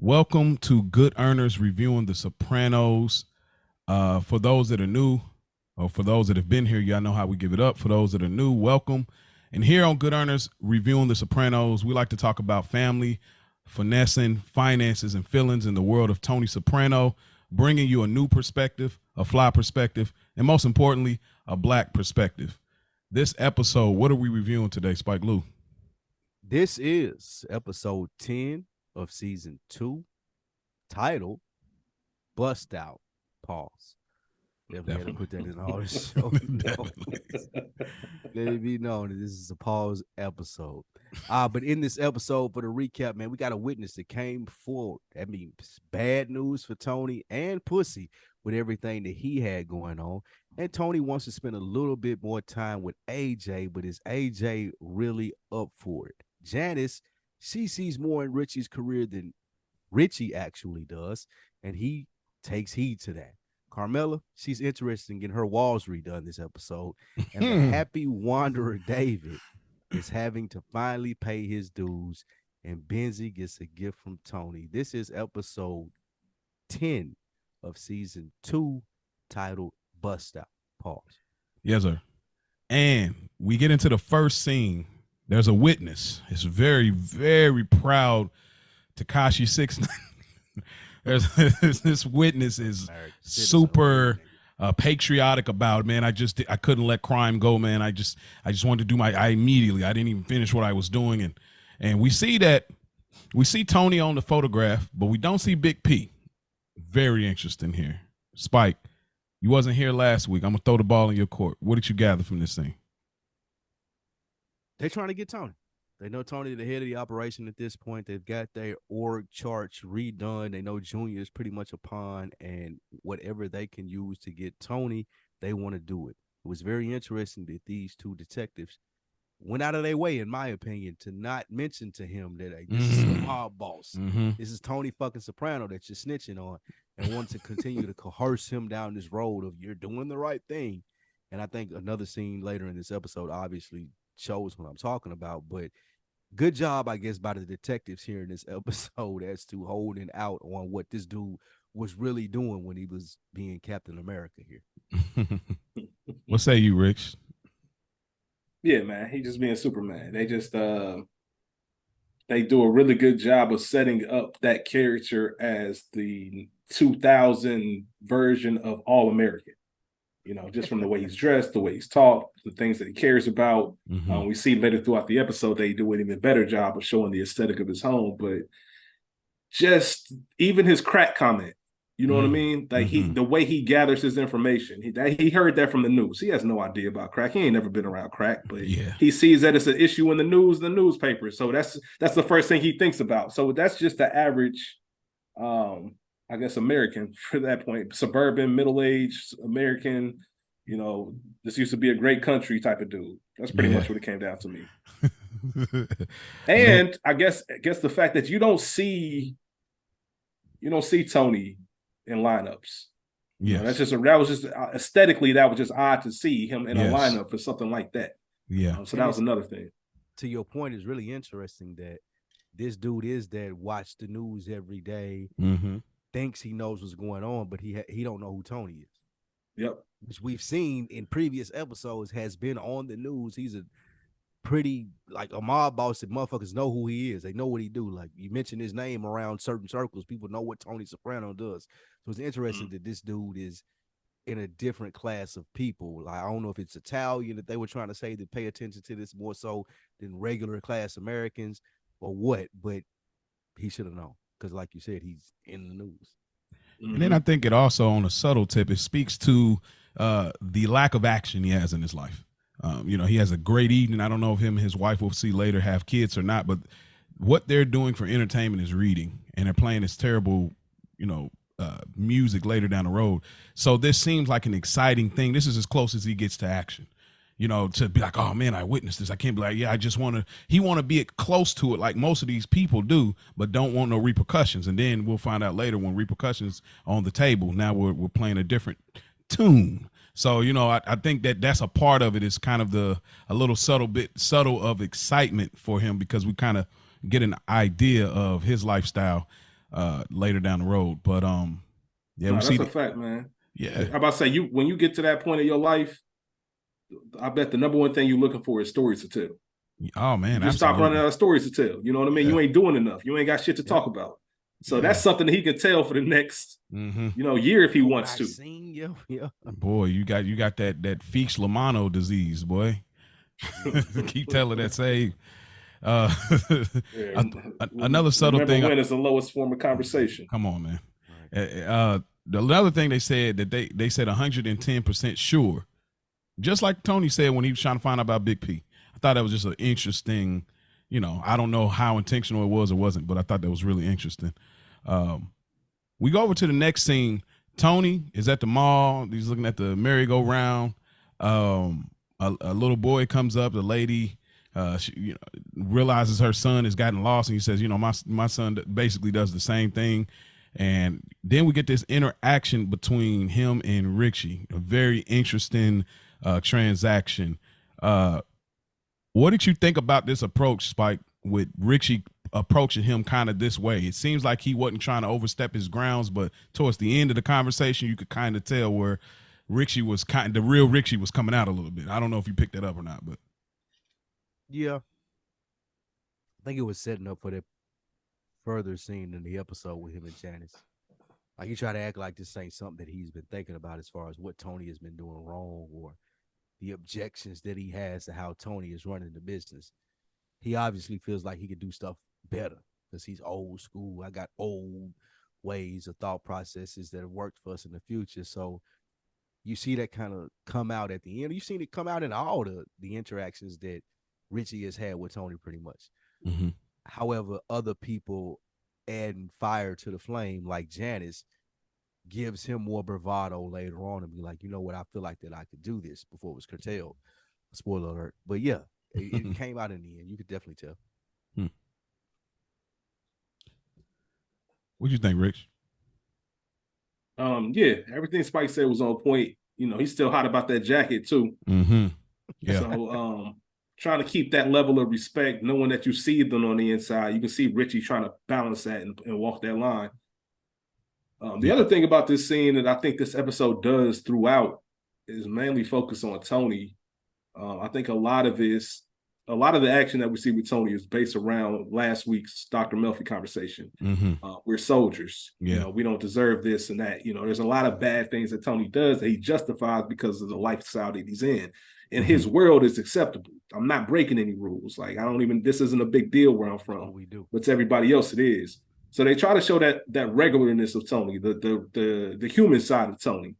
Welcome to Good Earners reviewing The Sopranos. For those that are new, or for those that have been here, y'all know how we give it up. For those that are new, welcome. And here on Good Earners reviewing The Sopranos, we like to talk about family, finessing, finances, and feelings in the world of Tony Soprano, bringing you a new perspective, a fly perspective, and most importantly, a black perspective. This episode, what are we reviewing today, Spike Lou? This is episode 10 of season 2, titled Bust Out. Pause. Definitely had to put that in all the show. Let it be known that this is a pause episode. But in this episode, for the recap, man, we got a witness that came forward. That means bad news for Tony and Pussy with everything that he had going on. And Tony wants to spend a little bit more time with AJ, but is AJ really up for it? Janice, she sees more in Richie's career than Richie actually does, and he takes heed to that. Carmela, she's interested in getting her walls redone this episode. And the happy wanderer David is having to finally pay his dues, and Benzie gets a gift from Tony. This is episode 10 of season 2, titled Bust Out. Pause. Yes, sir. And we get into the first scene. There's a witness. It's very, very proud Tekashi 6ix9ine. There's this witness is super patriotic about it, man. I couldn't let crime go, man. I just wanted to do I didn't even finish what I was doing, and we see Tony on the photograph, but we don't see Big P. Very interesting here. Spike, you wasn't here last week. I'm gonna throw the ball in your court. What did you gather from this thing? They're trying to get Tony. They know Tony, the head of the operation at this point. They've got their org charts redone. They know Junior is pretty much a pawn, and whatever they can use to get Tony, they want to do it. It was very interesting that these two detectives went out of their way, in my opinion, to not mention to him that this is the mob boss. This is Tony fucking Soprano that you're snitching on, and want to continue to coerce him down this road of you're doing the right thing. And I think another scene later in this episode obviously shows what I'm talking about, but good job, I guess, by the detectives here in this episode as to holding out on what this dude was really doing when he was being Captain America here. What say you, Rich? Yeah, man, he just being Superman. They just they do a really good job of setting up that character as the 2000 version of All American. You know, just from the way he's dressed, the way he's talked, the things that he cares about. We see later throughout the episode, they do an even better job of showing the aesthetic of his home. But just even his crack comment, you know what I mean? Like the way he gathers his information, he heard that from the news. He has no idea about crack. He ain't never been around crack, but he sees that it's an issue in the newspapers. So that's the first thing he thinks about. So that's just the average I guess American for that point, suburban, middle-aged American, you know, this used to be a great country type of dude. That's pretty much what it came down to me. And I guess the fact that you don't see Tony in lineups. Yeah, that was just aesthetically, that was just odd to see him in a lineup for something like that. Yeah. So that was another thing. To your point, it's really interesting that this dude is that watch the news every day. Thinks he knows what's going on, but he don't know who Tony is. Yep. Which we've seen in previous episodes has been on the news. He's a pretty, like, a mob boss that motherfuckers know who he is. They know what he do. Like, you mention his name around certain circles, people know what Tony Soprano does. So it's interesting that this dude is in a different class of people. Like, I don't know if it's Italian that they were trying to say to pay attention to this more so than regular class Americans or what, but he should have known. Because like you said, he's in the news. And then I think it also, on a subtle tip, it speaks to the lack of action he has in his life. You know, he has a great evening. I don't know if him and his wife, will see later, have kids or not, but what they're doing for entertainment is reading, and they're playing this terrible, you know, music later down the road. So this seems like an exciting thing. This is as close as he gets to action. You know, to be like, oh man, I witnessed this. I can't be like, yeah, I just he want to be close to it like most of these people do, but don't want no repercussions. And then we'll find out later when repercussions on the table, now we're playing a different tune. So, you know, I think that's a part of it, is kind of a little subtle of excitement for him, because we kind of get an idea of his lifestyle. later down the road. But yeah, No, we see that's a fact, man. yeah. How about to say you when you get to that point of your life, I bet the number one thing you're looking for is stories to tell. Oh man, You just stop running absolutely. out of stories to tell. You know what I mean? Yeah. You ain't doing enough. You ain't got shit to talk about. So that's something that he can tell for the next, year if he wants to. Yeah. Boy, you got that Feech Lamano disease, boy. Keep telling that save. Another subtle Remember thing. when is the lowest form of conversation. Come on, man. Another thing they said that they said 110% sure, just like Tony said when he was trying to find out about Big P. I thought that was just an interesting, I don't know how intentional it was or wasn't, but I thought that was really interesting. We go over to the next scene. Tony is at the mall. He's looking at the merry-go-round. A little boy comes up. The lady she, realizes her son has gotten lost, and he says, my son basically does the same thing. And then we get this interaction between him and Richie, a very interesting transaction. What did you think about this approach, Spike, with Richie approaching him kind of this way? It seems like he wasn't trying to overstep his grounds, but towards the end of the conversation, you could kind of tell where the real Richie was coming out a little bit. I don't know if you picked that up or not, but yeah, I think it was setting up for that further scene in the episode with him and Janice. Like, he tried to act like this ain't something that he's been thinking about as far as what Tony has been doing wrong or the objections that he has to how Tony is running the business. He obviously feels like he could do stuff better because he's old school. I got old ways of thought processes that have worked for us in the future. So you see that kind of come out at the end. You've seen it come out in all the interactions that Richie has had with Tony pretty much. Mm-hmm. However, other people adding fire to the flame, like Janice, gives him more bravado later on and be like, you know what, I feel like that I could do this before it was curtailed. Spoiler alert. But yeah, it came out in the end. You could definitely tell. What do you think, Rich? Yeah, everything Spike said was on point. He's still hot about that jacket too. Mm-hmm. Yeah. So trying to keep that level of respect, knowing that you see them on the inside. You can see Richie trying to balance that and walk that line. The other thing about this scene that I think this episode does throughout is mainly focus on Tony. I think a lot of the action that we see with Tony is based around last week's Dr. Melfi conversation. Mm-hmm. We're soldiers. Yeah. We don't deserve this and that. There's a lot of bad things that Tony does that he justifies because of the lifestyle that he's in. And his world is acceptable. I'm not breaking any rules. Like, this isn't a big deal where I'm from. We do. But to everybody else, it is. So they try to show that regularness of Tony, the human side of Tony.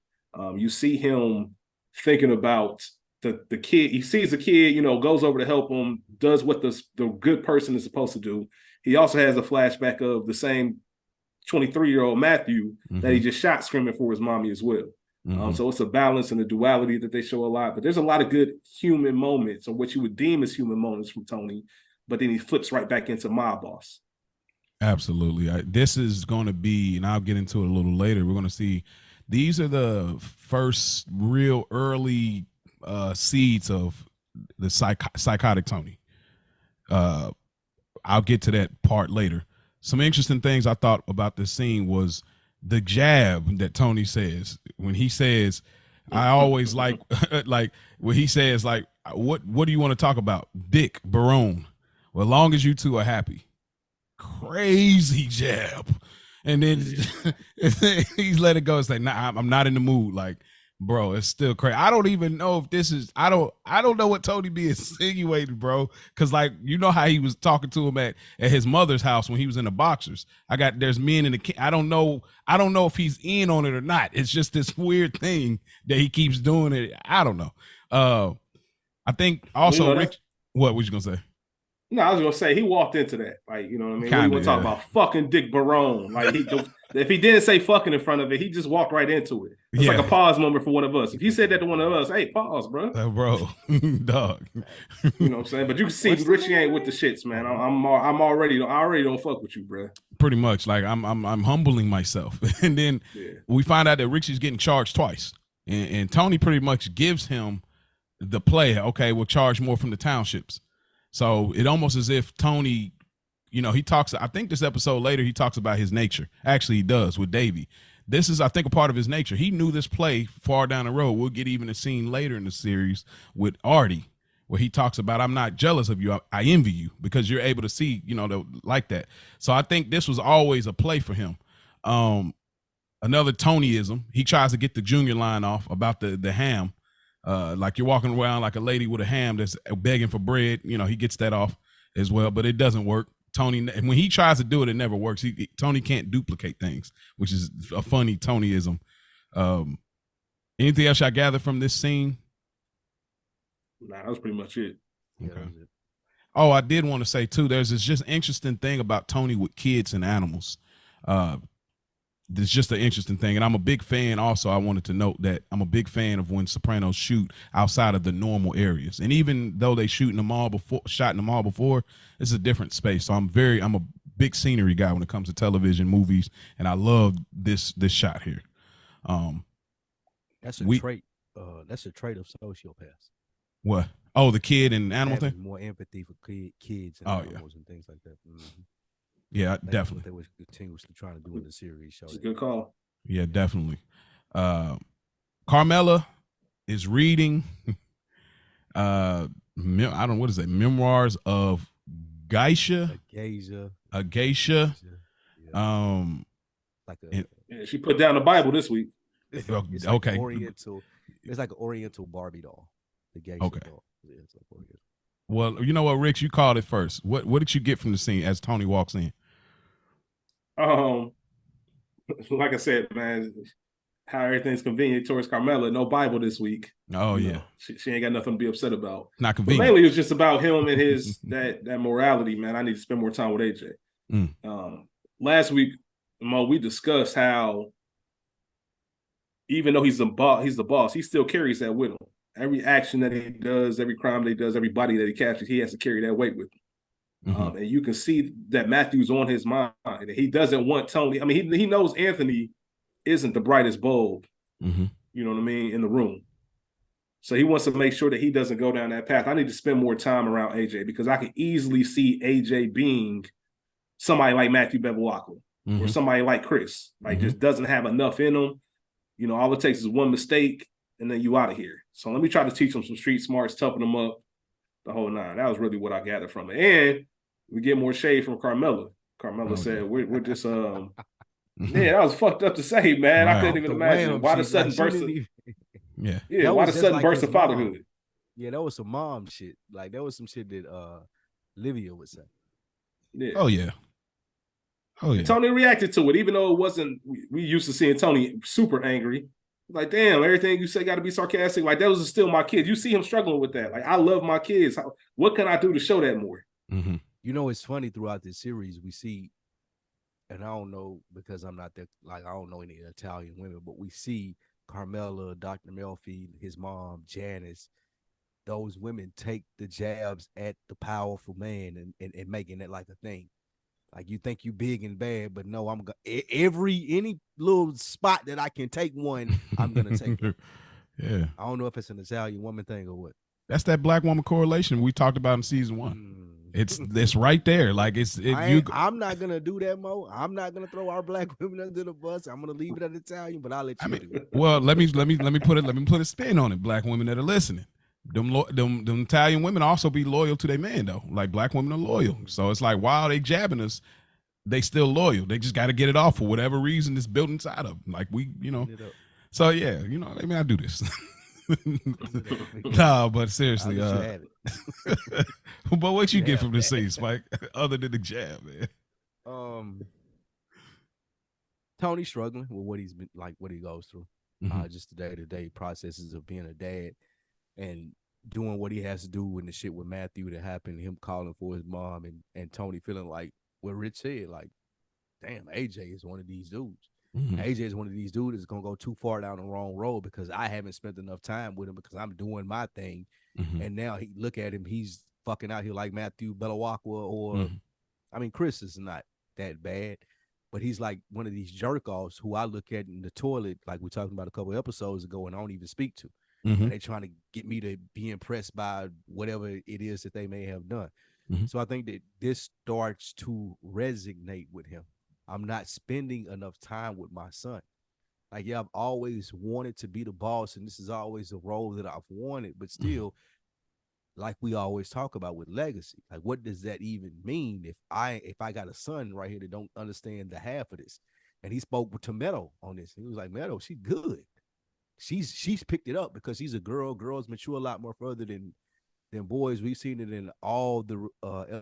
You see him thinking about the kid. He sees the kid, goes over to help him, does what the good person is supposed to do. He also has a flashback of the same 23-year-old Matthew that he just shot screaming for his mommy as well. So it's a balance and a duality that they show a lot. But there's a lot of good human moments, or what you would deem as human moments, from Tony. But then he flips right back into mob boss. Absolutely. This is going to be, and I'll get into it a little later, we're going to see these are the first real early seeds of the psychotic Tony. I'll get to that part later. Some interesting things I thought about this scene was the jab that Tony says when he says, I always like when he says, like, what do you want to talk about? Dick, Barone. Well, as long as you two are happy. Crazy jab. And then he's let it go and say, nah, I'm not in the mood. Like, bro, it's still crazy. I don't even know if this is, I don't know what Tony be insinuating, bro. Cause like, how he was talking to him at his mother's house when he was in the boxers. There's men in the, I don't know if he's in on it or not. It's just this weird thing that he keeps doing it. I don't know. I think also, Rich, what was you gonna say? No, I was gonna say he walked into that, like, you know what I mean. Kinda, we want to talk about fucking Dick Barone, like if he didn't say fucking in front of it, he just walked right into it. It's like a pause moment for one of us. If he said that to one of us, hey, pause, bro, bro, dog. You know what I'm saying? But you can see Richie ain't with the shits, man. I already don't fuck with you, bro. Pretty much, like I'm humbling myself, and then we find out that Richie's getting charged twice, and Tony pretty much gives him the play. Okay, we'll charge more from the townships. So it almost as if Tony, you know, he talks, I think this episode later, he talks about his nature. Actually, he does with Davey. This is, I think, a part of his nature. He knew this play far down the road. We'll get even a scene later in the series with Artie, where he talks about, I'm not jealous of you. I envy you because you're able to see, you know, like that. So I think this was always a play for him. Another Tonyism. He tries to get the Junior line off about the ham. Like you're walking around like a lady with a ham that's begging for bread. You know, he gets that off as well, but it doesn't work. Tony, and when he tries to do it, it never works. Tony can't duplicate things, which is a funny Tonyism. Anything else I gather from this scene? Nah, that was pretty much it. Yeah, Okay. that was it. Oh, I did want to say too, there's this just interesting thing about Tony with kids and animals. It's just an interesting thing. And I'm a big fan also. I wanted to note that I'm a big fan of when Sopranos shoot outside of the normal areas. And even though they shot in the mall before, it's a different space. So I'm a big scenery guy when it comes to television, movies, and I love this shot here. That's a trait. That's a trait of sociopaths. What? Oh, the kid and animal Having thing? more empathy for kids and animals and things like that. Mm-hmm. Yeah, That's definitely. what they were continuously trying to do in the series. It's a good call. Yeah, definitely. Carmela is reading I don't know, what is it? Memoirs of Geisha. A geisha. Yeah. Like Yeah, she put down the Bible this week. it's okay. Like Oriental. It's like an Oriental Barbie doll. The geisha doll. Yeah, it's like Oriental. Well, you know what, Rich, you called it first. What did you get from the scene as Tony walks in? Like I said, man, how everything's convenient towards Carmela. No Bible this week. Oh, yeah. She ain't got nothing to be upset about. Not convenient. But mainly it was just about him and his that morality, man. I need to spend more time with AJ. Last week, Mo, we discussed how even though he's the boss, he still carries that with him. Every action that he does, every crime that he does, every body that he captures, he has to carry that weight with him. And you can see that Matthew's on his mind. He doesn't want Tony. I mean, he knows Anthony isn't the brightest bulb, you know what I mean, in the room. So he wants to make sure that he doesn't go down that path. I need to spend more time around AJ because I can easily see AJ being somebody like Matthew Bevilacqua or somebody like Chris. Like just doesn't have enough in him. You know, all it takes is one mistake and then you out of here. So let me try to teach him some street smarts, toughen him up, the whole nine. That was really what I gathered from it. And we get more shade from Carmela. Carmela said, we're just yeah, that was fucked up to say, man. Right. I couldn't even imagine. Why the sudden burst of why the sudden burst of fatherhood? Yeah, that was some mom shit. Like that was some shit that Livia would say. Yeah. Oh yeah. And Tony reacted to it, even though it wasn't. We used to seeing Tony super angry. Like, damn, everything you say got to be sarcastic. Like, those are still my kids. You see him struggling with that. Like, I love my kids. What can I do to show that more? You know, it's funny throughout this series, we see, and I don't know because I'm not that, like, I don't know any Italian women, but we see Carmela, Dr. Melfi, his mom, Janice, those women take the jabs at the powerful man and making it like a thing. Like you think you big and bad, but no, any little spot that I can take one, I'm gonna take it. Yeah. I don't know if it's an Italian woman thing or what. That's that black woman correlation we talked about in season 1. It's right there. Like I'm not gonna do that, Mo. I'm not gonna throw our black women under the bus. I'm gonna leave it at Italian, but I'll let you do it. Well, let me put a spin on it. Black women that are listening. Them Italian women also be loyal to their man though. Like black women are loyal. So it's like while they jabbing us, they still loyal. They just got to get it off for whatever reason it's built inside of them. Like we, you know. So yeah, you know, I mean, I do this. Nah, but seriously, but what you get from this scene, Spike, other than the jab, man? Tony's struggling with what he's been like, what he goes through, just the day-to-day processes of being a dad and doing what he has to do when the shit with Matthew that happened, him calling for his mom and Tony feeling like what Rich said, like, damn, AJ is one of these dudes. AJ is one of these dudes that's gonna go too far down the wrong road because I haven't spent enough time with him because I'm doing my thing. And now he look at him, he's fucking out here like Matthew Bevilacqua or I mean, Chris is not that bad, but he's like one of these jerk offs who I look at in the toilet, like we talked about a couple of episodes ago, and I don't even speak to. And they trying to get me to be impressed by whatever it is that they may have done. Mhm. So I think that this starts to resonate with him. I'm not spending enough time with my son. Like, yeah, I've always wanted to be the boss, and this is always a role that I've wanted, but still, like we always talk about with legacy, like what does that even mean if I got a son right here that don't understand the half of this? And he spoke to Meadow on this. He was like, Meadow, she's good. She's picked it up because she's a girl. Girls mature a lot more further than boys. We've seen it in all the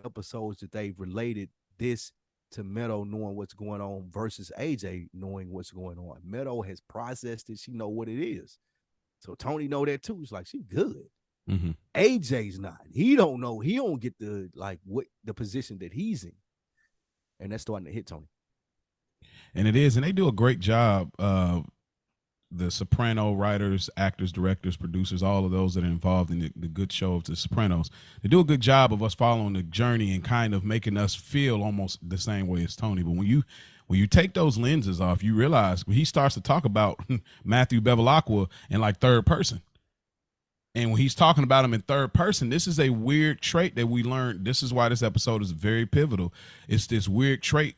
episodes that they've related this to Meadow knowing what's going on versus AJ knowing what's going on. Meadow has processed it. She know what it is. So Tony know that too. It's like, she good. Mm-hmm. AJ's not. He don't know. He don't get the what the position that he's in. And that's starting to hit Tony. And it is. And they do a great job. The Soprano writers, actors, directors, producers, all of those that are involved in the good show of The Sopranos, they do a good job of us following the journey and kind of making us feel almost the same way as Tony. But when you take those lenses off, you realize when he starts to talk about Matthew Bevilacqua in like third person. And when he's talking about him in third person, this is a weird trait that we learned. This is why this episode is very pivotal. It's this weird trait.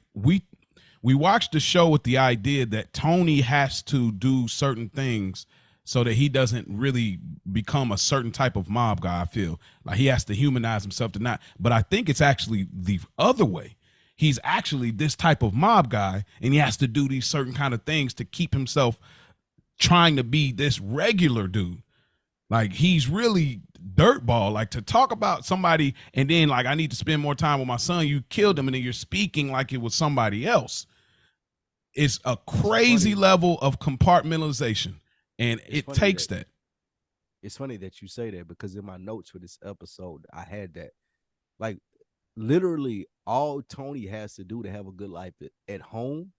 We watched the show with the idea that Tony has to do certain things so that he doesn't really become a certain type of mob guy. I feel like he has to humanize himself to not. But I think it's actually the other way. He's actually this type of mob guy, and he has to do these certain kind of things to keep himself trying to be this regular dude. Like, he's really dirtball. Like, to talk about somebody and then like, I need to spend more time with my son. You killed him, and then you're speaking like it was somebody else. It's a crazy level of compartmentalization, and it takes that. It's funny that you say that because in my notes for this episode, I had that. Like, literally, all Tony has to do to have a good life at home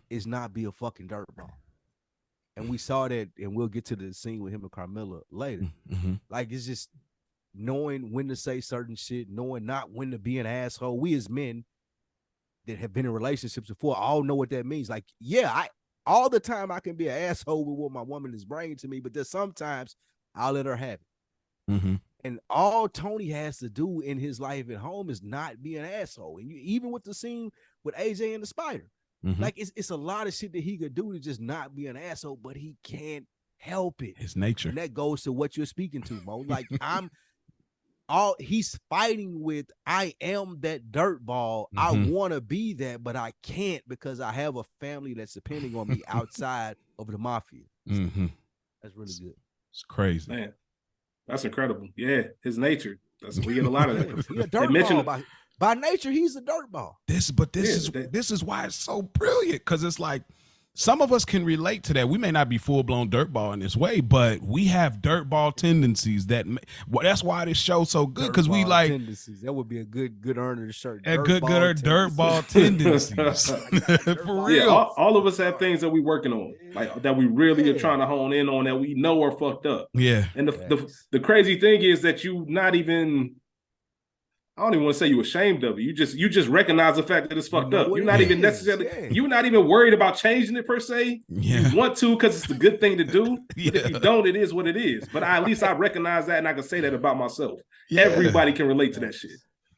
is not be a fucking dirtball. And we saw that, and we'll get to the scene with him and Carmilla later. Like, it's just knowing when to say certain shit, knowing not when to be an asshole. We as men that have been in relationships before all know what that means. Like, yeah, all the time I can be an asshole with what my woman is bringing to me, but there's sometimes I'll let her have it. And all Tony has to do in his life at home is not be an asshole. And even with the scene with AJ and the spider, like it's a lot of shit that he could do to just not be an asshole, but he can't help it. His nature. And that goes to what you're speaking to, Mo. Like, he's fighting with, I am that dirtball. I want to be that, but I can't because I have a family that's depending on me outside of the mafia. So that's really good. It's crazy. Man, that's incredible. Yeah, his nature. We get a lot of that. He's a dirtball. By nature, he's a dirtball. This is why it's so brilliant, because it's like some of us can relate to that. We may not be full-blown dirtball in this way, but we have dirtball tendencies. That's why this show's so good, because we like tendencies. That would be a good earner shirt. A good dirtball tendencies. For real. Yeah, all of us have things that we're working on, like that we really are trying to hone in on, that we know are fucked up. Yeah. And the crazy thing is that you not even, I don't even want to say you ashamed of it. You just recognize the fact that it's fucked up. You're not even necessarily, you're not even worried about changing it per se. Yeah. You want to because it's a good thing to do. But if you don't, it is what it is. But at least I recognize that, and I can say that about myself. Yeah. Everybody can relate to that shit.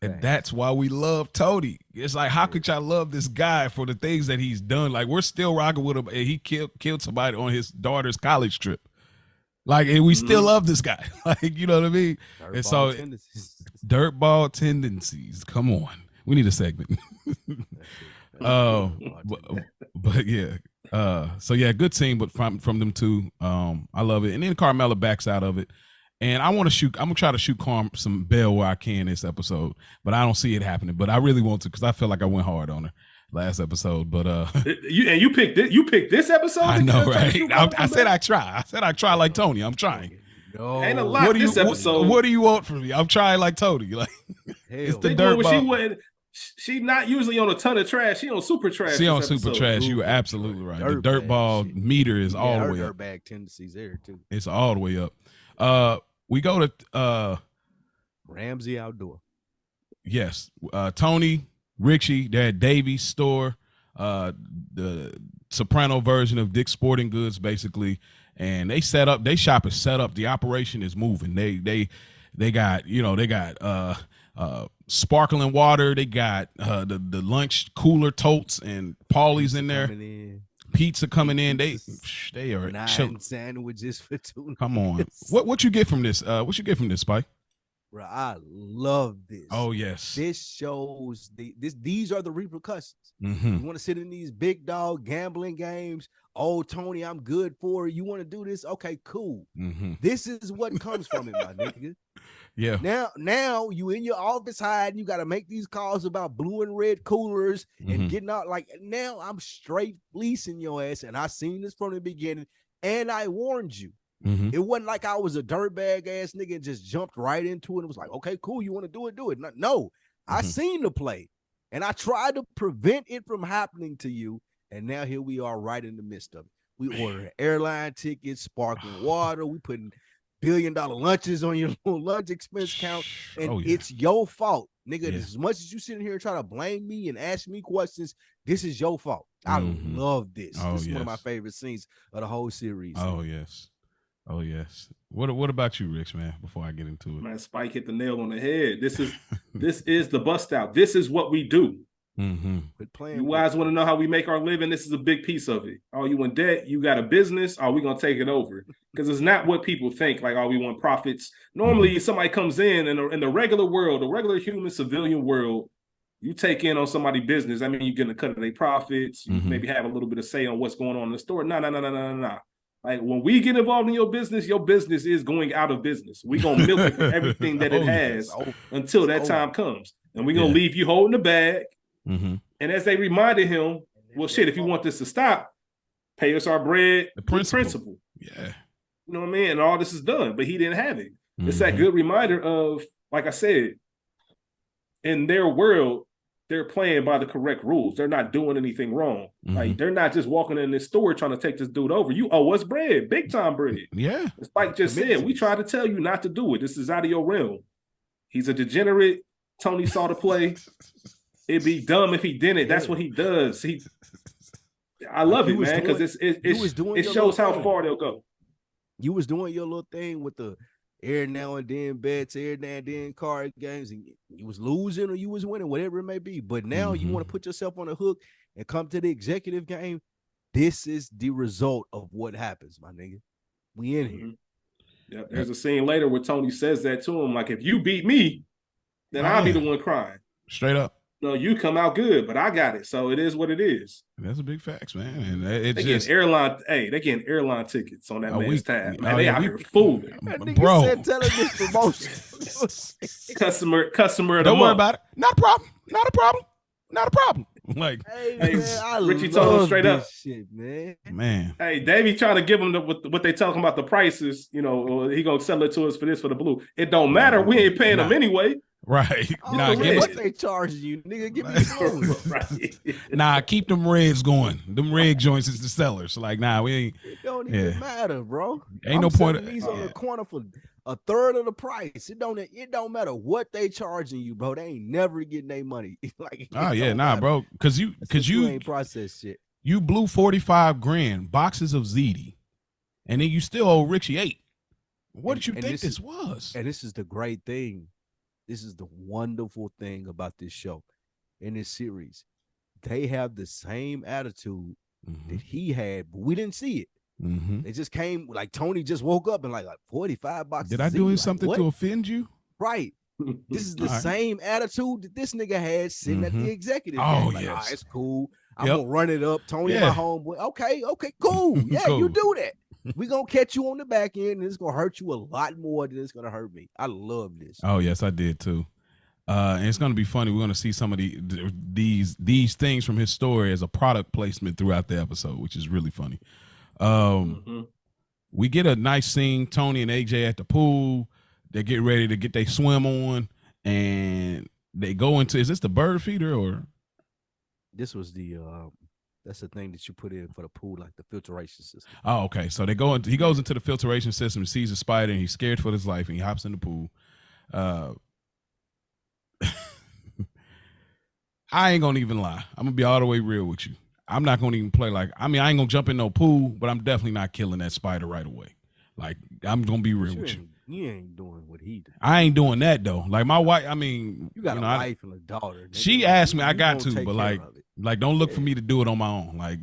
And that's why we love Tony. It's like, how could y'all love this guy for the things that he's done? Like, we're still rocking with him, and he killed somebody on his daughter's college trip. Like, and we still love this guy. Like, you know what I mean? And so, dirtball tendencies. Come on, we need a segment. But yeah. So yeah, good scene, but from them two, I love it. And then Carmella backs out of it, and I'm gonna try to shoot Carm some bail where I can this episode, but I don't see it happening. But I really want to, because I feel like I went hard on her last episode. But you picked this episode. I know, right? I said I try. I said I try like Tony. I'm trying. No, ain't a lot this episode. What do you want from me? I'm trying like Tony. Like, it's the dirt ball. She not usually on a ton of trash. She on super trash. She on super trash. You were absolutely right. The dirt ball meter is all the way up. Bag tendencies there too. It's all the way up. We go to Ramsey Outdoor. Yes, Tony, Richie, they're at Davies' store, the Soprano version of Dick's Sporting Goods, basically. And shop is set up. The operation is moving. They got sparkling water. They got the lunch cooler totes, and Paulie's in there. Pizza coming in. They are 9 chilling. sandwiches for $2. Come on. What you get from this? What you get from this, Spike? Bro, I love this. Oh yes. This shows these are the repercussions. Mm-hmm. You want to sit in these big dog gambling games. Oh, Tony, I'm good for it. You want to do this? Okay, cool. Mm-hmm. This is what comes from it, my nigga. Yeah. Now you in your office hiding. You got to make these calls about blue and red coolers and getting out. Like now, I'm straight fleecing your ass, and I seen this from the beginning, and I warned you. Mm-hmm. It wasn't like I was a dirtbag ass nigga and just jumped right into it and was like, okay, cool, you want to do it, do it. No, I seen the play, and I tried to prevent it from happening to you, and now here we are right in the midst of it. We ordered airline tickets, sparkling water, we putting $1 billion lunches on your little lunch expense count, and it's your fault, nigga. As much as you sitting here trying to blame me and ask me questions, this is your fault. I love this. This is one of my favorite scenes of the whole series. Oh yes. Oh yes. What about you, Rich, man? Before I get into it, man, Spike hit the nail on the head. This is the bust out. This is what we do. Mm-hmm. You guys want to know how we make our living? This is a big piece of it. Oh, you in debt? You got a business? Are we gonna take it over? Because it's not what people think. Like, oh, we want profits. Normally, somebody comes in the regular world, the regular human civilian world. You take in on somebody's business. I mean, you're getting a cut of their profits. You maybe have a little bit of say on what's going on in the store. No. Like when we get involved in your business is going out of business. We're going to milk it for everything that it has until that time comes. And we're going to leave you holding the bag. Mm-hmm. And as they reminded him, well, shit, if you want this to stop, pay us our bread, the principal. Yeah. You know what I mean? And all this is done, but he didn't have it. It's that good reminder of, like I said, in their world, they're playing by the correct rules. They're not doing anything wrong. Like they're not just walking in this store trying to take this dude over. You owe us bread, big time bread. Yeah. It's like just said, we tried to tell you not to do it. This is out of your realm. He's a degenerate. Tony saw the play. It'd be dumb if he didn't. That's what he does. I love it, man, because it shows how far they'll go. You was doing your little thing with the every now and then bets, every now and then card games, and you was losing or you was winning, whatever it may be. But now you want to put yourself on a hook and come to the executive game. This is the result of what happens, my nigga. We in here. Yeah, there's a scene later where Tony says that to him, like, if you beat me, then I'll be the one crying. Straight up. No, you come out good, but I got it. So it is what it is. That's a big facts, man. And they getting airline tickets on that man's tab. Man, they out here fooling. Bro. Said telling this promotion. customer of the Don't worry month. about it. Not a problem. Not a problem. Not a problem. Like, hey man, Richie told him straight up. Shit, man. Hey, Davey trying to give him what they talking about the prices. You know, he gonna sell it to us for this for the blue. It don't matter. We ain't paying them anyway. Right. What they charging you, nigga? Give me the right. Nah, keep them reds going. Them red joints is the sellers. So like, nah, we ain't. It don't even matter, bro. Ain't no point. These on the corner for a third of the price. It don't matter what they charging you, bro. They ain't never getting their money. Like, bro. Cause you ain't processed shit. You blew $45,000 boxes of ZD, and then you still owe Richie $8. What did you think this was? And this is the great thing. This is the wonderful thing about this show in this series. They have the same attitude that he had, but we didn't see it. They just came like Tony just woke up and like 45 boxes. Did I do something to offend you? Right. This is the same attitude that this nigga had sitting at the executive. Oh, like, yes. it's cool. I'm gonna run it up. Tony, my homeboy. Okay, cool. Yeah, cool. You do that. We're gonna catch you on the back end, and it's gonna hurt you a lot more than it's gonna hurt me. I love this. Oh yes, I did too. And it's gonna be funny. We're gonna see some of these things from his story as a product placement throughout the episode, which is really funny. We get a nice scene. Tony and AJ at the pool. They get ready to get their swim on, and they go into. Is this the bird feeder or? This was the. That's the thing that you put in for the pool, like the filtration system. Oh, okay. So they go into. He goes into the filtration system, sees a spider, and he's scared for his life, and he hops in the pool. I ain't gonna even lie. I'm gonna be all the way real with you. I'm not gonna even play like. I mean, I ain't gonna jump in no pool, but I'm definitely not killing that spider right away. Like, I'm gonna be real with you. You ain't doing what he do. I ain't doing that though. Like my wife, I mean, You got a know, wife and a daughter. she Like, asked me, I you got gonna to, take but care of it. like don't look for me to do it on my own. Like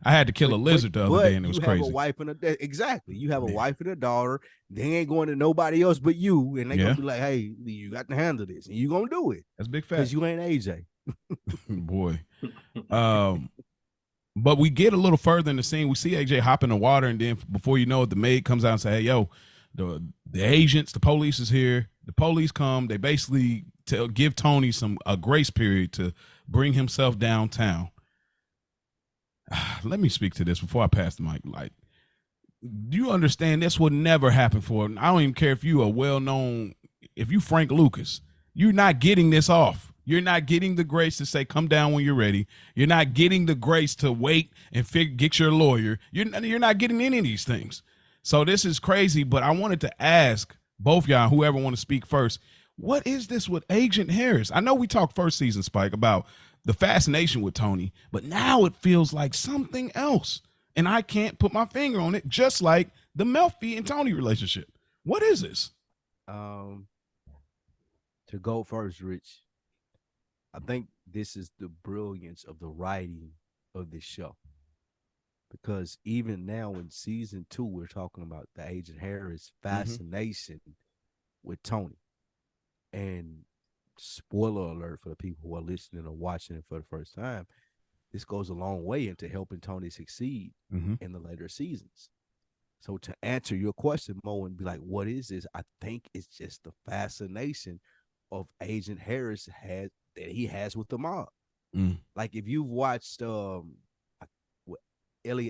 I had to kill a lizard the other day, and it was you crazy. have a wife and exactly. You have a wife and a daughter. They ain't going to nobody else but you, and they gonna be like, "Hey, you got to handle this, and you gonna do it." That's big fact. Because you ain't AJ. Boy. But we get a little further in the scene. We see AJ hop in the water, and then before you know it, the maid comes out and say, "Hey, yo, the agents, the police is here." The police come. They basically give Tony a grace period to bring himself downtown. Let me speak to this before I pass the mic. Like, do you understand this would never happen for him? I don't even care if you are well-known, if you Frank Lucas, you're not getting this off. You're not getting the grace to say, come down when you're ready. You're not getting the grace to wait and get your lawyer. You're not getting any of these things. So this is crazy, but I wanted to ask both y'all, whoever want to speak first, what is this with Agent Harris? I know we talked first season, Spike, about the fascination with Tony, but now it feels like something else. And I can't put my finger on it, just like the Melfi and Tony relationship. What is this? To go first, Rich, I think this is the brilliance of the writing of this show. Because even now in season 2, we're talking about the Agent Harris fascination with Tony. And spoiler alert for the people who are listening or watching it for the first time, this goes a long way into helping Tony succeed in the later seasons. So to answer your question, Mo, and be like, what is this? I think it's just the fascination of Agent Harris that he has with the mob. Like if you've watched Elliot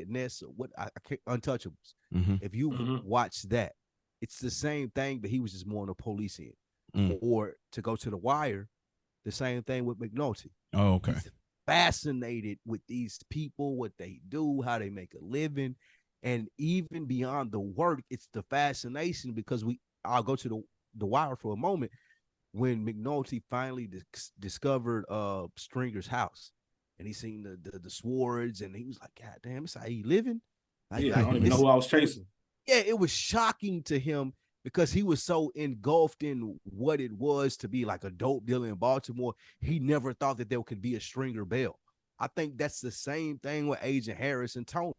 Ness, Untouchables, if you watch that, it's the same thing, but he was just more on the police end. Or to go to The Wire, the same thing with McNulty. Oh, okay. He's fascinated with these people, what they do, how they make a living, and even beyond the work, it's the fascination. Because I'll go to the Wire for a moment. When McNulty finally discovered Stringer's house, and he seen the swords, and he was like, "God damn, this how he living." I don't even know who I was chasing. Yeah, it was shocking to him because he was so engulfed in what it was to be like a dope dealer in Baltimore. He never thought that there could be a Stringer Bell. I think that's the same thing with Agent Harris and Tony.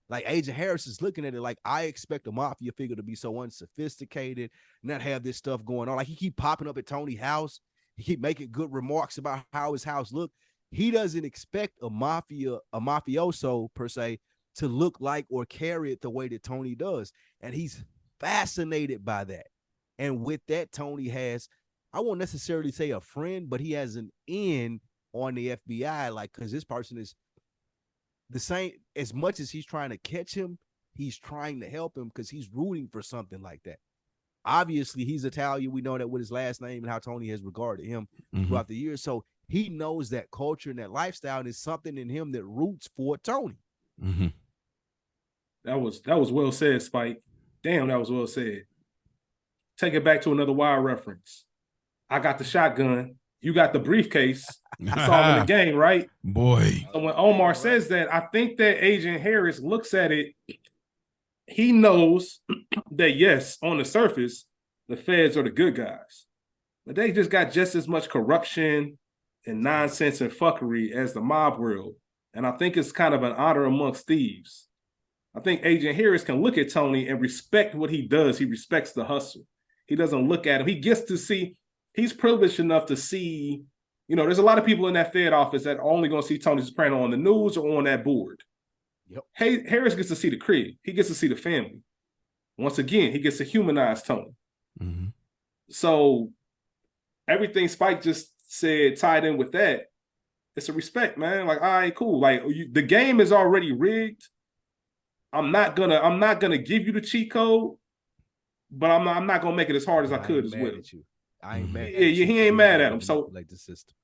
Like Agent Harris is looking at it like, I expect a mafia figure to be so unsophisticated, not have this stuff going on. Like he keep popping up at Tony's house. He keep making good remarks about how his house looked. He doesn't expect a mafioso per se to look like or carry it the way that Tony does. And he's fascinated by that. And with that, Tony has, I won't necessarily say a friend, but he has an in on the FBI, like, because this person is the same. As much as he's trying to catch him, he's trying to help him because he's rooting for something like that. Obviously, he's Italian. We know that with his last name and how Tony has regarded him throughout the years. So he knows that culture and that lifestyle, and is something in him that roots for Tony. That was well said, Spike. Damn, that was well said. Take it back to another Wild reference. I got the shotgun. You got the briefcase. It's all in the game, right? Boy. So when Omar says that, I think that Agent Harris looks at it. He knows that, yes, on the surface, the feds are the good guys. But they just got just as much corruption and nonsense and fuckery as the mob world. And I think it's kind of an honor amongst thieves. I think Agent Harris can look at Tony and respect what he does. He respects the hustle. He doesn't look at him. He gets to see, he's privileged enough to see, you know, there's a lot of people in that Fed office that are only going to see Tony Soprano on the news or on that board. Yep. Hey, Harris gets to see the crib. He gets to see the family. Once again, he gets to humanize Tony. So everything Spike just said tied in with that, it's a respect, man. Like, all right, cool. Like the game is already rigged. I'm not gonna give you the cheat code, but I'm not gonna make it as hard as I could as well. I ain't mad. Yeah, he ain't mad at him. So like the system.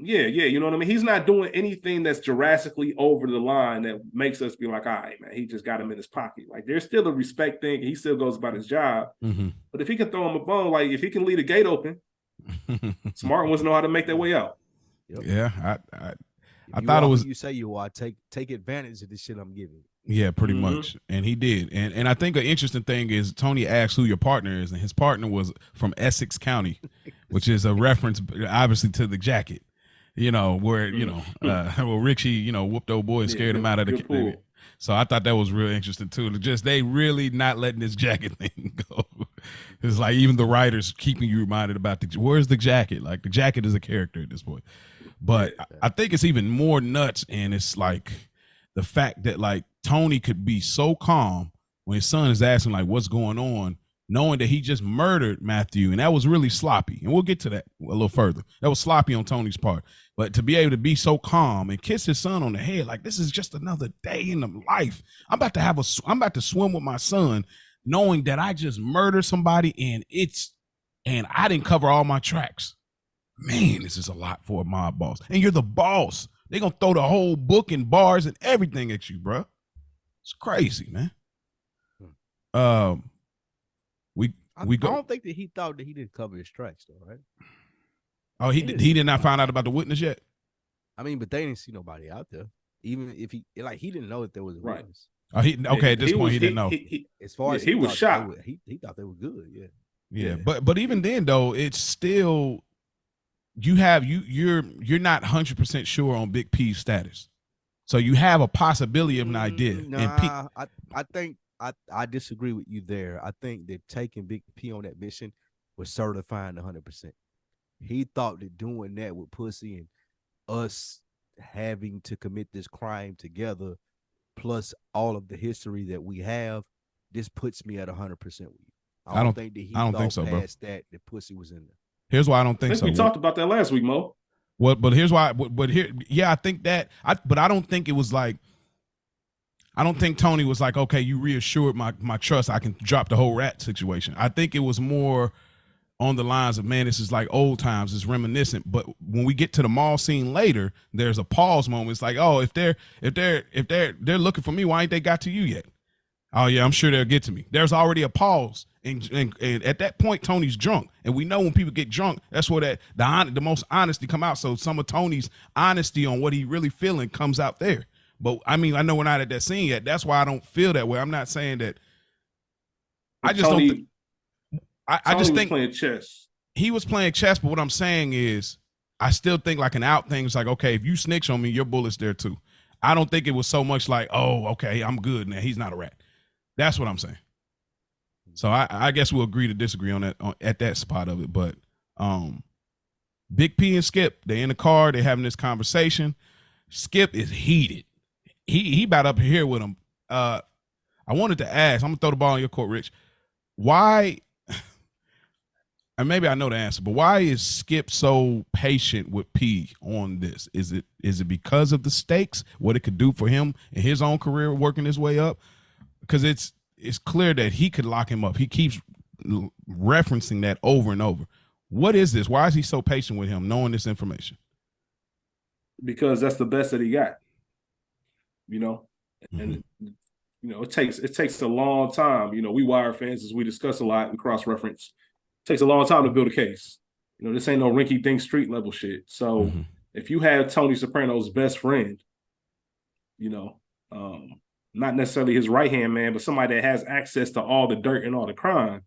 Yeah, you know what I mean? He's not doing anything that's drastically over the line that makes us be like, all right, man, he just got him in his pocket. Like, there's still a respect thing. He still goes about his job. But if he can throw him a bone, like if he can leave a gate open, smart ones know how to make their way out. Yeah, I I thought it was. You say you are take advantage of the shit I'm giving. Yeah, pretty much. And he did. And I think an interesting thing is Tony asked who your partner is, and his partner was from Essex County, which is a reference obviously to the jacket. Where, well, Richie, whooped old boy and scared him out of the pool. So I thought that was real interesting too. Just they really not letting this jacket thing go. It's like even the writers keeping you reminded about where's the jacket? Like the jacket is a character at this point. But I think it's even more nuts, and it's like the fact that like Tony could be so calm when his son is asking like what's going on, knowing that he just murdered Matthew, and that was really sloppy. And we'll get to that a little further. That was sloppy on Tony's part. But to be able to be so calm and kiss his son on the head, like this is just another day in the life. I'm about to swim with my son, knowing that I just murdered somebody and I didn't cover all my tracks. Man, this is a lot for a mob boss. And you're the boss. They're going to throw the whole book and bars and everything at you, bro. It's crazy, man. I don't think that he thought that he didn't cover his tracks, though, right? Oh, he did not find out about the witness yet? I mean, but they didn't see nobody out there. Even if he didn't know that there was a witness. Oh, at this point, he didn't know. As far as he was shocked. He thought they were good, yeah. Yeah, but even then, though, it's still you're not 100% sure on Big P's status, so you have a possibility of an idea. Nah, I think I disagree with you there. I think that taking Big P on that mission was certifying 100%. He thought that doing that with Pussy and us having to commit this crime together, plus all of the history that we have, this puts me at 100% with you. I don't think that he thought so, past that Pussy was in there. Here's why I don't think so. We talked about that last week, Mo. Well, but here's why. But here, yeah, I think that. But I don't think it was like. I don't think Tony was like, okay, you reassured my trust. I can drop the whole rat situation. I think it was more on the lines of, man, this is like old times. It's reminiscent. But when we get to the mall scene later, there's a pause moment. It's like, oh, if they're looking for me, why ain't they got to you yet? Oh yeah, I'm sure they'll get to me. There's already a pause, and at that point, Tony's drunk, and we know when people get drunk, that's where the most honesty come out. So some of Tony's honesty on what he really feeling comes out there. But I mean, I know we're not at that scene yet. That's why I don't feel that way. I'm not saying that. I just don't think. I just think playing chess. He was playing chess, but what I'm saying is, I still think like an out thing is like, okay, if you snitch on me, your bullet's there too. I don't think it was so much like, oh, okay, I'm good now. He's not a rat. That's what I'm saying. So I guess we'll agree to disagree on that at that spot of it. But Big P and Skip, they in the car, they having this conversation. Skip is heated. He about up here with him. I wanted to ask, I'm gonna throw the ball in your court, Rich. Why? And maybe I know the answer, but why is Skip so patient with P on this? Is it because of the stakes, what it could do for him in his own career, working his way up? Because it's clear that he could lock him up. He keeps referencing that over and over. What is this? Why is he so patient with him, knowing this information? Because that's the best that he got. And it takes a long time. We Wire fans, as we discuss a lot and cross-reference, it takes a long time to build a case. This ain't no rinky dink street level shit. So if you have Tony Soprano's best friend, not necessarily his right-hand man, but somebody that has access to all the dirt and all the crime,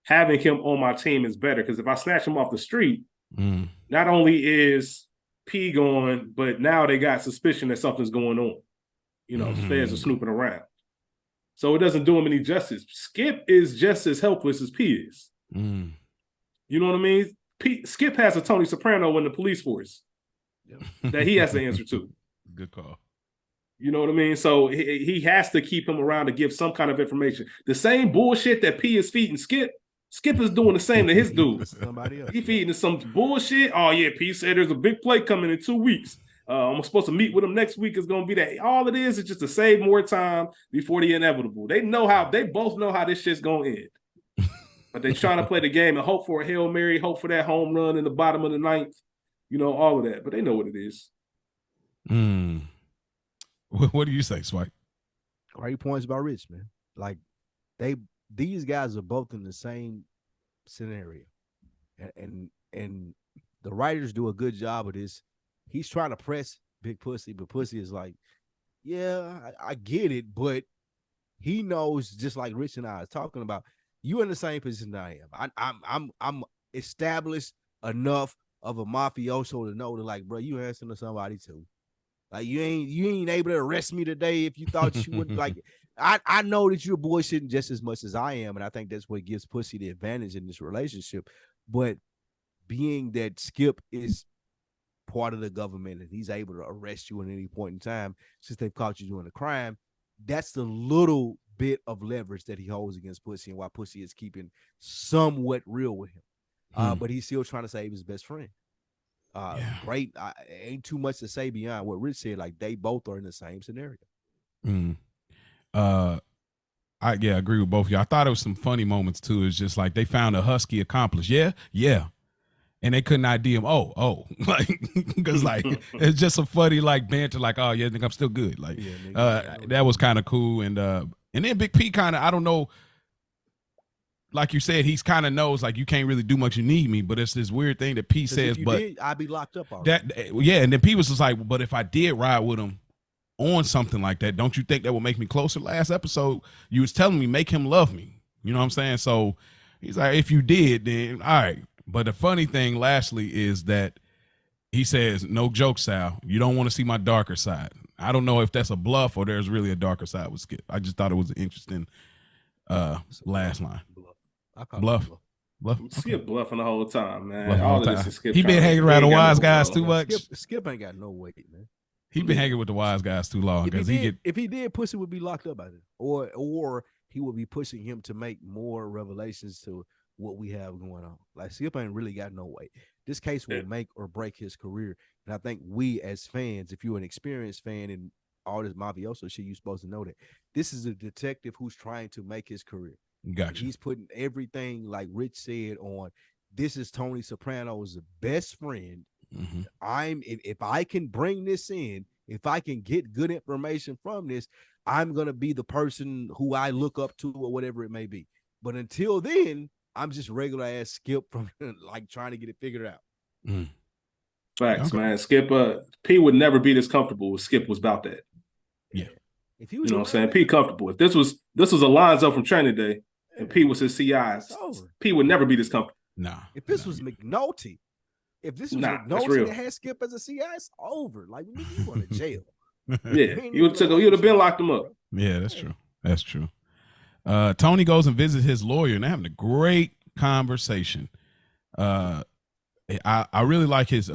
having him on my team is better. Because if I snatch him off the street, not only is P going, but now they got suspicion that something's going on. The feds are snooping around. So it doesn't do him any justice. Skip is just as helpless as P is. You know what I mean? Skip has a Tony Soprano in the police force that he has to answer to. Good call. You know what I mean? So he has to keep him around to give some kind of information. The same bullshit that P is feeding Skip is doing the same to his dudes. Somebody else. He feeding some bullshit. Oh yeah, P said there's a big play coming in 2 weeks. I'm supposed to meet with him next week. It's going to be that. All it is just to save more time before the inevitable. They both know how this shit's going to end. But they're trying to play the game and hope for a Hail Mary, hope for that home run in the bottom of the ninth, all of that. But they know what it is. What do you say, Swipe? Great points by Rich, man. Like these guys are both in the same scenario. And the writers do a good job of this. He's trying to press Big Pussy, but Pussy is like, yeah, I get it, but he knows, just like Rich and I are talking about, you in the same position I am. I'm established enough of a mafioso to know that, like, bro, you answering to somebody too. Like, you ain't able to arrest me today if you thought you would. Like, I know that you're bullshitting just as much as I am, and I think that's what gives Pussy the advantage in this relationship. But being that Skip is part of the government and he's able to arrest you at any point in time since they've caught you doing a crime, that's the little bit of leverage that he holds against Pussy, and why Pussy is keeping somewhat real with him. But he's still trying to save his best friend. Yeah. Great. Ain't too much to say beyond what Rich said. Like, they both are in the same scenario. Mm. I agree with both of you. I thought it was some funny moments too. It's just like they found a husky accomplice. Yeah. And they couldn't ID him. Oh, like, because like it's just a funny like banter. Like, oh yeah, I think I'm still good. Like, that was kind of cool. And then Big P kind of, I don't know, like you said, he's kind of knows like you can't really do much. You need me, but it's this weird thing that P says. But I'd be locked up already. And then P was just like, but if I did ride with him on something like that, don't you think that would make me closer? Last episode, you was telling me make him love me. You know what I'm saying? So he's like, if you did, then all right. But the funny thing, lastly, is that he says, no joke, Sal. You don't want to see my darker side. I don't know if that's a bluff or there's really a darker side with Skip. I just thought it was an interesting last line. Bluff. Skip bluffing the whole time, man. All of this is Skip. He been hanging around the wise guys too much. Skip ain't got no weight, man. He been hanging with the wise guys too long. If he did, Pussy would be locked up by it, or he would be pushing him to make more revelations to what we have going on. Like, Skip ain't really got no weight. This case will make or break his career, and I think we as fans, if you're an experienced fan in all this mafioso shit, you're supposed to know that this is a detective who's trying to make his career. Gotcha. He's putting everything, like Rich said, on. This is Tony Soprano's best friend. Mm-hmm. If I can bring this in, if I can get good information from this, I'm gonna be the person who I look up to or whatever it may be. But until then, I'm just regular ass Skip from like trying to get it figured out. Mm. Facts, man. Skip, P would never be this comfortable if Skip was about that. Yeah. If he was, you know what I'm saying? P comfortable. If this was Alonzo from Training Day and P was his CI, P would never be this comfortable. Nah. If this was McNulty, McNulty that had Skip as a CI, it's over. Like, you going to jail. Yeah, you would have been locked him up. Yeah, that's true. That's true. Tony goes and visits his lawyer, and they're having a great conversation. I really like his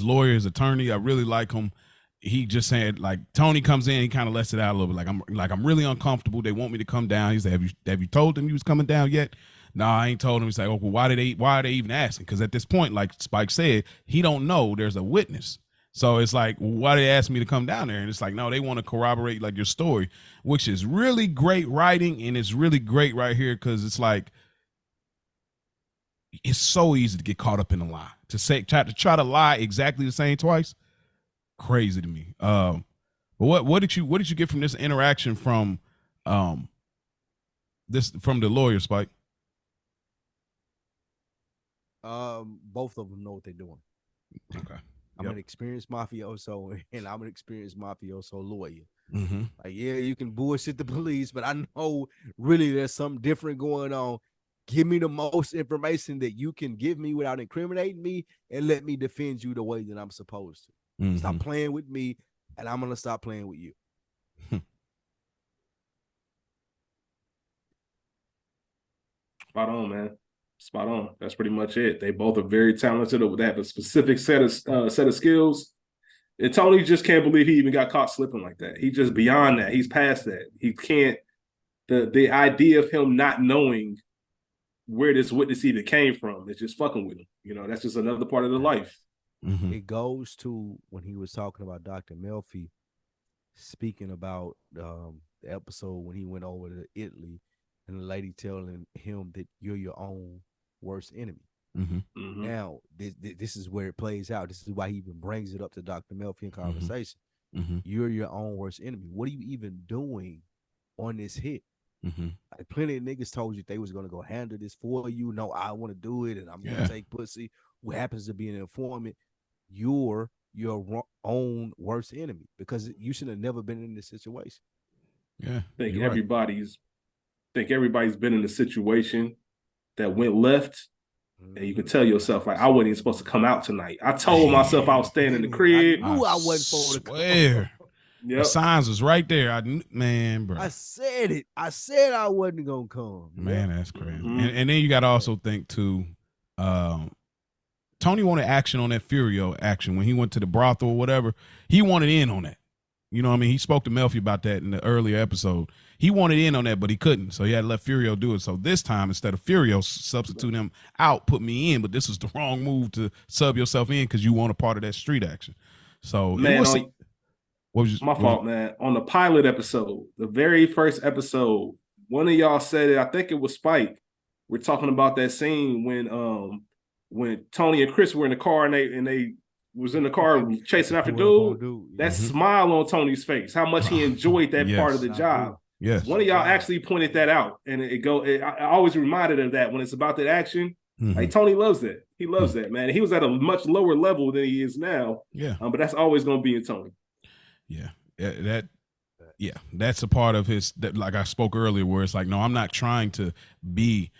lawyer, his attorney. I really like him. He just said, like, Tony comes in, he kind of lets it out a little bit. I'm really uncomfortable. They want me to come down. He said, have you told them you was coming down yet? No, I ain't told him. He's like, oh, well, why are they even asking? Because at this point, like Spike said, he don't know there's a witness. So it's like, why they ask me to come down there? And it's like, no, they want to corroborate like your story, which is really great writing. And it's really great right here because it's like, it's so easy to get caught up in a lie. Try to lie exactly the same twice. Crazy to me. But what did you get from this interaction from the lawyer, Spike? Both of them know what they're doing. Okay. I'm an experienced mafioso, and I'm an experienced mafioso lawyer. Mm-hmm. Like, yeah, you can bullshit the police, but I know really there's something different going on. Give me the most information that you can give me without incriminating me, and let me defend you the way that I'm supposed to. Mm-hmm. Stop playing with me, and I'm gonna stop playing with you. Spot on, man. Spot on. That's pretty much it. They both are very talented. They have a specific set of skills. And Tony just can't believe he even got caught slipping like that. He's just beyond that. He's past that. He can't. The idea of him not knowing where this witness even came from is just fucking with him. You know, that's just another part of the life. Mm-hmm. It goes to when he was talking about Dr. Melfi, speaking about the episode when he went over to Italy and the lady telling him that you're your own worst enemy. Mm-hmm. Mm-hmm. Now, this is where it plays out. This is why he even brings it up to Dr. Melfi in conversation. Mm-hmm. You're your own worst enemy. What are you even doing on this hit? Mm-hmm. Like, plenty of niggas told you they was going to go handle this for you. No, I want to do it, and I'm going to take pussy. Who happens to be an informant? You're your own worst enemy because you should have never been in this situation. Yeah, think you're right. everybody's been in a situation that went left, and you can tell yourself like, I wasn't even supposed to come out tonight. I told myself I was staying in the crib. I knew I wasn't supposed to swear. The Yep. signs was right there. Man, bro. I said it. I said I wasn't gonna come. Man, that's crazy. Mhm. And then you got to also think too. Tony wanted action on that Furio action when he went to the brothel or whatever. He wanted in on that. You know what I mean? He spoke to Melfi about that in the earlier episode. He wanted in on that, but he couldn't. So he had to let Furio do it. So this time, instead of Furio substituting him out, put me in. But this was the wrong move to sub yourself in because you want a part of that street action. So Man, my fault, man. On the pilot episode, the very first episode, one of y'all said it. I think it was Spike. We're talking about that scene when Tony and Chris were in the car and they was in the car chasing after dude. That smile on Tony's face, how much he enjoyed that part of the job. Yes. One of y'all actually pointed that out, and I always reminded of that when it's about that action. Like Tony loves that. He loves that, man. He was at a much lower level than he is now. Yeah. But that's always going to be in Tony. Yeah. That's a part of his, that, like I spoke earlier, where it's like, no, I'm not trying to be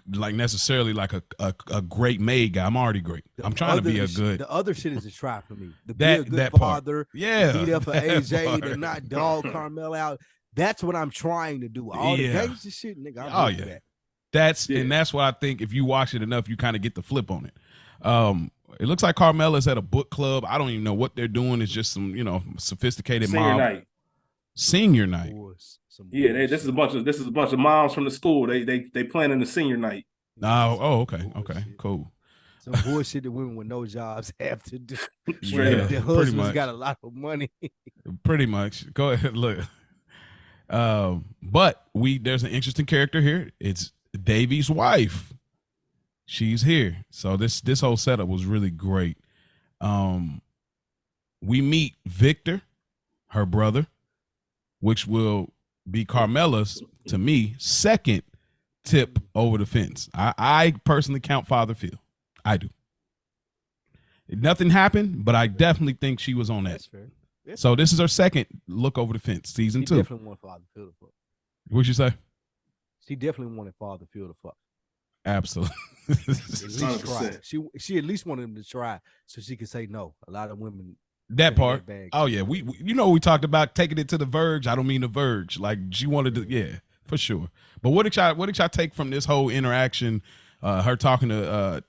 necessarily like a great made guy. I'm already great. I'm trying to be a good. The other shit is a try for me. To That- be a good that part. father, Yeah, be there for that AJ, part. to not dog Carmel out. That's what I'm trying to do. All the Yeah. gangster shit, nigga. I'm Oh, with yeah. that. And that's what I think. If you watch it enough, you kind of get the flip on it. It looks like Carmela's at a book club. I don't even know what they're doing. It's just some, sophisticated Senior mob. night. Senior night. Yeah, this is a bunch of moms from the school. They planning the senior night. Okay, Bullshit. cool. Some bullshit that women with no jobs have to do. Straight Yeah, up. The pretty husband's much. got a lot of money. Pretty much. Go ahead, look. But there's an interesting character here. It's Davy's wife. She's here. So this whole setup was really great. We meet Victor, her brother, which will be Carmela's, to me, second tip over the fence. I personally count Father Phil. I do. Nothing happened, but I definitely think she was on that. That's fair. So this is her second look over the fence, season She 2. definitely wanted Father Phil to fuck. What'd you say? She definitely wanted Father Phil to fuck. Absolutely. At least 100%. try. She at least wanted him to try so she could say no. A lot of women. That take part. bag. Oh yeah, we we talked about taking it to the verge. I don't mean the verge. Like she wanted to, yeah, for sure. But what did y'all take from this whole interaction? Her talking to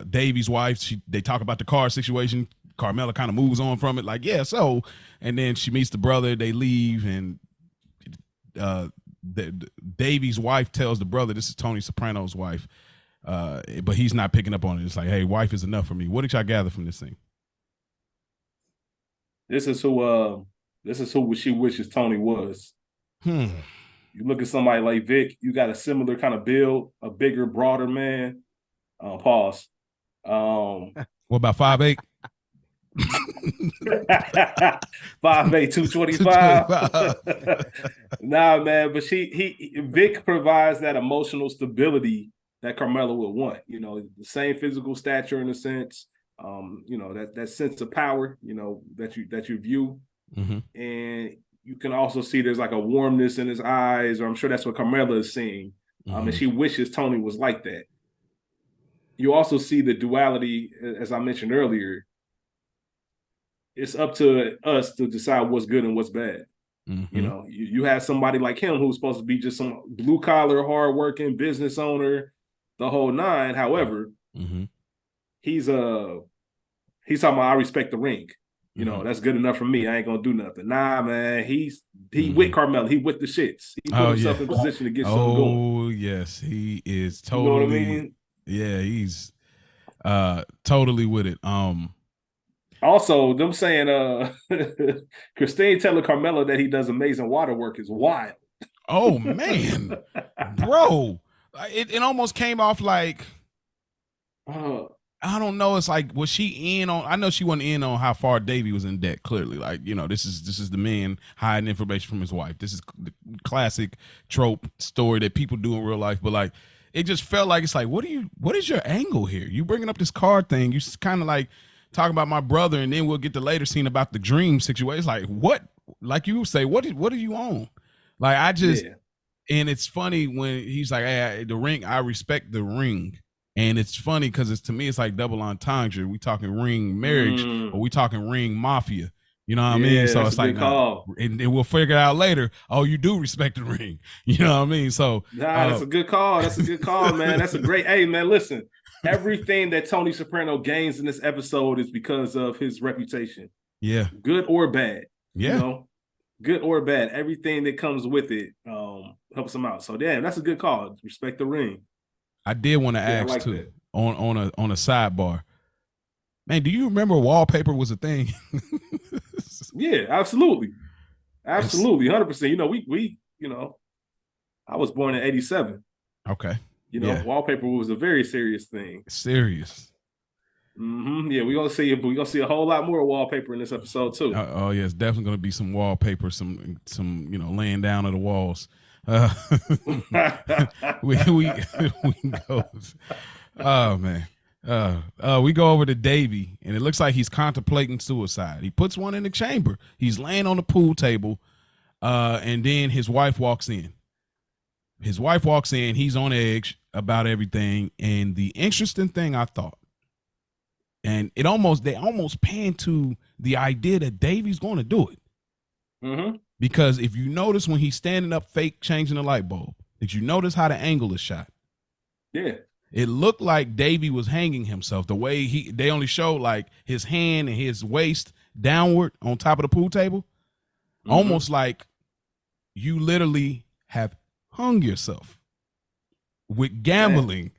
Davy's wife. They talk about the car situation. Carmela kind of moves on from it, like, yeah, so, and then she meets the brother, they leave, and Davy's wife tells the brother, this is Tony Soprano's wife, but he's not picking up on it. It's like, hey, wife is enough for me. What did y'all gather from this thing? This is who she wishes Tony was. You look at somebody like Vic, you got a similar kind of build, a bigger, broader man. Pause. What about 5'8"? 5'8", 225. Nah, man, but Vic provides that emotional stability that Carmela would want. The same physical stature in a sense. That sense of power. That you view, and you can also see there's like a warmness in his eyes, or I'm sure that's what Carmela is seeing. And she wishes Tony was like that. You also see the duality, as I mentioned earlier. It's up to us to decide what's good and what's bad. You have somebody like him who's supposed to be just some blue collar, hardworking business owner, the whole nine. However, he's talking about, I respect the ring. That's good enough for me. I ain't gonna do nothing. Nah, man. He with Carmela. He with the shits. He put himself in position to get something going. Oh yes, he is totally. You know what I mean? Yeah, he's totally with it. Also, them saying Christine telling Carmela that he does amazing water work is wild. Oh man, bro, it almost came off like I don't know. It's like, was she in on? I know she wasn't in on how far Davy was in debt. Clearly, like, this is the man hiding information from his wife. This is the classic trope story that people do in real life. But like, it just felt like it's like, what is your angle here? You bringing up this card thing? You kind of like talking about my brother, and then we'll get the later scene about the dream situation. It's like, what? Like you say, what are you on? Like, I just, and it's funny when he's like, hey, the ring, I respect the ring. And it's funny because it's, to me, it's like double entendre. We talking ring marriage or we talking ring mafia. You know what I mean? So it's like, and we'll figure it out later. Oh, you do respect the ring. You know what I mean? So that's a good call. That's a good call, man. That's a great. Hey, man, listen. Everything that Tony Soprano gains in this episode is because of his reputation. Yeah, good or bad. Yeah, you know, good or bad. Everything that comes with it helps him out. So, damn, that's a good call. Respect the ring. I did want to ask like too that. on a sidebar. Man, do you remember wallpaper was a thing? Yeah, absolutely. 100%. You know, we I was born in 87. Okay. You know, wallpaper was a very serious thing. Serious. Yeah, we're gonna see a whole lot more wallpaper in this episode too. Oh yeah, it's definitely gonna be some wallpaper, some laying down of the walls. We go. Oh man. We go over to Davey, and it looks like he's contemplating suicide. He puts one in the chamber. He's laying on the pool table, and then his wife walks in. He's on edge about everything, and the interesting thing I thought, and they almost pan to the idea that Davey's going to do it. Because if you notice when he's standing up fake changing the light bulb, did you notice how the angle is shot? Yeah. It looked like Davey was hanging himself. The way they only showed like his hand and his waist downward on top of the pool table. Almost like you literally have hung yourself with gambling.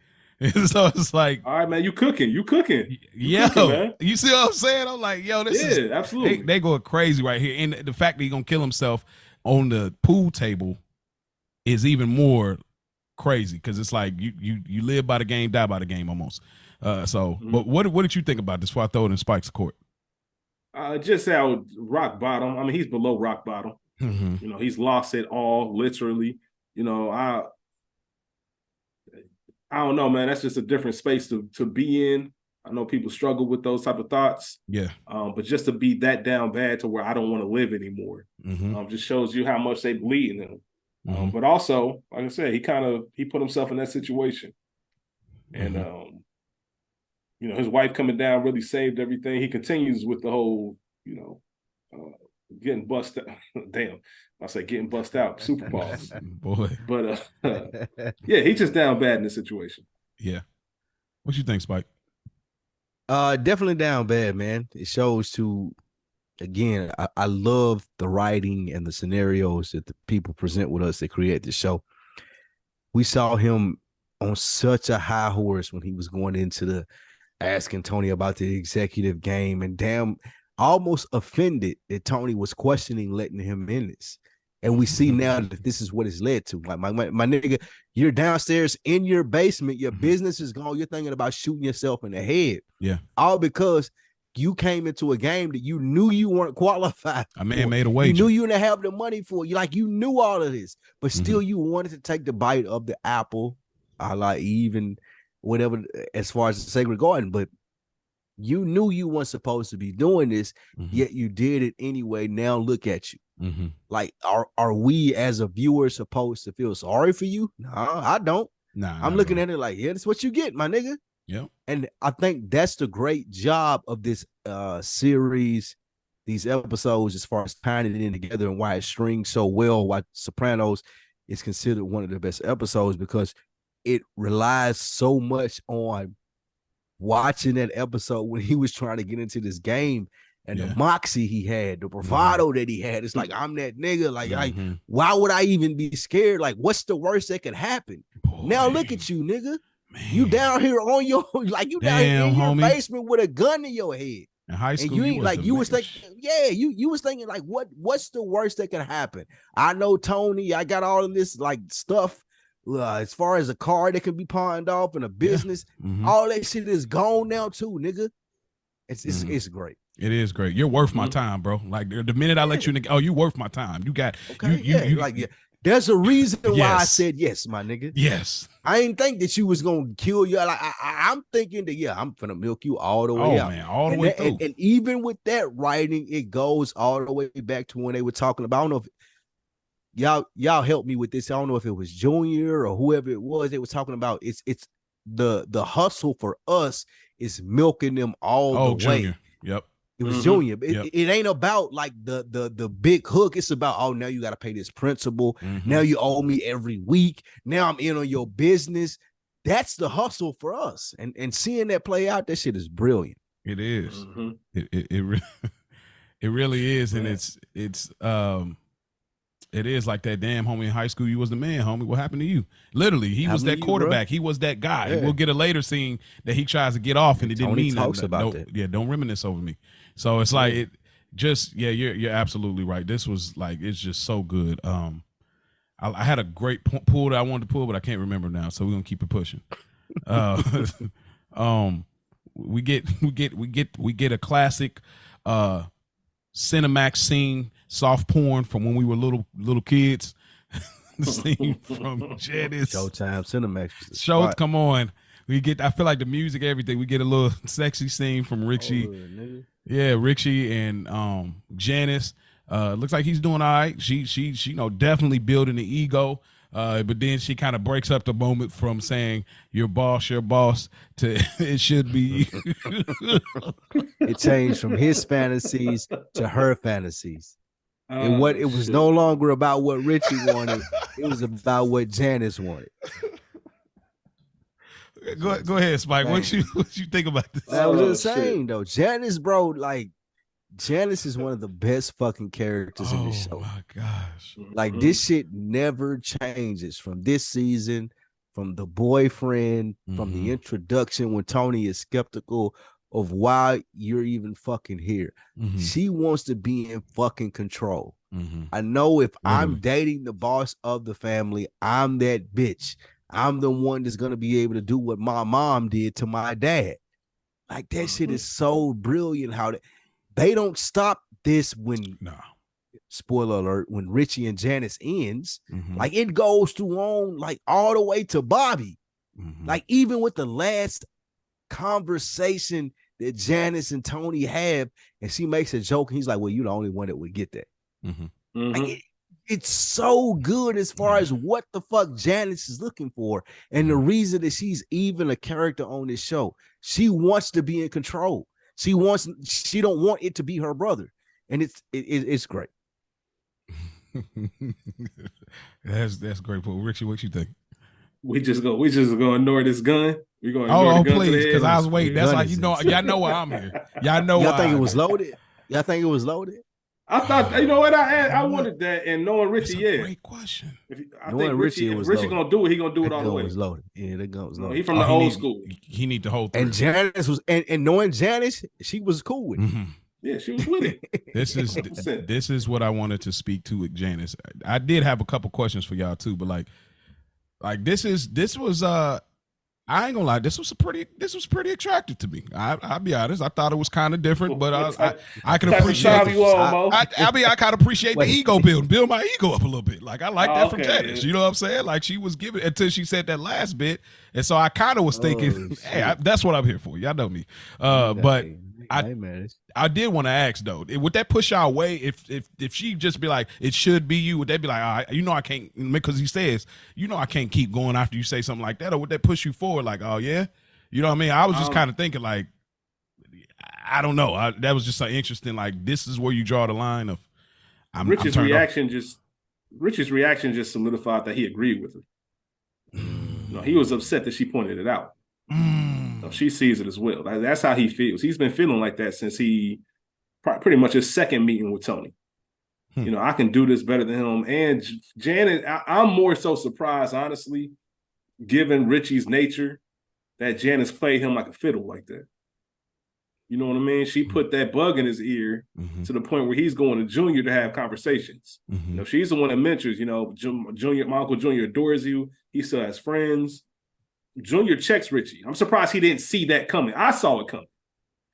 So it's like, all right, man, you cooking. Yeah, man. You see what I'm saying? I'm like, yo, this is absolutely. They going crazy right here. And the fact that he's gonna kill himself on the pool table is even more crazy, because it's like you live by the game, die by the game almost. But what did you think about this before I throw it in Spike's court? Just how rock bottom. I mean, he's below rock bottom. You know, he's lost it all, literally. You know, I don't know, man. That's just a different space to be in. I know people struggle with those type of thoughts. Yeah. But just to be that down bad to where I don't want to live anymore, just shows you how much they bleed in him. But also, like I said, he put himself in that situation. And, you know, his wife coming down really saved everything. He continues with the whole, getting bust out. Damn, I say getting bust out. Super pause. Boy. But, yeah, he's just down bad in this situation. Yeah. What you think, Spike? Definitely down bad, man. It shows again, I love the writing and the scenarios that the people present with us that create the show. We saw him on such a high horse when he was going into asking Tony about the executive game, and damn, almost offended that Tony was questioning letting him in this. And we see now that this is what it's led to. Like my nigga, you're downstairs in your basement, your business is gone, you're thinking about shooting yourself in the head. Yeah. All because you came into a game that you knew you weren't qualified. A man made a wager. You knew you didn't have the money for it. You knew all of this, but still you wanted to take the bite of the apple, like even whatever, as far as the Sacred Garden. But you knew you weren't supposed to be doing this, yet you did it anyway. Now look at you. Like, are we as a viewer supposed to feel sorry for you? No, I don't. Nah, I'm looking at it like, yeah, that's what you get, my nigga. Yeah. And I think that's the great job of this series, these episodes, as far as tying it in together and why it strings so well, why Sopranos is considered one of the best episodes, because it relies so much on watching that episode when he was trying to get into this game and the moxie he had, the bravado that he had. It's like, I'm that nigga. Like, why would I even be scared? Like, what's the worst that could happen? Boy, now look at you, nigga. Man. You down here on your, like, you down here in your basement with a gun in your head. In high school, and you was thinking, you was thinking, like, what's the worst that can happen? I know Tony, I got all of this like stuff. As far as a car that can be pawned off and a business, all that shit is gone now too, nigga. It's great. It is great. You're worth my time, bro. Like the minute I let you, you worth my time. You got There's a reason why I Yes. said yes, my nigga. Yes. I didn't think that you was gonna kill you. Like I'm thinking that I'm gonna milk you all the way out. Man, all the way through. And even with that writing, it goes all the way back to when they were talking about. I don't know if y'all help me with this. I don't know if it was Junior or whoever it was. They were talking about it's the hustle for us is milking them all the Junior. way. Yep. It was Junior. It ain't about like the big hook. It's about, now you got to pay this principal. Now you owe me every week. Now I'm in on your business. That's the hustle for us. And seeing that play out, that shit is brilliant. It is. It really is. And it is like that damn homie in high school. You was the man, homie. What happened to you? Literally, he was that quarterback. He was that guy. Yeah. We'll get a later scene that he tries to get off, and it didn't mean talks about that. Yeah, don't reminisce over me. So it's like it just you're absolutely right. This was like, it's just so good. I had a great pull that I wanted to pull, but I can't remember now. So we're gonna keep it pushing. We get a classic Cinemax scene, soft porn from when we were little kids. The scene from Janice. Showtime Cinemax. Come on. I feel like the music, everything. We get a little sexy scene from Richie. Richie and Janice. Looks like he's doing all right. She definitely building the ego. But then she kind of breaks up the moment from saying your boss to it should be you. It changed from his fantasies to her fantasies. And it was no longer about what Richie wanted. It was about what Janice wanted. Go ahead, Spike. What you think about this? That was insane, though. Janice, bro, like Janice is one of the best fucking characters in this show. Oh my gosh. Like this shit never changes from this season, from the boyfriend, from the introduction when Tony is skeptical of why you're even fucking here. She wants to be in fucking control. I know if I'm dating the boss of the family, I'm that bitch. I'm the one that's going to be able to do what my mom did to my dad. Like that shit is so brilliant how they don't stop this when, spoiler alert, when Richie and Janice ends, like it goes through on like all the way to Bobby. Like even with the last conversation that Janice and Tony have, and she makes a joke, and he's like, well, you're the only one that would get that. Like it's so good as far as what the fuck Janice is looking for. And the reason that she's even a character on this show, she wants to be in control. She don't want it to be her brother. And it's great. That's great. But Richie, what you think? We just gonna ignore this gun. We're gonna ignore the gun please, because I was waiting. That's like, y'all know why I'm here. Y'all think it was loaded? Y'all think it was loaded? I thought, you know what, I wanted that, and knowing Richie, great question. I think Richie gonna do it, he gonna do it all the way. Was loaded. Yeah, the gun was loaded. He from the old school. He need to hold through. And Janice was, and knowing Janice, she was cool with it. Yeah, she was with it. This is what I wanted to speak to with Janice. I did have a couple questions for y'all too, but like this was I ain't gonna lie, this was pretty attractive to me. I'll be honest. I thought it was kind of different, but I can appreciate I kind of appreciate the ego build my ego up a little bit. Like I like that from Janice. You know what I'm saying? Like she was giving until she said that last bit, and so I kind of was thinking, hey, that's what I'm here for. Y'all know me. But I did want to ask though, would that push y'all away if she just be like, it should be you? Would that be like, all right, I can't, because he says, I can't keep going after you say something like that, or would that push you forward? Like, oh yeah, you know what I mean? I was just kind of thinking like, I don't know. That was just so interesting. Like, this is where you draw the line of. Rich's reaction just solidified that he agreed with her. He was upset that she pointed it out. She sees it as well. That's how he feels. He's been feeling like that since he pretty much his second meeting with Tony. I can do this better than him. And Janet, I'm more so surprised, honestly, given Richie's nature, that Janice played him like a fiddle like that. You know what I mean? She put that bug in his ear to the point where he's going to Junior to have conversations. She's the one that mentors, Junior, my Uncle Junior adores you. He still has friends. Junior checks Richie. I'm surprised he didn't see that coming. I saw it coming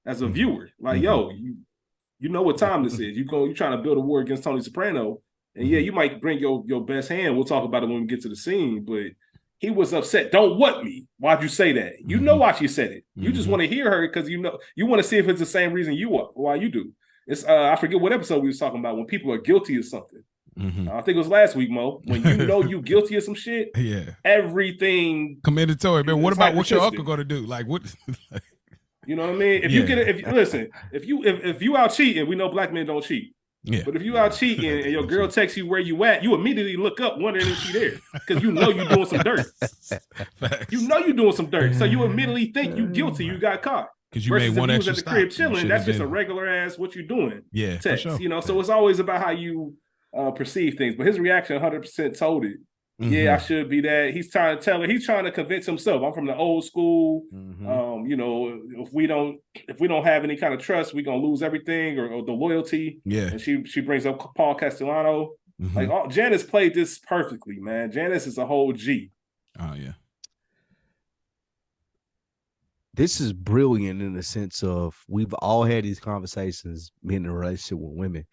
as a viewer. Like, yo, you know what time this is. You're trying to build a war against Tony Soprano, And yeah, you might bring your best hand. We'll talk about it when we get to the scene, but he was upset. Don't what me? Why'd you say that? You know why she said it. You just want to hear her because you want to see if it's the same reason you are, why you do. It's I forget what episode we was talking about when people are guilty of something. I think it was last week, Mo. When you know you guilty of some shit, everything commendatory. Man, what about what your uncle gonna do? Like what? You know what I mean? If you out cheating, we know black men don't cheat. Yeah. But if you out cheating and your girl texts you where you at, you immediately look up wondering if she there because you know you're doing some dirt. You know you're doing some dirt, so you immediately think you guilty. You got caught because you made one extra at the stop. crib chilling. That's just a regular ass what you doing. Yeah, text. For sure. You know, so it's always about how you perceive things. But his reaction 100% told it. Yeah, I should be that. He's trying to tell her. He's trying to convince himself. I'm from the old school. You know, if we don't have any kind of trust, we're gonna lose everything or the loyalty. Yeah. And she brings up Paul Castellano. Like Janice played this perfectly, man. Janice is a whole G. Oh yeah. This is brilliant in the sense of we've all had these conversations, men in a relationship with women,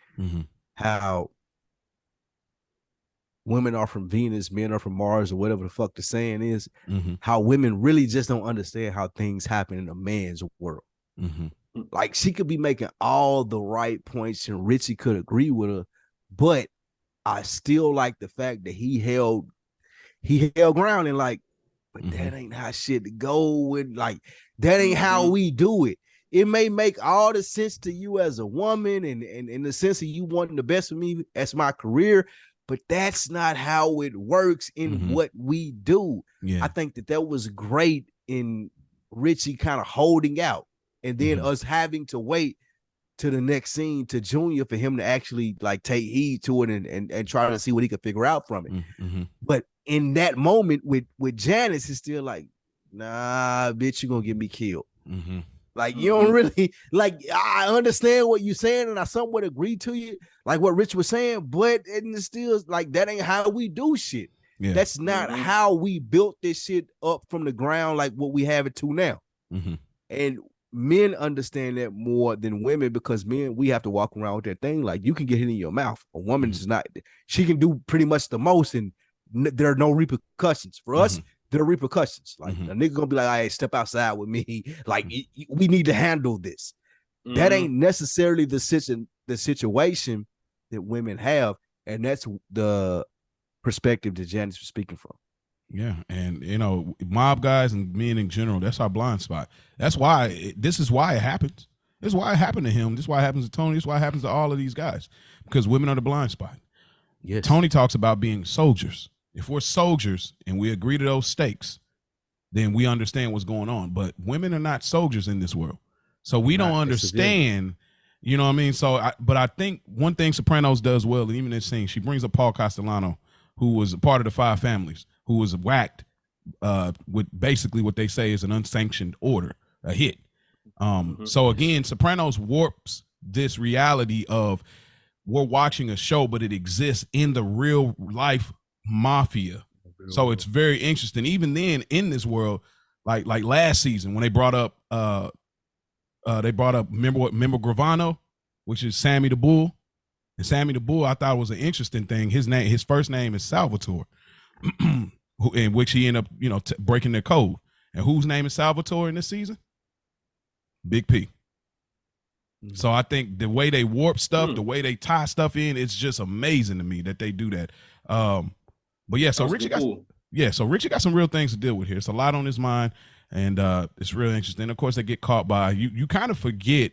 how women are from Venus, men are from Mars, or whatever the fuck the saying is, how women really just don't understand how things happen in a man's world. Like she could be making all the right points and Richie could agree with her, but I still like the fact that he held ground and like, but that ain't how shit go with, like, that ain't how we do it. It may make all the sense to you as a woman and in the sense of you wanting the best for me as my career, but that's not how it works in what we do. Yeah. I think that was great in Richie kind of holding out and then us having to wait to the next scene to Junior for him to actually like take heed to it and try to see what he could figure out from it. But in that moment with Janice, it's still like, nah, bitch, you're gonna get me killed. Like, you don't really, like, I understand what you're saying, and I somewhat agree to you, like what Rich was saying, but it's still, like, that ain't how we do shit. Yeah. That's not how we built this shit up from the ground like what we have it to now. And men understand that more than women because men, we have to walk around with that thing, like, you can get it in your mouth. A woman is not, she can do pretty much the most, and there are no repercussions. For us, there are repercussions. Like a nigga gonna be like, "Hey, step outside with me." Like we need to handle this. That ain't necessarily the situation that women have, and that's the perspective that Janice was speaking from. Yeah, and you know, mob guys and men in general, that's our blind spot. That's why this is why it happens. This is why it happened to him. This is why it happens to Tony. This is why it happens to all of these guys because women are the blind spot. Yes. Tony talks about being soldiers. If we're soldiers and we agree to those stakes, then we understand what's going on. But women are not soldiers in this world. So we don't understand, you know what I mean? So, but I think one thing Sopranos does well, and even this scene, she brings up Paul Castellano, who was a part of the Five Families, who was whacked with basically what they say is an unsanctioned order, a hit. So again, Sopranos warps this reality of we're watching a show, but it exists in the real life mafia. So it's very interesting. Even then in this world, like last season when they brought up remember Gravano, which is Sammy the Bull. And Sammy the Bull, I thought was an interesting thing. His first name is Salvatore, in which he ended up, breaking their code. And whose name is Salvatore in this season? Big P. So I think the way they warp stuff, the way they tie stuff in, it's just amazing to me that they do that. But yeah, so Richie got some real things to deal with here. It's a lot on his mind, and it's really interesting. Of course, they get caught by you kind of forget.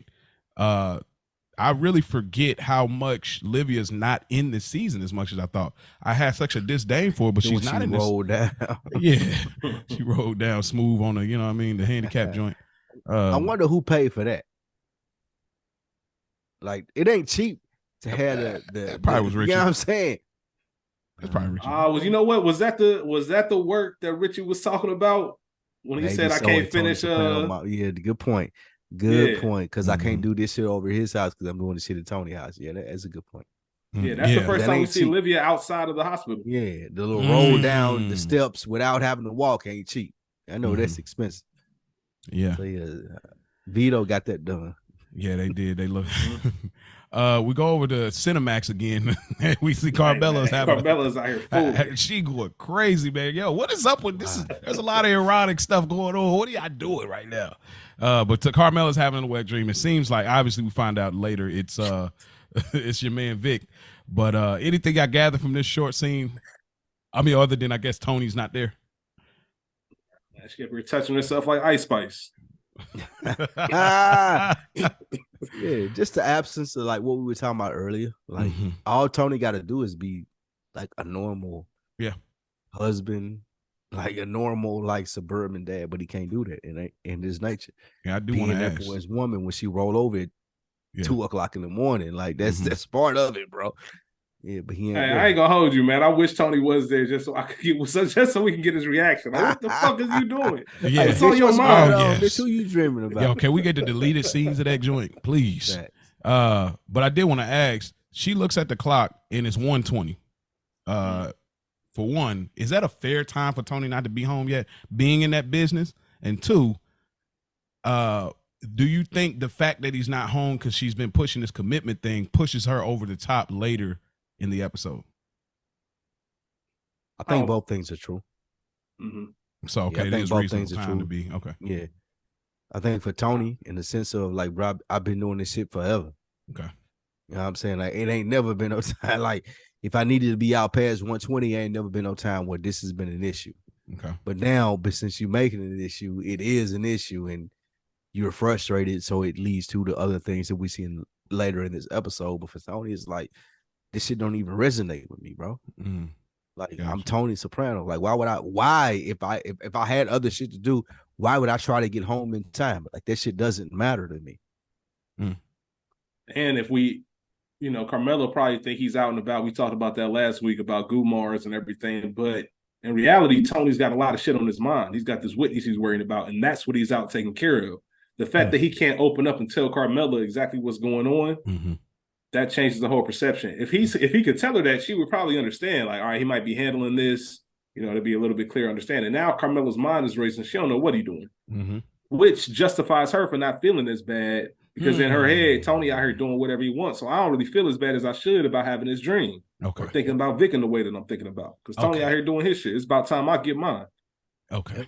I really forget how much Livia's not in this season as much as I thought. I had such a disdain for her, but she's not in this. Rolled down. Yeah, she rolled down smooth on the, the handicap joint. I wonder who paid for that. Like, it ain't cheap to have the probably was Richie. You know what I'm saying? That's probably Richie. You know what? Was that the work that Richie was talking about when he said I can't finish? Yeah, good point. Good point. Because I can't do this shit over his house because I'm doing this shit at Tony's house. Yeah, that's a good point. Yeah, that's the first time we see Olivia outside of the hospital. Yeah, the little roll down the steps without having to walk ain't cheap. I know that's expensive. Yeah. So yeah, Vito got that done. Yeah, they did. They look. We go over to Cinemax again. We see Carmella's having Carmella's out here fooling. she going crazy, man. Yo, what is up with this? There's a lot of erotic stuff going on. What are y'all doing right now? But Carmella's having a wet dream. It seems like, obviously we find out later it's it's your man Vic. But anything I gather from this short scene, I mean, other than I guess Tony's not there. She kept touching herself like Ice Spice. Yeah, just the absence of like what we were talking about earlier. Like all Tony got to do is be like a normal husband, like a normal like suburban dad, but he can't do that in his nature. Yeah, I do want to ask for his woman when she roll over at 2 o'clock in the morning. Like that's part of it, bro. Yeah, but he ain't. Hey, I ain't gonna hold you, man. I wish Tony was there just so I could get just so we can get his reaction. Like, what the fuck is you doing? Yeah, it's on your mind. Yes. Who you dreaming about? Yo, can we get the deleted scenes of that joint, please? But I did want to ask. She looks at the clock and it's 1:20. For one, is that a fair time for Tony not to be home yet, being in that business? And two, do you think the fact that he's not home because she's been pushing this commitment thing pushes her over the top later in the episode? I think both things are true. So okay, it is reasonable time to be okay. Yeah, I think for Tony, in the sense of like, bro, I've been doing this shit forever. Okay, you know what I'm saying? Like, it ain't never been no time. Like, if I needed to be out past 1:20, ain't never been no time where this has been an issue. Okay, but now, since you're making it an issue, it is an issue, and you're frustrated, so it leads to the other things that we see later in this episode. But for Tony, it's like, this shit don't even resonate with me, bro. Like, I'm Tony Soprano. Like, if I had other shit to do, why would I try to get home in time? Like, that shit doesn't matter to me. And if we, Carmelo probably think he's out and about. We talked about that last week about Gumars and everything, but in reality, Tony's got a lot of shit on his mind. He's got this witness he's worrying about, and that's what he's out taking care of. The fact that he can't open up and tell Carmela exactly what's going on, that changes the whole perception. If he could tell her that, she would probably understand. Like, all right, he might be handling this. To be a little bit clear understanding. Now Carmela's mind is racing. She don't know what he's doing, which justifies her for not feeling as bad because in her head, Tony out here doing whatever he wants. So I don't really feel as bad as I should about having this dream. Okay, or thinking about Vic in the way that I'm thinking about, because Tony out here doing his shit. It's about time I get mine. Okay.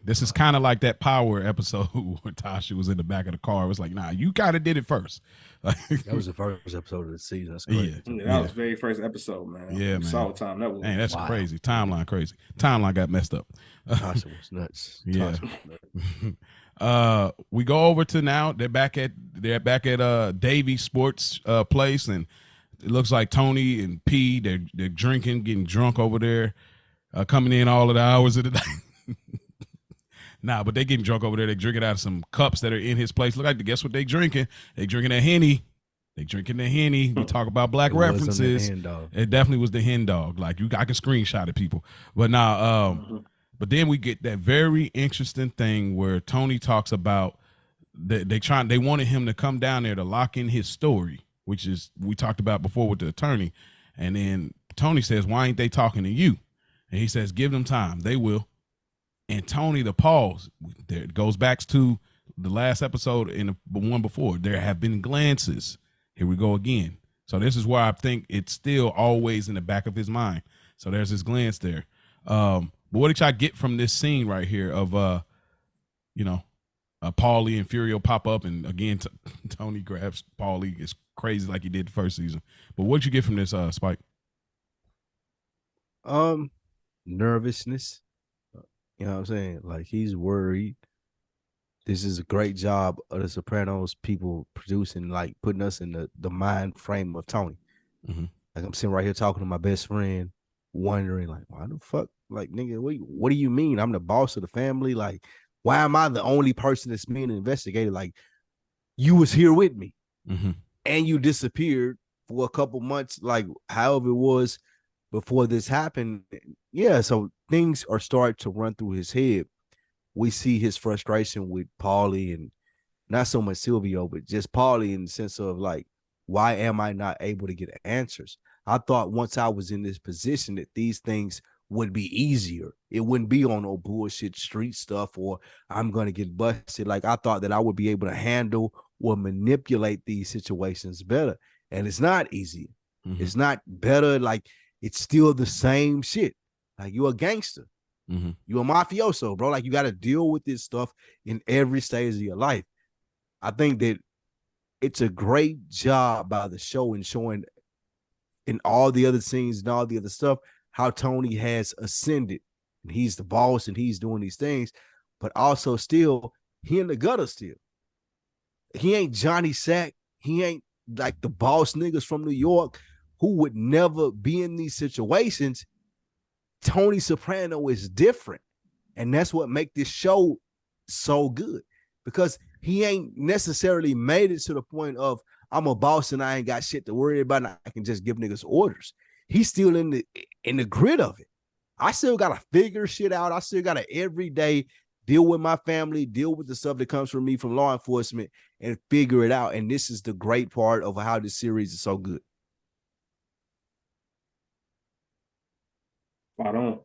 This is kind of like that Power episode where Tasha was in the back of the car. It was like, nah, you kind of did it first. That was the first episode of the season. That's crazy. That was the very first episode, man. Yeah, man. Solid time. That was that's crazy. Timeline crazy. Timeline got messed up. Tasha was nuts. Yeah. We go over to now. They're back at Davy Sports place, and it looks like Tony and P. They're drinking, getting drunk over there, coming in all of the hours of the night. Nah, but they getting drunk over there. They drinking out of some cups that are in his place. Look like, guess what they drinking? They drinking a Henny. They drinking the Henny. We talk about black references. It definitely was the hen dog. Like, I can screenshot it, people. But now, but then we get that very interesting thing where Tony talks about they wanted him to come down there to lock in his story, which is we talked about before with the attorney. And then Tony says, why ain't they talking to you? And he says, give them time. They will. And Tony, the pause, there it goes back to the last episode and the one before. There have been glances. Here we go again. So this is why I think it's still always in the back of his mind. So there's this glance there. But what did y'all get from this scene right here of, Paulie and Furio pop up, and again, Tony grabs Paulie. It's crazy like he did the first season. But what did you get from this, Spike? Nervousness. You know what I'm saying? Like, he's worried. This is a great job of the Sopranos people producing, like, putting us in the mind frame of Tony. Like, I'm sitting right here talking to my best friend, wondering, like, why the fuck? Like, nigga, what do you mean? I'm the boss of the family. Like, why am I the only person that's being investigated? Like, you was here with me, and you disappeared for a couple months, like, however it was before this happened. Yeah, so things are starting to run through his head. We see his frustration with Paulie, and not so much Silvio, but just Paulie, in the sense of, like, why am I not able to get answers? I thought once I was in this position that these things would be easier. It wouldn't be on no bullshit street stuff or I'm going to get busted. Like I thought that I would be able to handle or manipulate these situations better. And it's not easy. Mhm. It's not better. Like it's still the same shit. Like you're a gangster. Mhm. You're a mafioso, bro. Like you got to deal with this stuff in every stage of your life. I think that it's a great job by the show in showing in all the other scenes and all the other stuff how Tony has ascended and he's the boss and he's doing these things, but also still he in the gutter still. He ain't Johnny Sack. He ain't like the boss niggas from New York who would never be in these situations. Tony Soprano is different. And that's what make this show so good because he ain't necessarily made it to the point of I'm a boss and I ain't got shit to worry about. And I can just give niggas orders. He's still in the grid of it. I still gotta figure shit out. I still gotta every day deal with my family, deal with the stuff that comes from me from law enforcement, and figure it out. And this is the great part of how this series is so good. Spot on.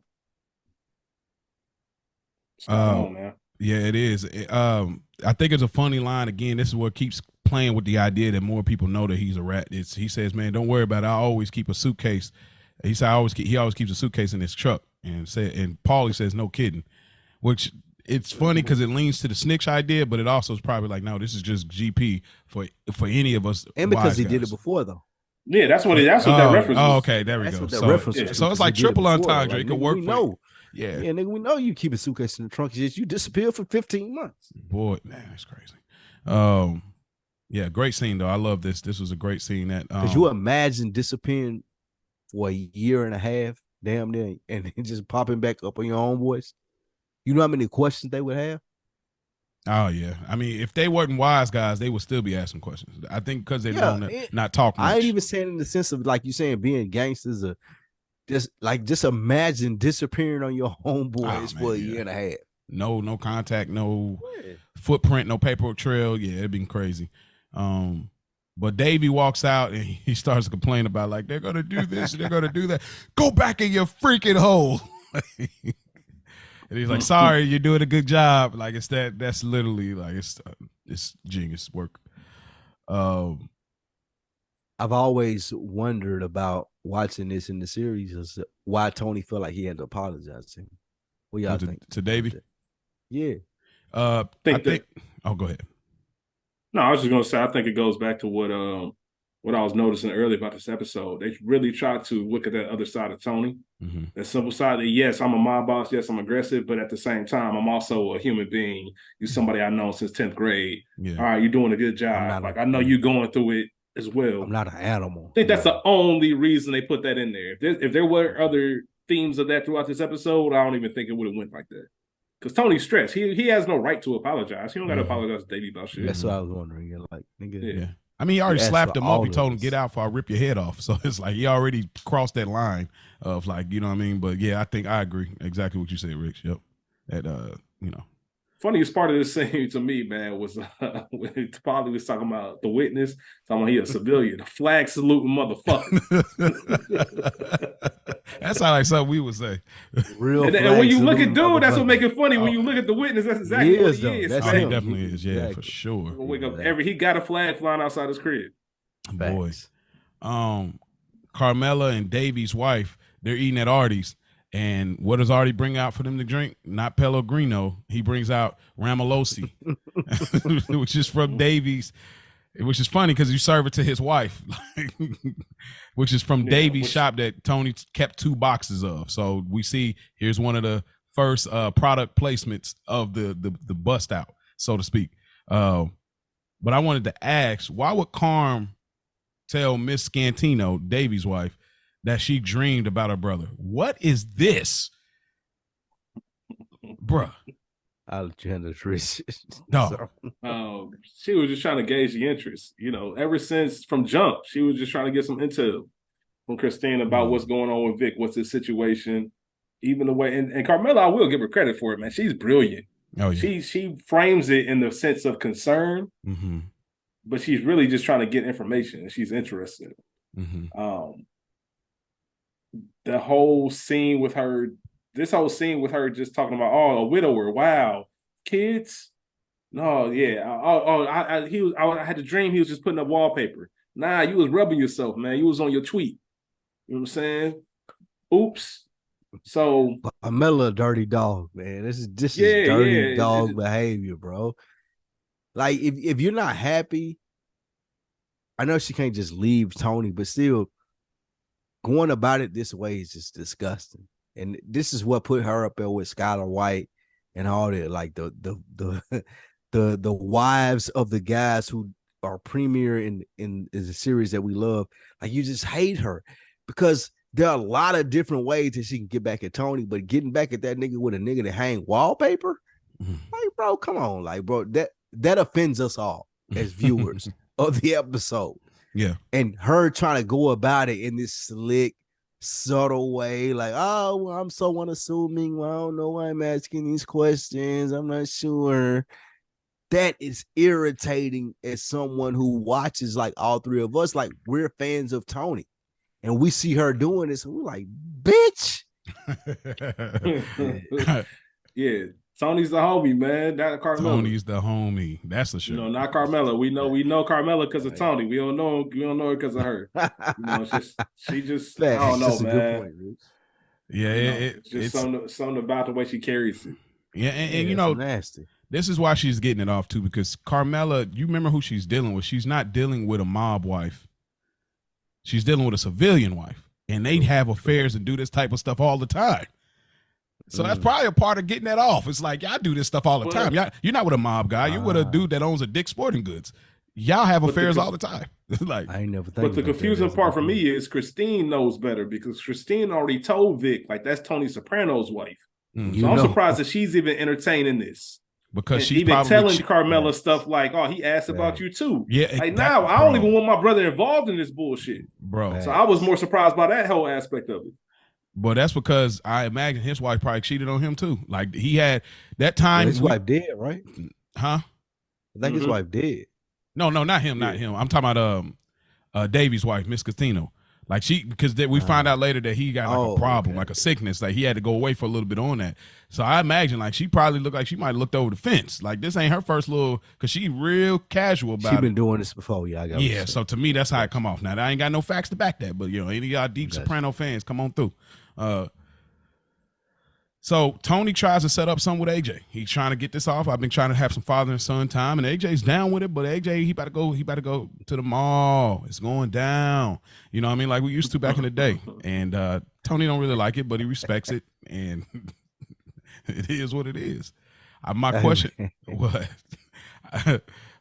Spot on, man. Yeah, it is. I think it's a funny line. Again, this is what keeps playing with the idea that more people know that he's a rat. He says, "Man, don't worry about it. I always keep a suitcase." He said, he always keeps a suitcase in his truck." And Paulie says, "No kidding," which it's funny because it leans to the snitch idea, but it also is probably like, no, this is just GP for any of us. And because he did it before, though. Yeah, that's what that reference is. Oh, okay, there we go. So it's like triple entendre. It could work. We know. Yeah, nigga, we know you keep a suitcase in the trunk. You disappeared for 15 months. Boy, man, that's crazy. Yeah, great scene though. I love this. This was a great scene. That could you imagine disappearing for a year and a half, damn near, and just popping back up on your own voice? You know how many questions they would have? Oh yeah, I mean, if they weren't wise guys, they would still be asking questions. I think because they don't not talk much. I ain't even saying in the sense of like you saying being gangsters or just imagine disappearing on your homeboys for a year and a half. No contact, no footprint, no paperwork trail. Yeah, it'd been crazy. But Davey walks out and he starts to complain about like they're gonna do this, they're gonna do that. Go back in your freaking hole. And he's like, "Sorry, you're doing a good job." Like it's that's literally like it's genius work. I've always wondered about watching this in the series is why Tony felt like he had to apologize to him. What y'all think? To Davey? Yeah. I think oh, go ahead. No, I was just gonna say I think it goes back to what I was noticing earlier about this episode. They really tried to look at that other side of Tony. Mm-hmm. That simple side that yes, I'm a mob boss, yes, I'm aggressive, but at the same time, I'm also a human being. You're somebody I've known since 10th grade. Yeah. All right, you're doing a good job. Like I know you're going through it as well. I'm not an animal. I think that's the only reason they put that in there. If there were other themes of that throughout this episode, I don't even think it would have went like that. Because Tony's stressed. He has no right to apologize. He don't got to apologize to Davey about shit. That's what I was wondering. You're like, nigga. Yeah. I mean, he already slapped him up. He told him, "Get out before I rip your head off." So it's like he already crossed that line of like, you know what I mean? But yeah, I think I agree exactly what you said, Rich. Yep. That Funniest part of this scene to me, man, was when Polly was talking about the witness, talking about he a civilian, a flag saluting motherfucker. That sounds like something we would say. Real. And when you look at dude, that's what make it funny. When you look at the witness, that's exactly what he is. That's he definitely is. Yeah, exactly. For sure. Wake up he got a flag flying outside his crib. Boy, Carmela and Davey's wife, they're eating at Artie's. And what does Artie bring out for them to drink? Not Pellegrino. He brings out Ramolosi, which is from Davies, which is funny because you serve it to his wife, which is from Davies' shop that Tony kept 2 boxes of. So we see here's one of the first product placements of the bust out, so to speak. But I wanted to ask, why would Carm tell Miss Scantino, Davies' wife, that she dreamed about her brother? What is this? Bruh. Alexander's rich. No. She was just trying to gauge the interest. You know, ever since from jump, she was just trying to get some intel from Christine about what's going on with Vic, what's his situation. Even the way, and Carmela, I will give her credit for it, man. She's brilliant. Oh, yeah. She frames it in the sense of concern, but she's really just trying to get information and she's interested. the whole scene with her, this whole scene with her just talking about, oh, a widower, wow, kids. No, yeah. I had a dream he was just putting up wallpaper. Nah, you was rubbing yourself, man. You was on your tweet. You know what I'm saying? Oops. So Carmella, dirty dog, man. This is yeah, dirty yeah. dog behavior, bro. Like if you're not happy, I know she can't just leave Tony, but still going about it this way is just disgusting. And this is what put her up there with Skylar White and all that, like the wives of the guys who are premier in the series that we love. Like you just hate her because there are a lot of different ways that she can get back at Tony, but getting back at that nigga with a nigga that hang wallpaper, like bro, come on, like bro, that offends us all as viewers of the episode. Yeah. And her trying to go about it in this slick, subtle way, like, oh, well, I'm so unassuming. Well, I don't know why I'm asking these questions. I'm not sure. That is irritating as someone who watches like all three of us, like we're fans of Tony. And we see her doing this, and we're like, bitch. Yeah. Tony's the homie, man. Not Carmella. Tony's the homie. That's the shit. You know, not Carmella. We know Carmella because of Tony. We don't know her because of her. You know, she just I don't know, man. Good point, yeah, it's something about the way she carries it. Yeah, and you know, nasty. This is why she's getting it off too, because Carmella, you remember who she's dealing with. She's not dealing with a mob wife. She's dealing with a civilian wife, and they have affairs and do this type of stuff all the time. So that's probably a part of getting that off. It's like, y'all do this stuff all the time. You're not with a mob guy. You're with a dude that owns a Dick's Sporting Goods. Y'all have affairs all the time. Like, I ain't never. But the confusing part for me is Christine knows better because Christine already told Vic, like, that's Tony Soprano's wife. So I'm surprised that she's even entertaining this. Because she's even probably telling Carmella stuff like, "Oh, he asked about you too." Yeah, like now I don't even want my brother involved in this bullshit, bro. So I was more surprised by that whole aspect of it. But that's because I imagine his wife probably cheated on him too. Like he had that time. His wife did, right? Huh? I think his wife did. No, not him, not him. I'm talking about Davy's wife, Miss Castino. Like because we find out later that he got like a problem, like a sickness. Like he had to go away for a little bit on that. So I imagine like she probably looked like she might have looked over the fence. Like this ain't her first little, because she real casual about it. She been doing this before, yeah. So to me, that's how it come off. Now I ain't got no facts to back that, but you know, any of y'all deep Soprano fans, come on through. So Tony tries to set up something with AJ. He's trying to get this off. I've been trying to have some father and son time, and AJ's down with it. But AJ, he better go to the mall. It's going down. You know what I mean? Like we used to back in the day. And Tony don't really like it, but he respects it, and it is what it is. My question, what?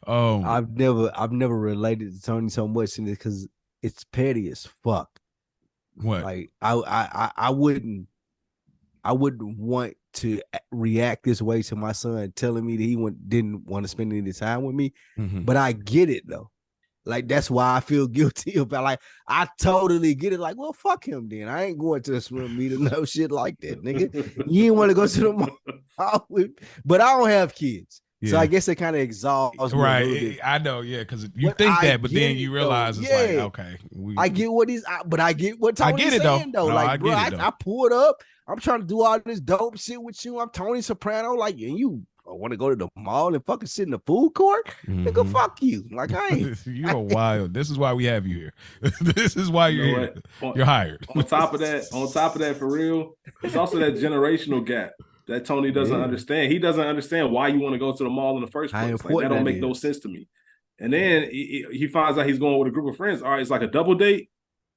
I've never related to Tony so much in this because it's petty as fuck. What? Like I wouldn't want to react this way to my son telling me that he didn't want to spend any time with me. But I get it though. Like that's why I feel guilty about. Like I totally get it. Like, well, fuck him then. I ain't going to the swim meet or no shit like that, nigga. You ain't want to go to the mall with, but I don't have kids. Yeah. So I guess it kind of exhausts me a little bit. I know, yeah, because you think that, but then you realize it's like, okay. I get what but I get what Tony's saying though. No, like, bro, I pulled up. I'm trying to do all this dope shit with you. I'm Tony Soprano, like, and you want to go to the mall and fucking sit in the food court? Nigga, fuck you. Like, I ain't. You're wild. This is why we have you here. This is why you're here. You're hired. On top of that, for real, it's also that generational gap that Tony doesn't understand. He doesn't understand why you want to go to the mall in the first place. Like, that don't make no sense to me. And then he finds out he's going with a group of friends. All right, it's like a double date.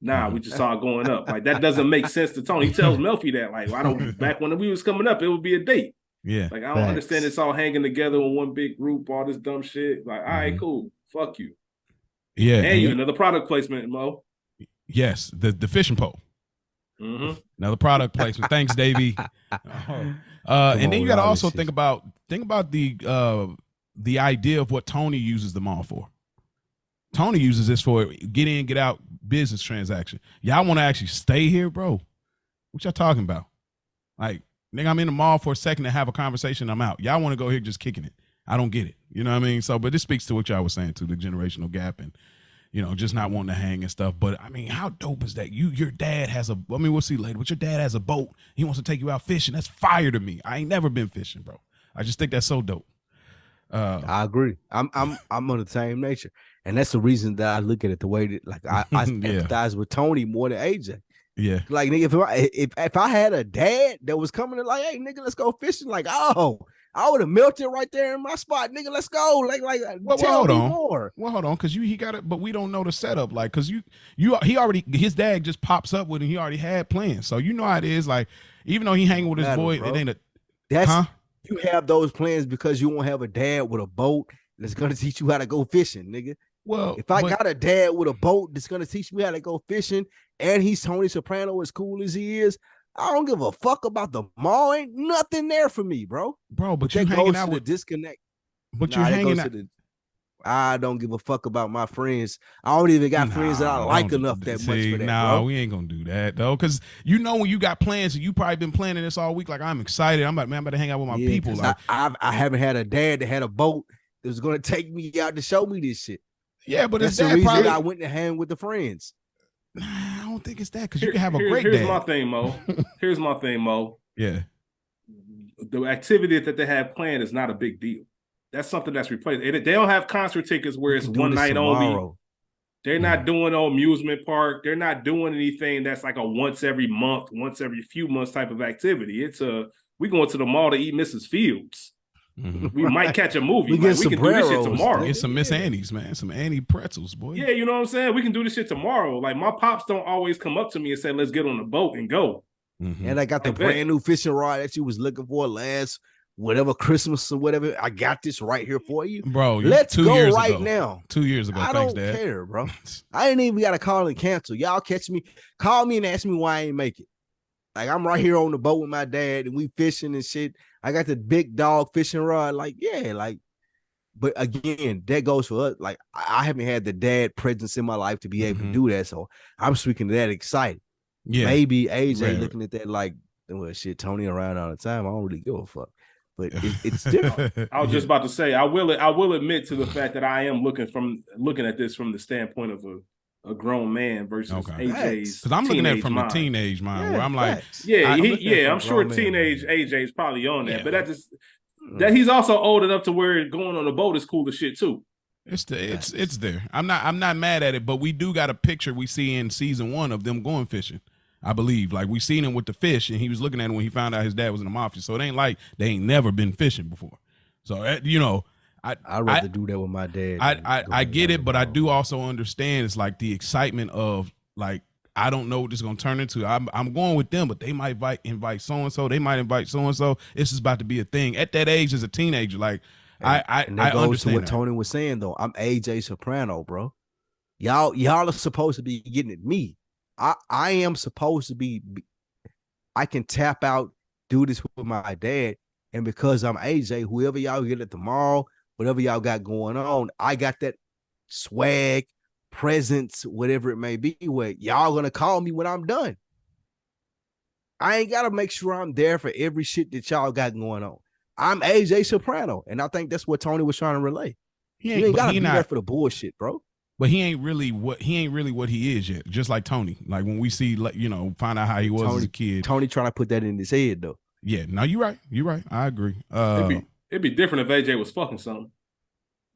Nah, we just saw it going up. Like, that doesn't make sense to Tony. He tells Melfi that, like, I don't. Back when we was coming up, it would be a date. Yeah. Like, I don't understand it's all hanging together in one big group, all this dumb shit. Like, all right, cool. Fuck you. Yeah. And you another product placement, Mo. Yes, the fishing pole. Another product placement. Thanks, Davey. And then you got to also think about the idea of what Tony uses the mall for. Tony uses this for get in, get out business transaction. Y'all want to actually stay here, bro? What y'all talking about? Like, nigga, I'm in the mall for a second to have a conversation. I'm out. Y'all want to go here just kicking it. I don't get it. You know what I mean? So, but this speaks to what y'all was saying too, the generational gap and, just not wanting to hang and stuff. But I mean, how dope is that? Your dad has we'll see later, but your dad has a boat. He wants to take you out fishing. That's fire to me. I ain't never been fishing, bro. I just think that's so dope. I agree. I'm on the same nature, and that's the reason that I look at it the way that, like, I empathize with Tony more than AJ. Yeah, like, nigga, if I had a dad that was coming to, like, hey, nigga, let's go fishing, like, oh, I would have melted right there in my spot, nigga. Let's go, tell me more. Well, hold on, because he got it, but we don't know the setup, like, because his dad just pops up with him. He already had plans, so you know how it is. Like, even though he hanging with his boy, it ain't you have those plans because you won't have a dad with a boat that's gonna teach you how to go fishing, nigga. Well, if I got a dad with a boat that's gonna teach me how to go fishing, and he's Tony Soprano as cool as he is, I don't give a fuck about the mall. Ain't nothing there for me, bro. But you hanging out with disconnect. But you're hanging out. I don't give a fuck about my friends. I don't even got friends that I like enough much for that. Bro. We ain't gonna do that though, because when you got plans, and you probably been planning this all week. Like, I'm excited. I'm about to hang out with my people. Like, I haven't had a dad that had a boat that was gonna take me out to show me this shit. Yeah, but that's the reason I went to hang with the friends. I don't think it's that, because you can have a great Here's dad. my thing, Mo. Here's my thing, Mo. Yeah, the activity that they have planned is not a big deal. That's something that's replaced. They don't have concert tickets where it's one night only. They're not doing no amusement park. They're not doing anything that's like a once every month, once every few months type of activity. It's we going to the mall to eat Mrs. Fields. We might catch a movie. We can do this shit tomorrow. Get some Miss Annie's, man. Some Annie pretzels, boy. Yeah, you know what I'm saying? We can do this shit tomorrow. Like, my pops don't always come up to me and say, let's get on the boat and go. And I got the brand new fishing rod that you was looking for last whatever Christmas or whatever. I got this right here for you, bro. Let's go right now. 2 years ago. I Thanks, don't Dad. care, bro. I ain't even got to call and cancel. Y'all catch me, call me and ask me why I ain't make it. Like, I'm right here on the boat with my dad and we fishing and shit. I got the big dog fishing rod. Like, yeah, like, but again, that goes for us. Like, I haven't had the dad presence in my life to be able to do that. So I'm speaking to that excited. Yeah. Maybe AJ looking at that like, well, shit, Tony around all the time. I don't really give a fuck. But it's different. I was just about to say, I will admit to the fact that I am looking at this from the standpoint of a grown man versus AJ's. Because I'm looking at it from the teenage mind, where I'm like, I'm sure teenage AJ is probably on that, but that he's also old enough to where going on a boat is cool as shit too. It's there. I'm not mad at it, but we do got a picture we see in season 1 of them going fishing. I believe, like, we seen him with the fish, and he was looking at him when he found out his dad was in the mafia. So it ain't like they ain't never been fishing before. So I'd rather do that with my dad. I get it, but I do also understand it's like the excitement of, like, I don't know what this is gonna turn into. I'm going with them, but they might invite so and so. They might invite so and so. This is about to be a thing at that age as a teenager. Like, I goes understand to what Tony was saying though. I'm AJ Soprano, bro. Y'all are supposed to be getting at me. I am supposed to be. I can tap out, do this with my dad, and because I'm AJ, whoever y'all get at the mall, whatever y'all got going on, I got that swag, presence, whatever it may be, where y'all gonna call me when I'm done. I ain't gotta make sure I'm there for every shit that y'all got going on. I'm AJ Soprano, and I think that's what Tony was trying to relay. You ain't gotta be there for the bullshit, bro. But he ain't really what he is yet. Just like Tony. Like, when we see, like, find out how he was as a kid. Tony trying to put that in his head though. Yeah, no, you're right. You're right. I agree. It'd be different if AJ was fucking something.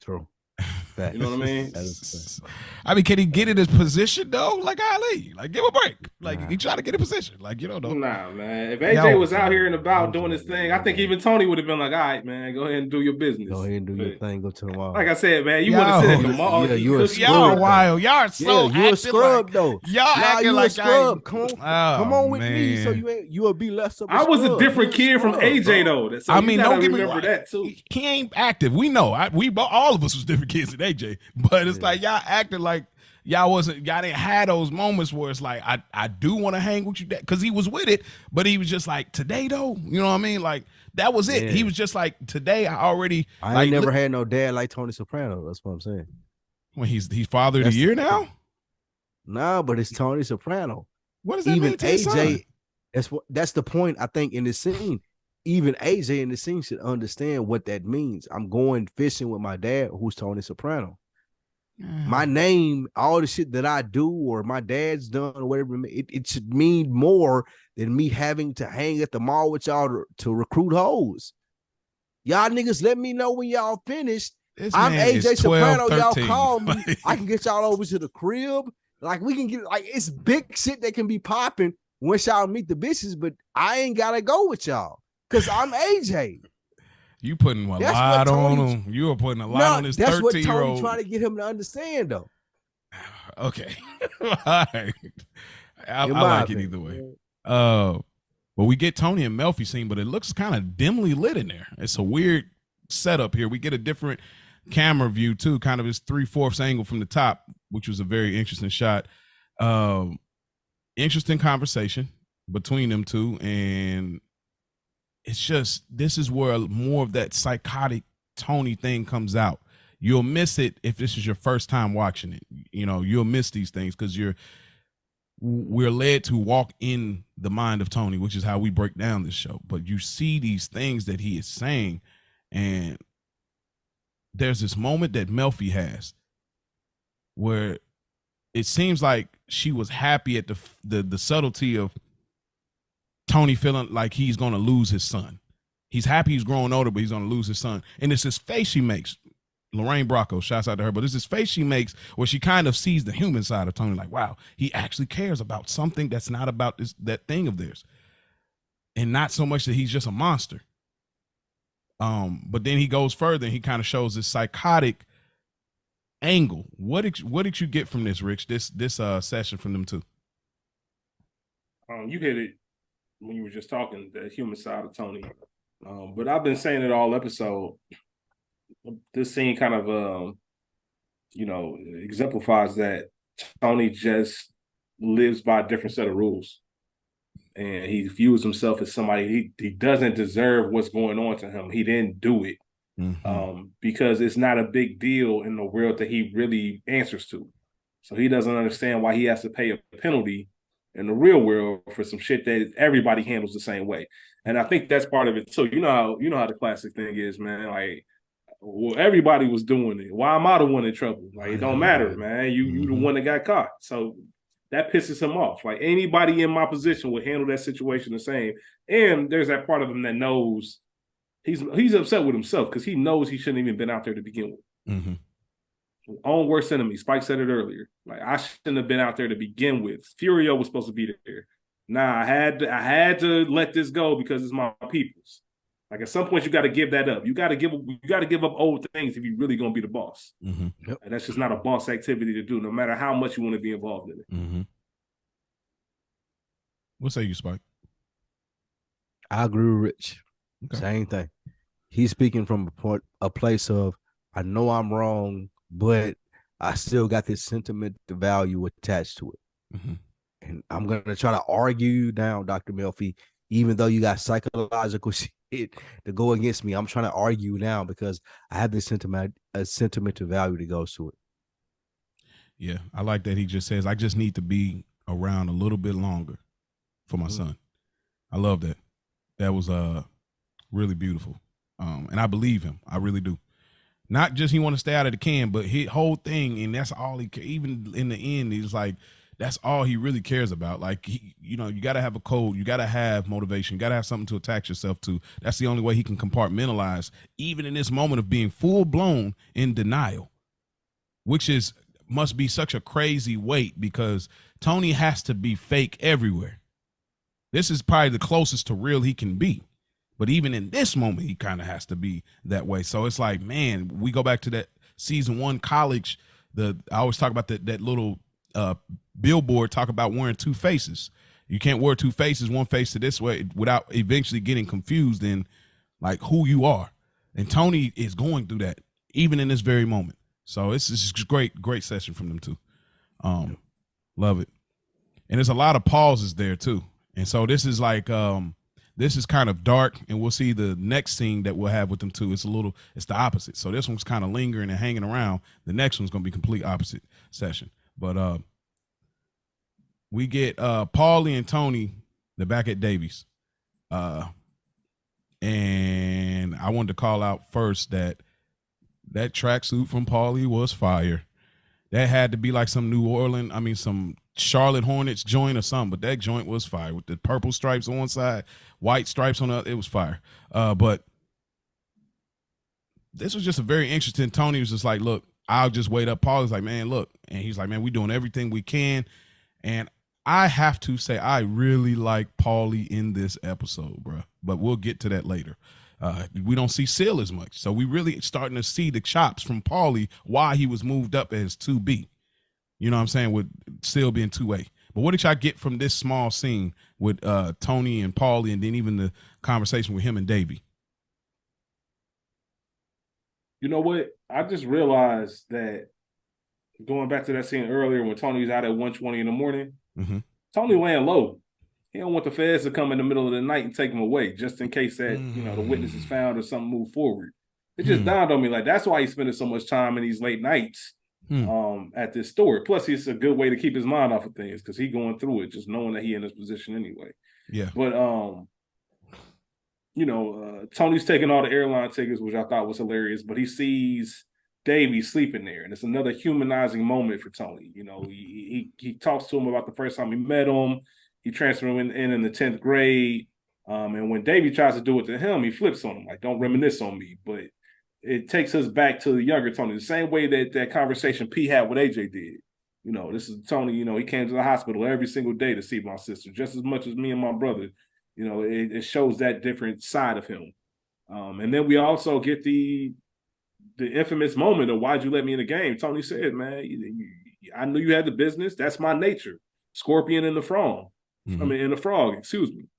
True. You know what I mean? I mean, can he get in his position though? Like, Ali, like, give a break. Like, he trying to get in position. Like, though. Nah, man. If AJ was out here and about doing his thing, I think even Tony would have been like, all right, man, go ahead and do your business. Go ahead and do your thing. Go to the mall. Like I said, man, you want to sit at the mall. Yeah, you're a scrub. Y'all wild. Y'all are so you're a scrub though. Y'all acting like a scrub. Come on with me, so you'll be less of a I was scrub. a different kid from AJ though. So I mean, don't get me wrong. That too. He ain't active. We know. All of us was different kids than AJ, but it's like y'all acted like y'all didn't have those moments where it's like, I do want to hang with you, because he was with it, but he was just like, today though, you know what I mean? Like, that was it. He was just like, today I ain't never had no dad like Tony Soprano. That's what I'm saying. When he's father of the year now? No, but it's Tony Soprano. What does that even mean to AJ? That's the point, I think, in this scene. Even AJ in the scene should understand what that means. I'm going fishing with my dad, who's Tony Soprano. My name, all the shit that I do or my dad's done or whatever, it should mean more than me having to hang at the mall with y'all to recruit hoes. Y'all niggas let me know when y'all finished. This I'm man is AJ 12, Soprano. Y'all 13. call me. I can get y'all over to the crib. Like we can get like it's big shit that can be popping once y'all meet the bitches, but I ain't gotta go with y'all because I'm AJ. You putting a That's lot what on Tony. him. You are putting a lot on this That's what 13-year-old. Tony trying to get him to understand, though. Okay. All right. I like it either way. But we get Tony and Melfi scene, but it looks kind of dimly lit in there. It's a weird setup here. We get a different camera view too, kind of his 3/4 angle from the top, which was a very interesting shot. Interesting conversation between them two, and it's just this is where more of that psychotic Tony thing comes out. You'll miss it if this is your first time watching it. You know, you'll miss these things because we're led to walk in the mind of Tony, which is how we break down this show. But you see these things that he is saying, and there's this moment that Melfi has where it seems like she was happy at the subtlety of Tony feeling like he's going to lose his son. He's happy he's growing older, but he's going to lose his son. And it's this face she makes. Lorraine Bracco, shouts out to her, but it's this face she makes where she kind of sees the human side of Tony, like, wow, he actually cares about something that's not about that thing of theirs. And not so much that he's just a monster. But then he goes further and he kind of shows this psychotic angle. What did you get from this, Rich? This session from them two? You hit it when you were just talking, the human side of Tony. But I've been saying it all episode. This scene kind of, exemplifies that Tony just lives by a different set of rules. And he views himself as somebody, he doesn't deserve what's going on to him. He didn't do it because it's not a big deal in the world that he really answers to. So he doesn't understand why he has to pay a penalty in the real world for some shit that everybody handles the same way. And I think that's part of it too. You know how the classic thing is, man. Like, well, everybody was doing it. Why am I the one in trouble? Like, it don't matter, man. You the one that got caught. So that pisses him off. Like, anybody in my position would handle that situation the same. And there's that part of him that knows he's upset with himself because he knows he shouldn't even been out there to begin with. Own worst enemy. Spike said it earlier. Like, I shouldn't have been out there to begin with. Furio was supposed to be there. Nah, I had to let this go because it's my people's. Like, at some point, you got to give that up. You got to give up old things if you're really gonna be the boss. And that's just not a boss activity to do, no matter how much you want to be involved in it. What say you, Spike? I agree with Rich. Okay. Same thing. He's speaking from a place of, I know I'm wrong, but I still got this sentiment, the value attached to it. And I'm going to try to argue you down, Dr. Melfi, even though you got psychological shit to go against me. I'm trying to argue now because I have this sentimental value that goes to it. Yeah, I like that he just says, I just need to be around a little bit longer for my son. I love that. That was really beautiful. And I believe him. I really do. Not just he want to stay out of the can, but his whole thing, and that's all he, even in the end, he's like, that's all he really cares about. Like, you got to have a code. You got to have motivation. You got to have something to attach yourself to. That's the only way he can compartmentalize, even in this moment of being full blown in denial, which must be such a crazy weight because Tony has to be fake everywhere. This is probably the closest to real he can be. But even in this moment, he kind of has to be that way. So it's like, man, we go back to that season 1 college. I always talk about that little billboard, talk about wearing 2 faces. You can't wear 2 faces, one face to this way without eventually getting confused in like who you are. And Tony is going through that even in this very moment. So it's just great session from them too. Love it. And there's a lot of pauses there too. And so this is like, this is kind of dark, and we'll see the next scene that we'll have with them too. It's the opposite. So this one's kind of lingering and hanging around. The next one's going to be complete opposite session. But we get Paulie and Tony, they're back at Davies. And I wanted to call out first that tracksuit from Paulie was fire. That had to be like some some Charlotte Hornets joint or something, but that joint was fire with the purple stripes on one side, white stripes on the other. It was fire. But this was just a very interesting. Tony was just like, look, I'll just wait up. Paul is like, man, look. And he's like, man, we're doing everything we can. And I have to say, I really like Paulie in this episode, bro. But we'll get to that later. We don't see Seal as much. So we really starting to see the chops from Paulie why he was moved up as 2B. You know what I'm saying? With Seal being 2A. But what did y'all get from this small scene with Tony and Paulie, and then even the conversation with him and Davey? You know what? I just realized that going back to that scene earlier when Tony was out at 1:20 in the morning, Tony laying low. He don't want the feds to come in the middle of the night and take him away just in case that, the witness is found or something move forward. It just dawned on me, like, that's why he's spending so much time in these late nights at this store. Plus, it's a good way to keep his mind off of things because he going through it, just knowing that he in this position anyway. Yeah. But, Tony's taking all the airline tickets, which I thought was hilarious, but he sees Davey sleeping there. And it's another humanizing moment for Tony. You know, he talks to him about the first time he met him. He transferred him in the 10th grade. And when Davey tries to do it to him, he flips on him, like, don't reminisce on me. But it takes us back to the younger Tony, the same way that conversation P had with AJ did. You know, this is Tony, he came to the hospital every single day to see my sister, just as much as me and my brother. You know, it shows that different side of him. And then we also get the infamous moment of why'd you let me in the game? Tony said, man, I knew you had the business. That's my nature. Scorpion in the frog. In the frog, excuse me.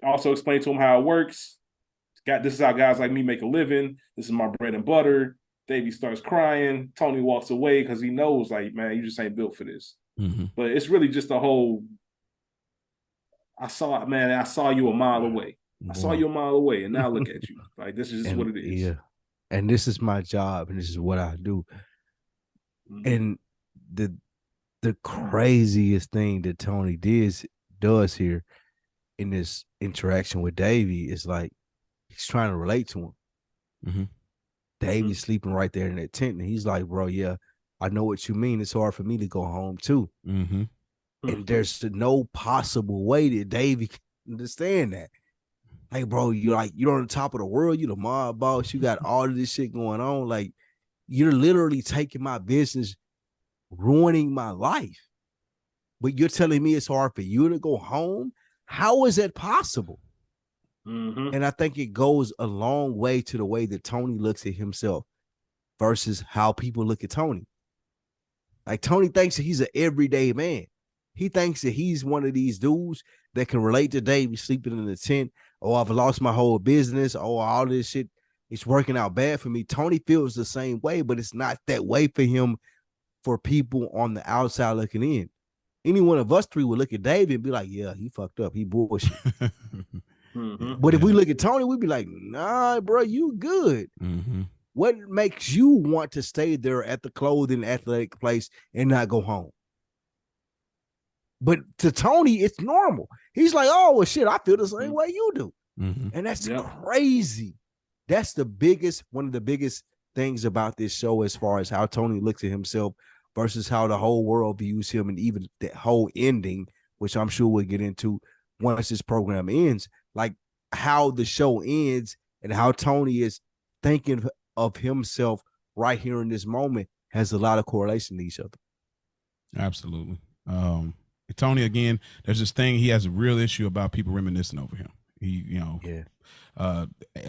Also explained to him how it works. This is how guys like me make a living. This is my bread and butter. Davey starts crying. Tony walks away because he knows, like, man, you just ain't built for this. But it's really just a whole, I saw you a mile away. I saw you a mile away, and now look at you. Like, this is just what it is. Yeah. And this is my job, and this is what I do. And the craziest thing that Tony does here in this interaction with Davey is, like, he's trying to relate to him. Davey's sleeping right there in that tent, and he's like, bro, yeah, I know what you mean. It's hard for me to go home too. And there's no possible way that Davey can understand that. Like, bro, you're on the top of the world. You're the mob boss. You got all of this shit going on. Like, you're literally taking my business, ruining my life. But you're telling me it's hard for you to go home? How is that possible? And I think it goes a long way to the way that Tony looks at himself versus how people look at Tony. Like, Tony thinks that he's an everyday man. He thinks that he's one of these dudes that can relate to Davey sleeping in the tent. Oh, I've lost my whole business. Oh, all this shit, it's working out bad for me. Tony feels the same way, but it's not that way for him, for people on the outside looking in. Any one of us three would look at Davey and be like, yeah, he fucked up. He bullshit. But if we look at Tony, we'd be like, nah, bro, you good. What makes you want to stay there at the clothing athletic place and not go home? But to Tony, it's normal. He's like, oh, well, shit, I feel the same way you do. And that's crazy. That's one of the biggest things about this show, as far as how Tony looks at himself versus how the whole world views him, and even the whole ending, which I'm sure we'll get into once this program ends. Like, how the show ends and how Tony is thinking of himself right here in this moment has a lot of correlation to each other. Absolutely. Tony, again, there's this thing, he has a real issue about people reminiscing over him.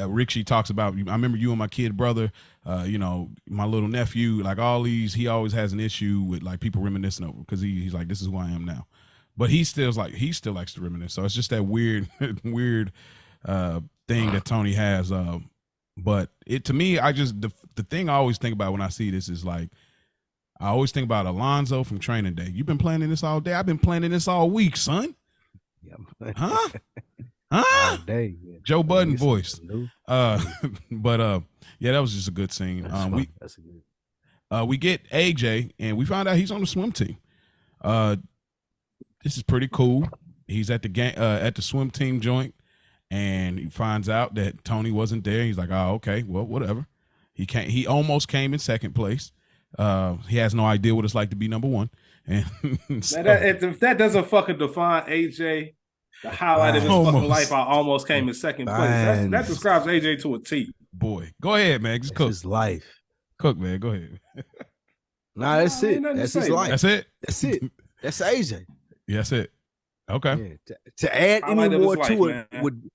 Richie talks about, I remember you and my kid brother, my little nephew, like all these, he always has an issue with, like, people reminiscing over, because he's like, this is who I am now. But he still likes to reminisce. So it's just that weird thing that Tony has. But to me, the thing I always think about when I see this is, like, I always think about Alonzo from Training Day. You've been planning this all day. I've been planning this all week, son. Huh? All day. Yeah. Joe Budden voice. Yeah, that was just a good scene. We get AJ, and we find out he's on the swim team. This is pretty cool. He's at the swim team joint, and he finds out that Tony wasn't there. He's like, oh, okay, well, whatever. He almost came in second place. He has no idea what it's like to be number one. And so, if that doesn't fucking define AJ, the highlight of his fucking Almost. life, I almost came in second place. That describes AJ to a T. boy, go ahead, man. Just That's cook. his life. Cook, man. Go ahead. Nah, that's Nah, it. ain't nothing to That's his say, man. life. That's it. That's it. That's AJ. Yeah, that's it. Okay. Yeah. To add Highlight any of more his to life, it man.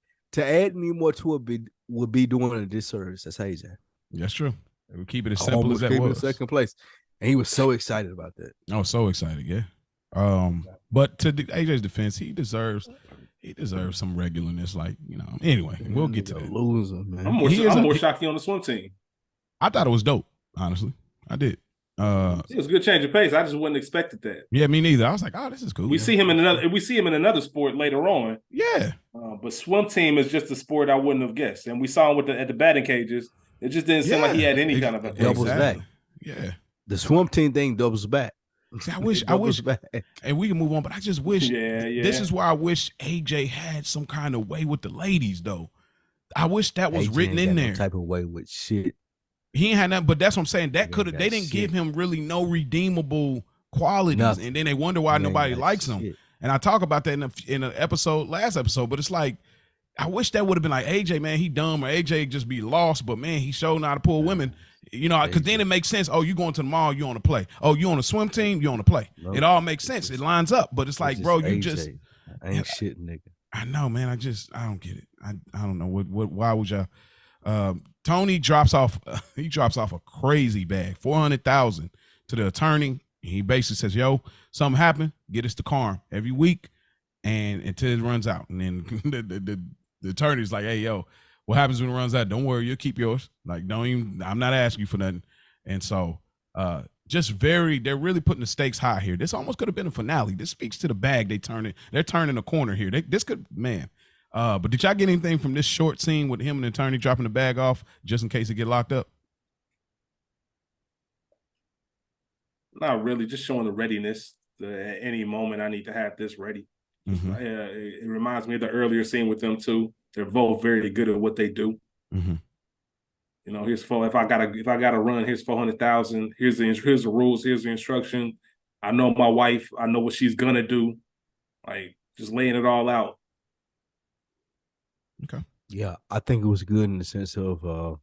would be doing a disservice. That's AJ. That's true. We'll keep it as simple Almost as that came in was. second place, and he was so excited about that. I was so excited, yeah. But to AJ's defense, he deserves some regularnness. Like, anyway, we'll get to that. Loser, man. I'm more shocked he on the swim team. I thought it was dope, honestly. I did. It was a good change of pace. I just wouldn't expected that. Yeah, me neither. I was like, oh, this is cool. We see him in another sport later on. Yeah. But swim team is just a sport I wouldn't have guessed. And we saw him at the batting cages. It just didn't seem like he had any kind of a doubles back. Yeah. The swim team thing doubles back. See, I wish, back. and we can move on, but I just wish. Yeah. This is where I wish AJ had some kind of way with the ladies, though. I wish that was AJ written ain't in got there. No type of way with shit. He ain't had nothing, but that's what I'm saying. That He could have. ain't They got didn't shit. give him really no redeemable qualities, Nothing. and then they wonder why He ain't nobody got likes him. shit. And I talk about that in an last episode. But it's like, I wish that would have been like AJ, man, he dumb, or AJ just be lost, but man, he showed how to pull women. Because then it makes sense. Oh, you going to the mall, you on a play. Oh, you on a swim team, you on a play. Nope. It all makes sense. It lines up. But it's like, bro, you AJ. just ain't shit, nigga. I know, man. I don't get it. I don't know why would y'all Tony drops off he drops off a crazy bag, 400,000 to the attorney. He basically says, yo, something happened, get us the car every week and until it runs out. And then the attorney's like, hey, yo, what happens when it runs out? Don't worry, you'll keep yours. Like, I'm not asking you for nothing. And so they're really putting the stakes high here. This almost could have been a finale. This speaks to the bag. They're turning a corner here. This could, man. But did y'all get anything from this short scene with him and the attorney dropping the bag off just in case it get locked up? Not really, just showing the readiness. At any moment, I need to have this ready. Mm-hmm. It reminds me of the earlier scene with them too. They're both very good at what they do. Mm-hmm. Here's if I gotta run, here's 400,000. Here's the rules. Here's the instruction. I know my wife. I know what she's gonna do. Like, just laying it all out. Okay. Yeah, I think it was good in the sense of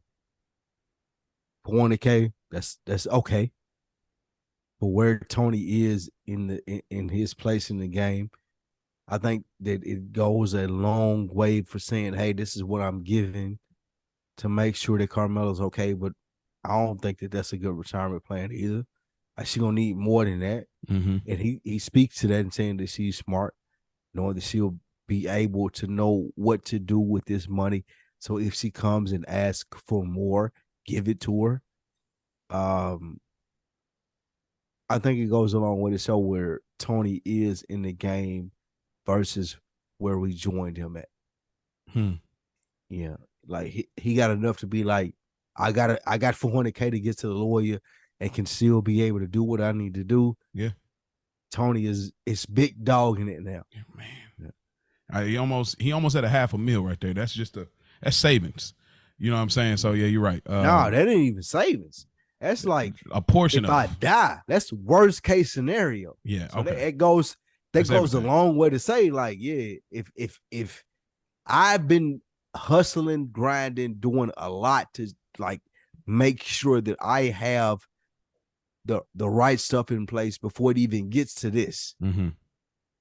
400K. That's okay. But where Tony is in his place in the game, I think that it goes a long way for saying, hey, this is what I'm giving to make sure that Carmelo's okay. But I don't think that that's a good retirement plan either. She's going to need more than that. Mm-hmm. And he speaks to that and saying that she's smart, knowing that she'll be able to know what to do with this money. So if she comes and asks for more, give it to her. I think it goes along with it. So where Tony is in the game versus where we joined him at. Yeah. Like he got enough to be like, I got 400K to get to the lawyer and can still be able to do what I need to do. Yeah. Tony is big dog in it now. Yeah, man. Yeah. He almost had $500,000 right there. That's that's savings. You know what I'm saying? So yeah, you're right. No, that ain't even savings. That's like a portion if of I die. That's worst case scenario. Yeah. So okay. that goes everything. a long way to say, like, yeah, if I've been hustling, grinding, doing a lot to like make sure that I have the right stuff in place before it even gets to this. Mm-hmm.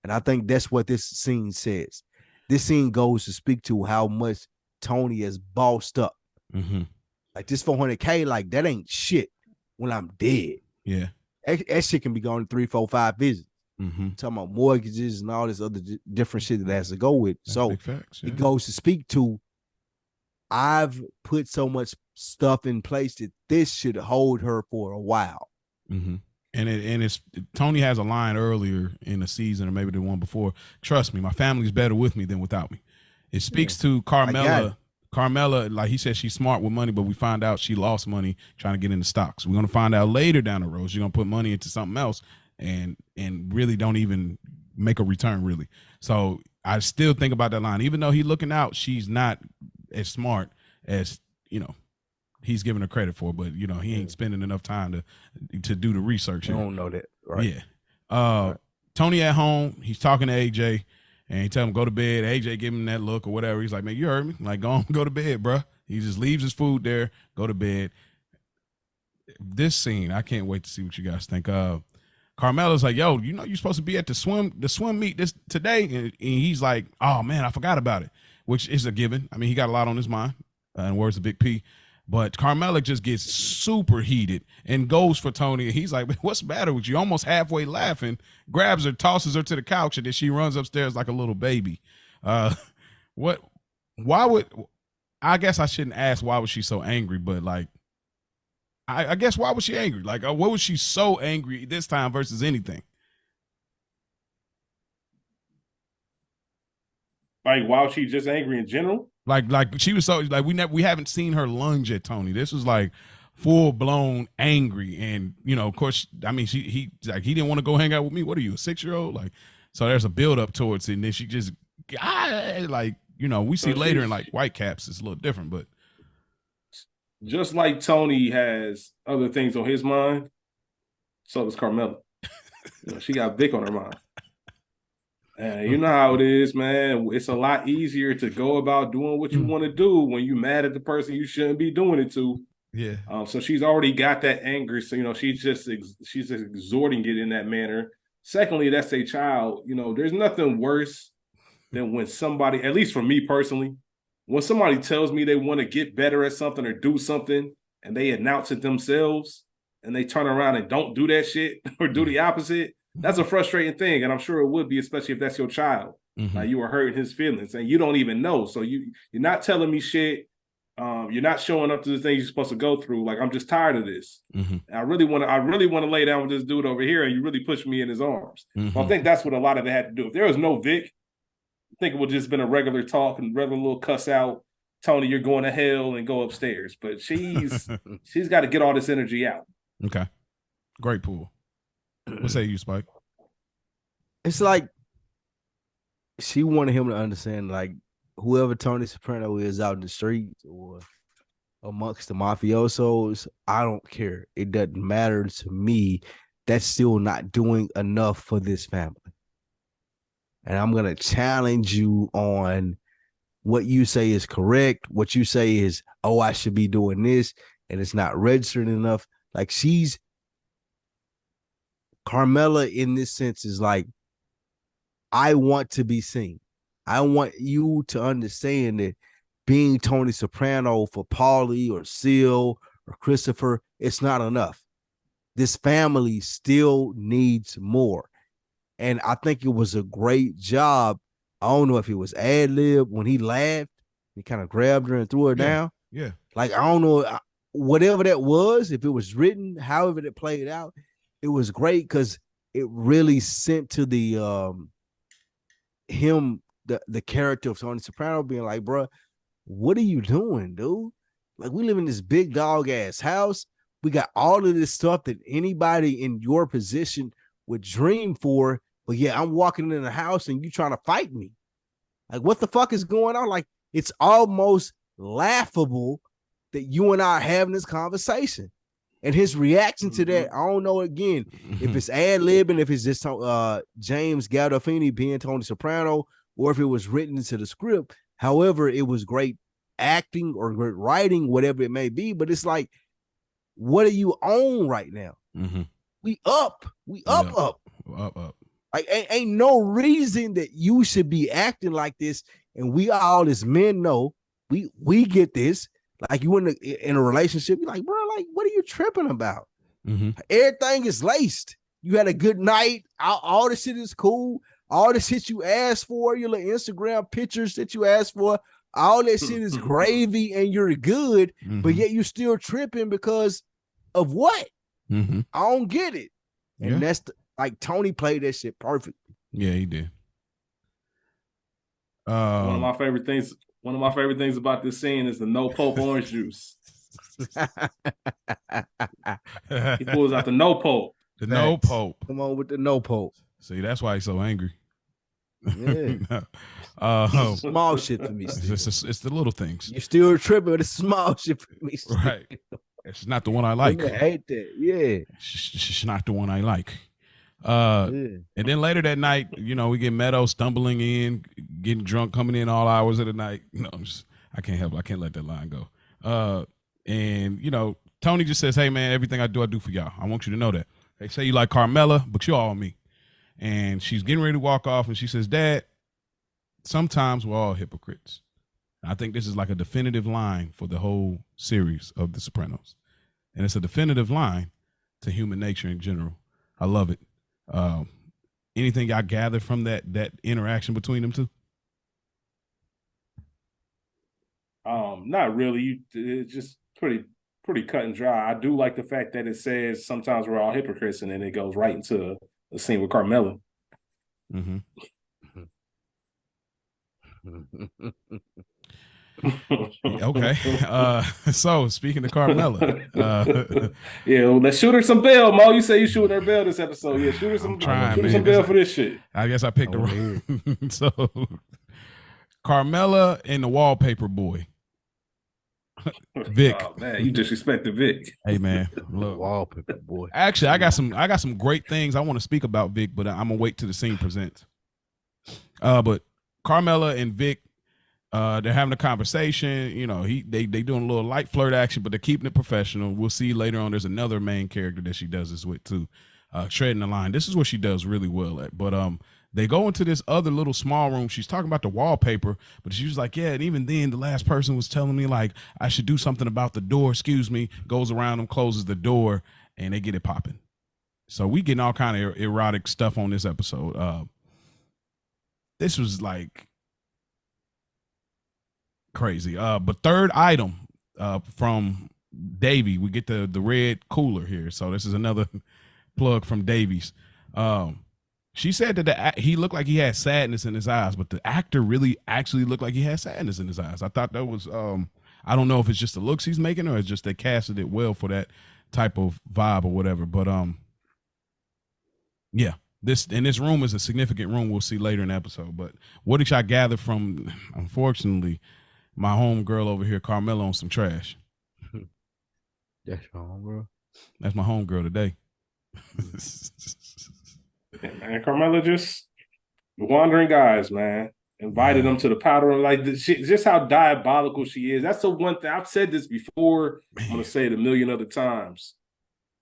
And I think that's what this scene says. This scene goes to speak to how much Tony has bossed up. Mm-hmm. Like this 400K, like that ain't shit when I'm dead. Yeah. That shit can be gone in 3, 4, 5 visits. Mm-hmm. Talking about mortgages and all this other different shit that has to go with. That's so big facts, yeah. it goes to speak to, I've put so much stuff in place that this should hold her for a while. Mm-hmm. And it's Tony has a line earlier in the season, or maybe the one before. Trust me, my family's better with me than without me. It speaks to Carmella. Carmella, like he said, she's smart with money, but we find out she lost money trying to get into stocks. We're gonna find out later down the road she's gonna put money into something else and really don't even make a return, really. So I still think about that line. Even though he's looking out, she's not as smart as he's giving her credit for, but you know, he ain't spending enough time to do the research. I Here. don't know that. Right. Yeah. Right. Tony at home, he's talking to AJ, and he tell him go to bed. AJ give him that look or whatever. He's like, man, you heard me. Like, go to bed, bro. He just leaves his food there, go to bed. This scene, I can't wait to see what you guys think. Carmela's like, yo, you know you're supposed to be at the swim meet today, and he's like, oh man, I forgot about it, which is a given. I mean, he got a lot on his mind, and words of Big P. But Carmela just gets super heated and goes for Tony. He's like, what's the matter with you? Almost halfway laughing, grabs her, tosses her to the couch, and then she runs upstairs like a little baby. I guess I shouldn't ask why was she so angry, but like, I guess why was she angry? Like, what was she so angry this time versus anything? Like, why was she just angry in general? Like she was so like we haven't seen her lunge at Tony. This was like full blown angry, and you know, of course, I mean, he didn't want to go hang out with me. What are you, a 6-year-old? Like, so there's a build up towards it, and then she just like, you know, we see later in like Whitecaps, it's a little different, but just like Tony has other things on his mind, so does Carmela. You know, she got Vic on her mind. And you know how it is, man. It's a lot easier to go about doing what you want to do when you're mad at the person you shouldn't be doing it to. Yeah. So she's already got that anger. So, you know, she's just exhorting it in that manner. Secondly, that's a child. You know, there's nothing worse than when somebody, at least for me personally, when somebody tells me they want to get better at something or do something and they announce it themselves and they turn around and don't do that shit or do the opposite. That's a frustrating thing, and I'm sure it would be, especially if that's your child. Like, you were hurting his feelings, and you don't even know. So you're not telling me shit. You're not showing up to the things you're supposed to go through. Like, I'm just tired of this. I really want to lay down with this dude over here, and you really push me in his arms. So I think that's what a lot of it had to do. If there was no Vic, I think it would just been a regular talk and regular little cuss out. Tony, you're going to hell, and go upstairs. But she's got to get all this energy out. Okay, great pool. What say you, Spike? It's like she wanted him to understand, like, whoever Tony Soprano is out in the streets or amongst the mafiosos, I don't care. It doesn't matter to me. That's still not doing enough for this family. And I'm going to challenge you on what you say is correct, what you say is, oh, I should be doing this, and it's not registered enough. Like, Carmela in this sense is like, I want to be seen. I want you to understand that being Tony Soprano for Paulie or Seal or Christopher, it's not enough. This family still needs more. And I think it was a great job. I don't know if it was ad-lib when he laughed, he kind of grabbed her and threw her down. Yeah. Like, I don't know, whatever that was, if it was written, however it played out, it was great because it really sent to the the character of Tony Soprano being like, bro, what are you doing, dude? Like, we live in this big dog ass house. We got all of this stuff that anybody in your position would dream for, but yeah, I'm walking in the house and you trying to fight me. Like, what the fuck is going on? Like, it's almost laughable that you and I are having this conversation. And his reaction to that, I don't know, again, if it's ad-libbing, if it's just James Gandolfini being Tony Soprano, or if it was written into the script. However, it was great acting or great writing, whatever it may be. But it's like, what are you on right now? We up. Like, ain't no reason that you should be acting like this. And we all as men know, we get this. Like, you in a relationship, you're like, bro, like, what are you tripping about? Everything is laced. You had a good night. All the shit is cool. All the shit you asked for, your little Instagram pictures that you asked for, all that shit is gravy and you're good, but yet you're still tripping because of what? I don't get it. And that's like, Tony played that shit perfectly. Yeah, he did. One of my favorite things about this scene is the no pulp orange juice. He pulls out the no pulp. The no pulp. Come on with the no pulp. See, that's why he's so angry. Yeah. Small shit for me. It's the little things. You're still tripping, but it's small shit for me. Still. Right. It's not the one I like. I hate that. Yeah. It's not the one I like. And then later that night, we get Meadow stumbling in, getting drunk, coming in all hours of the night. I can't help it. I can't let that line go. And Tony just says, "Hey man, everything I do for y'all. I want you to know that." They say you like Carmela, but you're all me. And she's getting ready to walk off, and she says, "Dad, sometimes we're all hypocrites." I think this is like a definitive line for the whole series of The Sopranos. And it's a definitive line to human nature in general. I love it. Anything y'all gather from that interaction between them two? Not really. It's just pretty cut and dry. I do like the fact that it says sometimes we're all hypocrites, and then it goes right into the scene with Carmela. Mm-hmm. Okay. So speaking of Carmela, let's shoot her some bail, Mo. You say you shooting her bail this episode. Yeah, shoot her some bail for this shit. I guess I picked the wrong. So Carmela and the wallpaper boy. Vic. Oh man, you disrespected Vic. Hey man, look. Wallpaper boy. Actually, I got some great things I want to speak about Vic, but I'm gonna wait till the scene presents. But Carmela and Vic, they're having a conversation. They doing a little light flirt action, but they're keeping it professional. We'll see later on. There's another main character that she does this with too, treading the line. This is what she does really well at. But they go into this other little small room. She's talking about the wallpaper, but she was like, "Yeah." And even then, the last person was telling me like I should do something about the door. Excuse me. Goes around them, closes the door, and they get it popping. So we getting all kind of erotic stuff on this episode. This was like crazy. But third item from Davey, we get the red cooler here. So this is another plug from Davies. She said that he looked like he had sadness in his eyes, but the actor really actually looked like he had sadness in his eyes. I thought that was I don't know if it's just the looks he's making or it's just they casted it well for that type of vibe or whatever. But yeah. This room is a significant room we'll see later in the episode. But what did y'all gather from, unfortunately, my home girl over here, Carmela, on some trash? That's your home girl? That's my home girl today. Yeah, man, Carmela just wandering guys, man. Invited them to the powder room. Like just how diabolical she is. That's the one thing. I've said this before. I'm going to say it a million other times.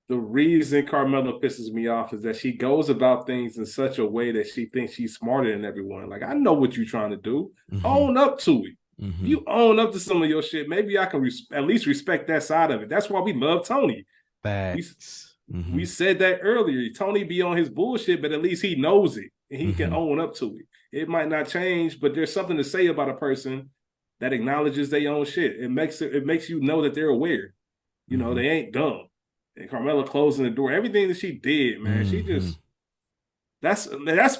The reason Carmela pisses me off is that she goes about things in such a way that she thinks she's smarter than everyone. Like, I know what you're trying to do. Mm-hmm. Own up to it. Mm-hmm. You own up to some of your shit. Maybe I can at least respect that side of it. That's why we love Tony. We said that earlier. Tony be on his bullshit, but at least he knows it and he can own up to it. It might not change, but there's something to say about a person that acknowledges their own shit. It makes you know that they're aware. You know, they ain't dumb. And Carmela closing the door, everything that she did, man, she just that's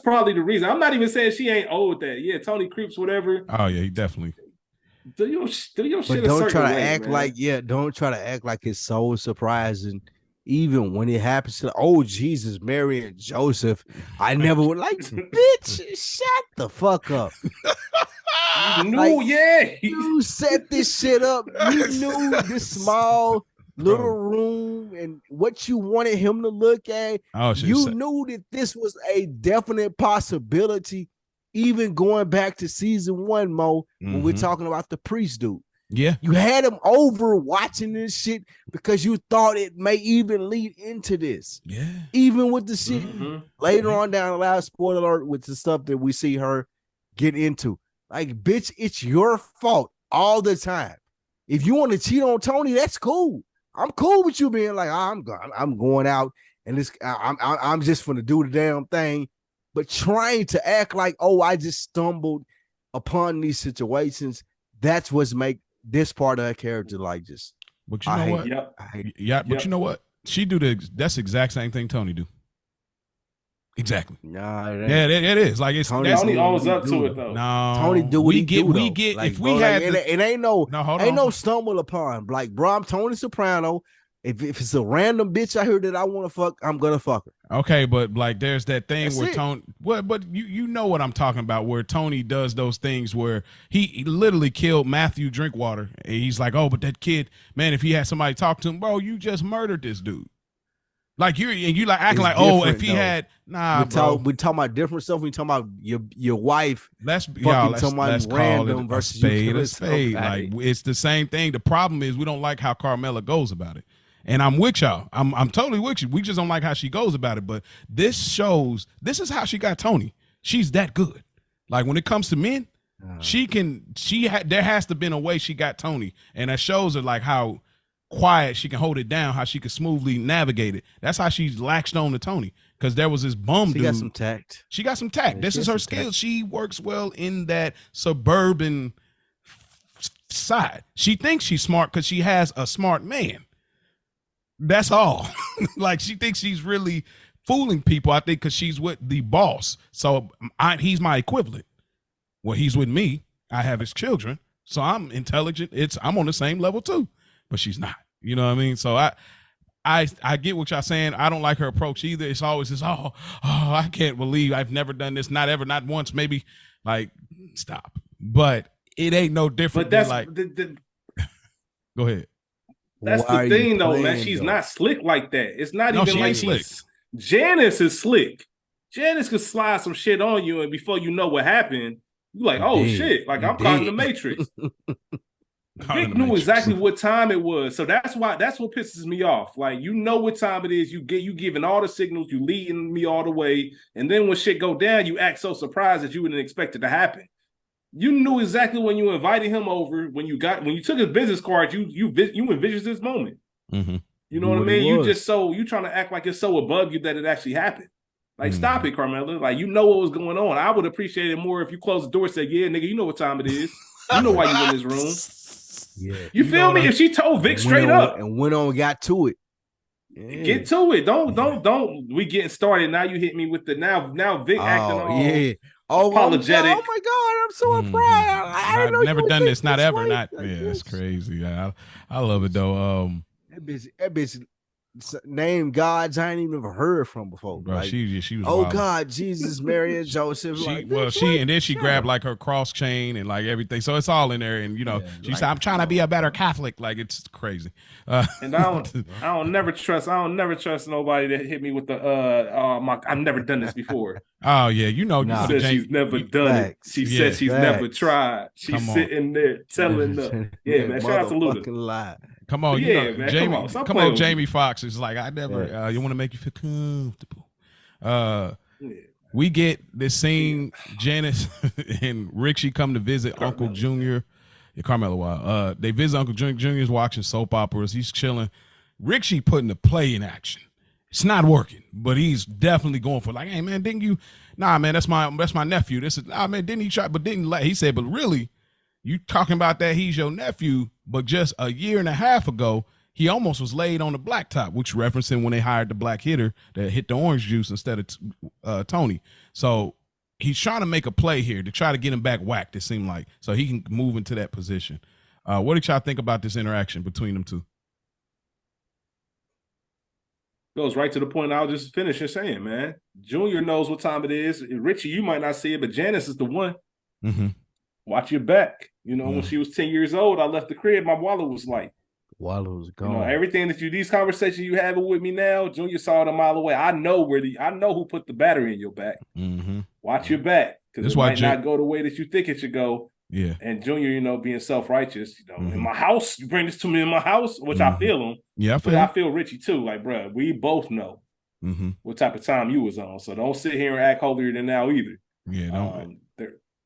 probably the reason. I'm not even saying she ain't owed that. Yeah, Tony creeps, whatever. Oh yeah, he definitely. Do your shit. But don't try to act like don't try to act like it's so surprising. Even when it happens to Jesus, Mary and Joseph, I never would like, bitch, shut the fuck up. You set this shit up. You knew this small little room and what you wanted him to look at. You knew that this was a definite possibility, even going back to season 1, Mo, when we're talking about the priest dude. Yeah. You had him over watching this shit because you thought it may even lead into this. Yeah. Even with the shit later on down the line, spoiler alert, with the stuff that we see her get into. Like, bitch, it's your fault all the time. If you want to cheat on Tony, that's cool. I'm cool with you being like, I'm going out and I'm just gonna do the damn thing. But trying to act like, I just stumbled upon these situations, that's what's make this part of her character like just. But you know what? You know what? That's the exact same thing Tony do. Exactly. Nah, it is. Like it's Tony owns up to it though. No, Tony do what he do. We get like, if we had it ain't no stumble upon. Like, bro, I'm Tony Soprano. If it's a random bitch I hear that I want to fuck, I'm gonna fuck her. Okay, but like there's that thing That's where it. Tony, but you know what I'm talking about, where Tony does those things where he literally killed Matthew Drinkwater. And he's like, oh, but that kid, man, if he had somebody talk to him, bro, you just murdered this dude. Like you like acting It's like, oh, if different, he though. had bro. We talking about different stuff. We talking about your wife. Let's somebody let's call random it a versus you spade, killing a spade. somebody. Like it's the same thing. The problem is we don't like how Carmela goes about it. And I'm with y'all. I'm totally with you. We just don't like how she goes about it. But this shows this is how she got Tony. She's that good. Like when it comes to men, there has to been a way she got Tony. And that shows her like how quiet she can hold it down, how she can smoothly navigate it. That's how she latched on to Tony. Because there was this bum dude. She got some tact. She got some tact. Yeah, this is her skill. She works well in that suburban side. She thinks she's smart because she has a smart man. That's all. Like she thinks she's really fooling people, I think, because she's with the boss. So he's my equivalent. Well, he's with me. I have his children. So I'm intelligent. I'm on the same level too. But she's not. You know what I mean? So I get what y'all saying. I don't like her approach either. It's always this, oh, I can't believe I've never done this. Not ever, not once, maybe. Like, stop. But it ain't no different. But that's like go ahead. That's Why the thing, though, man. playing, She's though? not slick like that. It's not No, even she like ain't slick. Janice is slick. Janice could slide some shit on you, and before you know what happened, you're like, oh shit, like I'm caught in the Matrix. Vic knew exactly what time it was, so that's what pisses me off. Like, you know what time it is, you giving all the signals, you leading me all the way, and then when shit go down, you act so surprised that you wouldn't expect it to happen. You knew exactly when you invited him over, when you took his business card, you envisioned this moment. Mm-hmm. You know what I mean? You trying to act like it's so above you that it actually happened. Like, stop it, Carmela. Like, you know what was going on. I would appreciate it more if you closed the door and said, yeah, nigga, you know what time it is. You know why you in this room. Yeah. You feel me? If she told Vic straight up. And went on and got to it. Yeah. Get to it. Don't. We getting started. Now you hit me with the now Vic acting all apologetic. Oh my God, I'm so proud. I know never done this. Not ever. Way. Not. Yeah, it's crazy. I love it though. That bitch named gods I ain't even ever heard from before. Bro, like, she was. Oh wild. God, Jesus, Mary, and Joseph. And then she grabbed like her cross chain and like everything. So it's all in there. And you know, she said, "I'm trying to be a better Catholic." Like it's crazy. And I don't never trust nobody that hit me with the I've never done this before. Oh yeah, you know, she said she's never done it. She said she's never tried. She's sitting there telling them, yeah, man. Shout out to Luda. Lie. Come on, yeah, you know, man, Jamie. Come on, Jamie Foxx is like, I never. You want to make you feel comfortable. We get this scene. Janice and Richie come to visit Uncle Junior. Yeah, Carmela Wild. They visit Uncle Junior. Junior's watching soap operas. He's chilling. Richie putting the play in action. It's not working, but he's definitely going for like, hey man, didn't you? Nah, man, that's my nephew. This is man, didn't he try? But didn't he said, but really, you talking about that he's your nephew, but just a year and a half ago, he almost was laid on the blacktop, which referencing when they hired the black hitter that hit the orange juice instead of Tony. So he's trying to make a play here to try to get him back whacked, it seemed like, so he can move into that position. What did y'all think about this interaction between them two? Goes right to the point I was just finishing saying, man. Junior knows what time it is. Richie, you might not see it, but Janice is the one. Mm-hmm. Watch your back. You know, when she was 10 years old, I left the crib. My wallet was light. Wallet was gone. You know, everything that these conversations you having with me now, Junior saw it a mile away. I know who put the battery in your back. Mm-hmm. Watch your back, because it might not go the way that you think it should go. Yeah. And Junior, you know, being self-righteous, you know, in my house, you bring this to me in my house, which I feel him. Yeah, I feel Richie too. Like, bro, we both know what type of time you was on. So don't sit here and act holier than thou either. Yeah,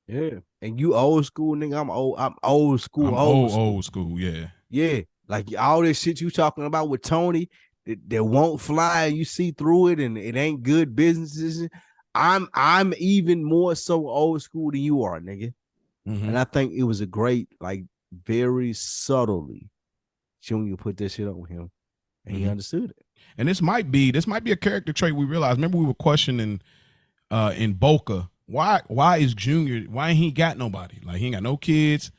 yeah. And you old school, nigga. I'm old school. Old school. Yeah. Yeah. Like all this shit you talking about with Tony that won't fly. You see through it, and it ain't good businesses. I'm even more so old school than you are, nigga. And I think it was a great, like, very subtly, Junior put this shit on him, and he understood it. And this might be a character trait we realized. Remember, we were questioning in Boca, why is Junior, why ain't he got nobody? Like, he ain't got no kids,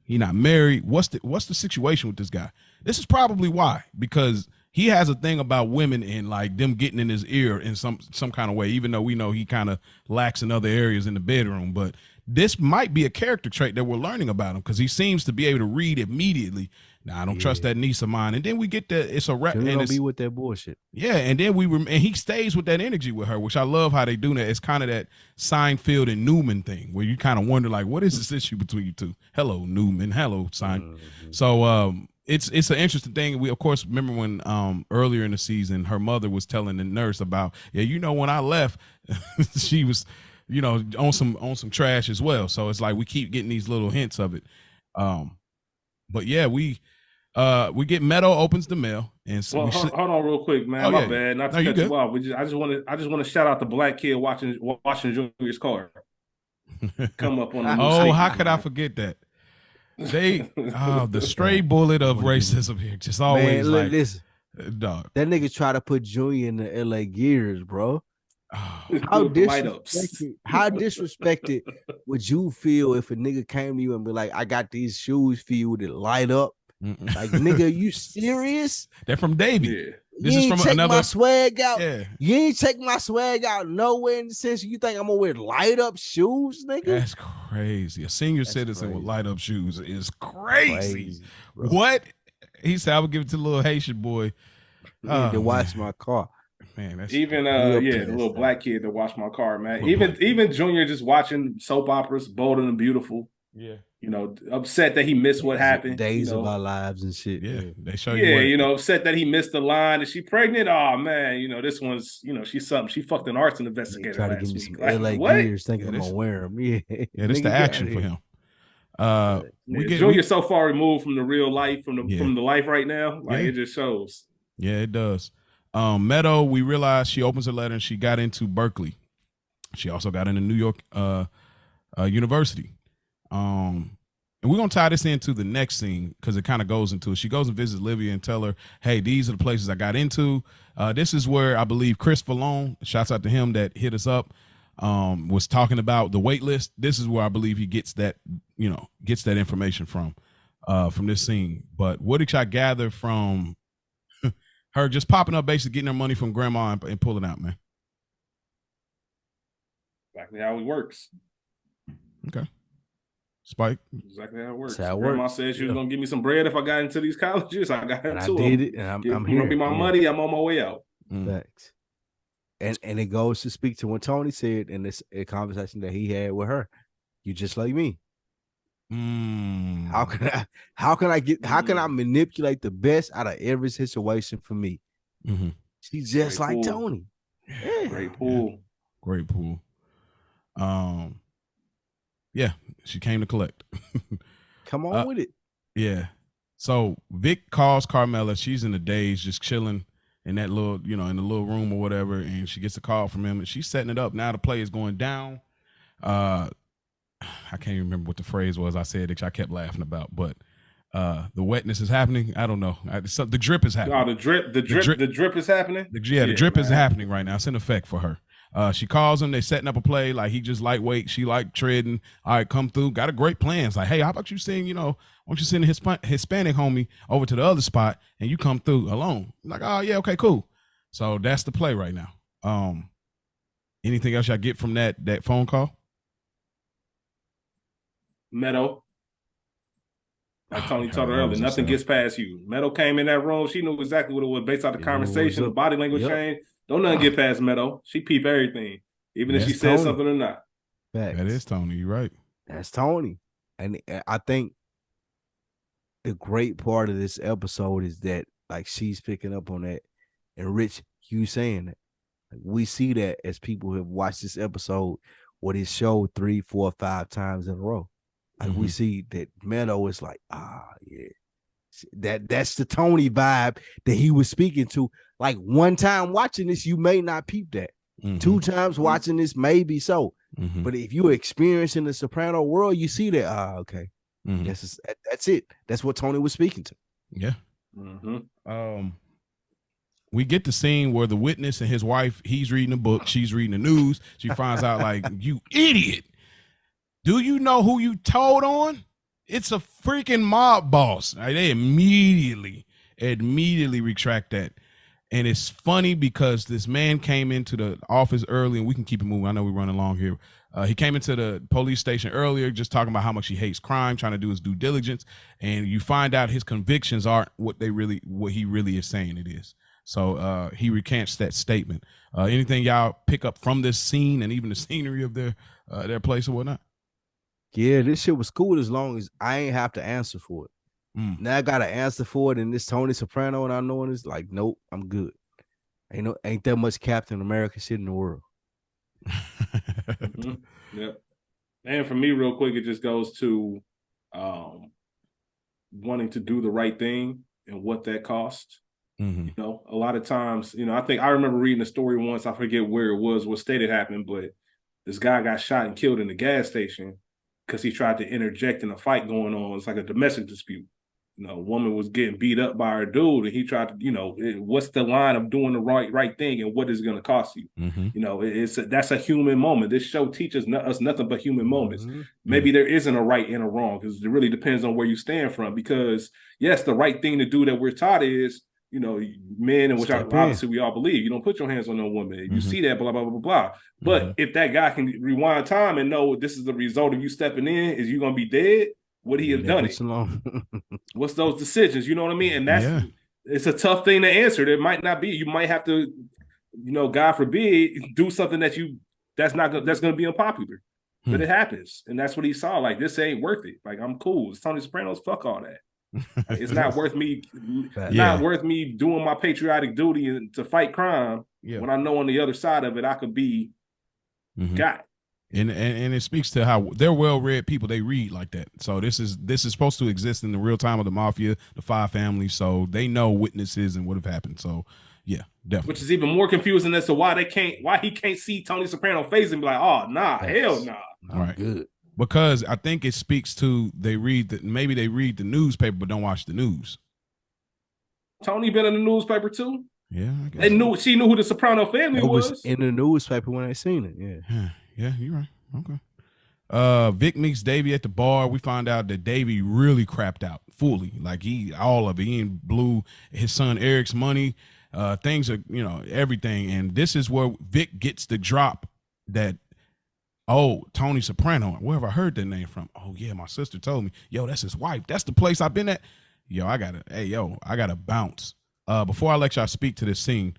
he not married. What's the situation with this guy? This is probably why, because he has a thing about women and like them getting in his ear in some kind of way, even though we know he kind of lacks in other areas in the bedroom. But this might be a character trait that we're learning about him because he seems to be able to read immediately. Now I don't trust that niece of mine. And then we get it's a rap and don't be with that bullshit. Yeah, and then and he stays with that energy with her, which I love how they do that. It's kind of that Seinfeld and Newman thing where you kind of wonder like, what is this issue between you two? Hello, Newman. Hello, Seinfeld. So it's an interesting thing. We of course remember when earlier in the season her mother was telling the nurse about, when I left, she was, on some trash as well. So it's like we keep getting these little hints of it. But yeah, we get Meadow opens the mail and so hold on real quick, man. My bad, not to cut you off. I just want to shout out the black kid washing Junior's car. Come up on the oh, how could I forget that? They the stray bullet of racism here, just always like listen, dog. That nigga try to put Junior in the LA Gears, bro. How disrespected would you feel if a nigga came to you and be like, I got these shoes for you that light up? Like, nigga, you serious? They're from Davey. Yeah. This is from another my swag out. Yeah. You ain't take my swag out nowhere in the sense you think I'm gonna wear light up shoes, nigga. That's crazy. A senior citizen with light up shoes is crazy. What? He said I would give it to the little Haitian boy. To wash my car. Man, that's even the little black kid to wash my car, man. Even Junior just watching soap operas, Bold and the Beautiful. Yeah. Upset that he missed what happened. Days of our lives and shit. Yeah, they show you. Upset that he missed the line. Is she pregnant? Oh man, this one's she's something. She fucked an arts investigator. Try to give me some LA Gears, thinking I'm gonna wear them. Yeah, this the action for him. Junior so far removed from the real life, from the life right now. Like it just shows. Yeah, it does. Meadow, we realized she opens her letter and she got into Berkeley. She also got into New York University. And we're gonna tie this into the next scene because it kind of goes into it. She goes and visits Livia and tell her, hey, these are the places I got into. This is where I believe Chris Fallone, shouts out to him that hit us up, was talking about the wait list. This is where I believe he gets that information from this scene. But what did y'all gather from her just popping up, basically getting her money from grandma and pulling out, man? Exactly how it works. Okay. Spike. Exactly how it works. Grandma said she was gonna give me some bread if I got into these colleges. I got into them. I did it, and I'm here. Give me my money. I'm on my way out. Thanks. And it goes to speak to what Tony said in this conversation that he had with her. You just like me. How can I manipulate the best out of every situation for me? She's just like Tony. Yeah. Great pool. Yeah. Great pool. Yeah, she came to collect. Come on with it. Yeah. So Vic calls Carmela. She's in the daze, just chilling in that little, in the little room or whatever. And she gets a call from him and she's setting it up. Now the play is going down. I can't even remember what the phrase was I said that y'all kept laughing about, but the wetness is happening. I don't know. The drip is happening. Oh, the drip is happening? The drip is happening right now. It's in effect for her. She calls him. They setting up a play. Like he just lightweight. She like treading. All right, come through. Got a great plan. It's like, hey, how about you send, why don't you send a Hispanic homie over to the other spot and you come through alone? I'm like, oh yeah, okay, cool. So that's the play right now. Anything else y'all get from that phone call? Meadow. Like Tony told her earlier, nothing gets past you. Meadow came in that room. She knew exactly what it was based on the conversation, the body language change. Don't nothing get past Meadow. She peep everything, even if she says something or not. Facts. That is Tony. You're right. That's Tony. And I think the great part of this episode is that like she's picking up on that. And Rich, you saying that. Like, we see that as people who have watched this episode or this show 3, 4, 5 times in a row. Like we see that Meadow is like, that's the Tony vibe that he was speaking to. Like one time watching this, you may not peep that. 2 times watching this, maybe so. But if you're experiencing the Soprano world, you see that. Okay, that's it. That's what Tony was speaking to. Yeah. We get the scene where the witness and his wife, he's reading a book, she's reading the news. She finds out like, you idiot. Do you know who you told on? It's a freaking mob boss. They immediately retract that. And it's funny because this man came into the office early, and we can keep it moving. I know we're running along here. He came into the police station earlier, just talking about how much he hates crime, trying to do his due diligence, and you find out his convictions aren't what he really is saying it is. So he recants that statement. Anything y'all pick up from this scene and even the scenery of their place or whatnot? Yeah, this shit was cool as long as I ain't have to answer for it. Mm. Now I got to answer for it, and this Tony Soprano and I know it's like, nope, I'm good. Ain't that much Captain America shit in the world. Mm-hmm. Yep. And for me, real quick, it just goes to wanting to do the right thing and what that costs. Mm-hmm. You know, a lot of times, you know, I remember reading a story once, I forget where it was, what state it happened, but this guy got shot and killed in the gas station because he tried to interject in a fight going on. It's like a domestic dispute. You know, a woman was getting beat up by her dude, and he tried to, you know, what's the line of doing the right thing, and what is it going to cost you? Mm-hmm. You know, that's a human moment. This show teaches us nothing but human moments. Mm-hmm. Maybe there isn't a right and a wrong, because it really depends on where you stand from. Because yes, the right thing to do that we're taught is, you know, men, and which obviously we all believe, you don't put your hands on no woman. You see that, blah, blah, blah, blah, blah. But if that guy can rewind time and know this is the result of you stepping in, is you going to be dead? Would he have done it? What's those decisions? You know what I mean? And it's a tough thing to answer. There might not be. You might have to, you know, God forbid, do something that's going to be unpopular. But it happens, and that's what he saw. Like, this ain't worth it. Like, I'm cool. It's Tony Sopranos. Fuck all that. Like, it's not worth me. Not worth me doing my patriotic duty and to fight crime when I know on the other side of it I could be got. And it speaks to how they're well-read people. They read like that. So this is supposed to exist in the real time of the mafia, the five families. So they know witnesses and what have happened. So yeah, definitely. Which is even more confusing as to why he can't see Tony Soprano face and be like, oh nah, hell nah. Right. Good. Because I think it speaks to maybe they read the newspaper but don't watch the news. Tony been in the newspaper too. Yeah, I guess she knew who the Soprano family was in the newspaper when I seen it. Yeah. Yeah, you're right. Okay. Vic meets Davey at the bar. We find out that Davey really crapped out fully. Like all of it. He blew his son Eric's money. Things are, you know, everything. And this is where Vic gets the drop that, oh, Tony Soprano. Where have I heard that name from? Oh yeah, my sister told me. Yo, that's his wife. That's the place I've been at. Yo, I gotta bounce. Before I let y'all speak to this scene,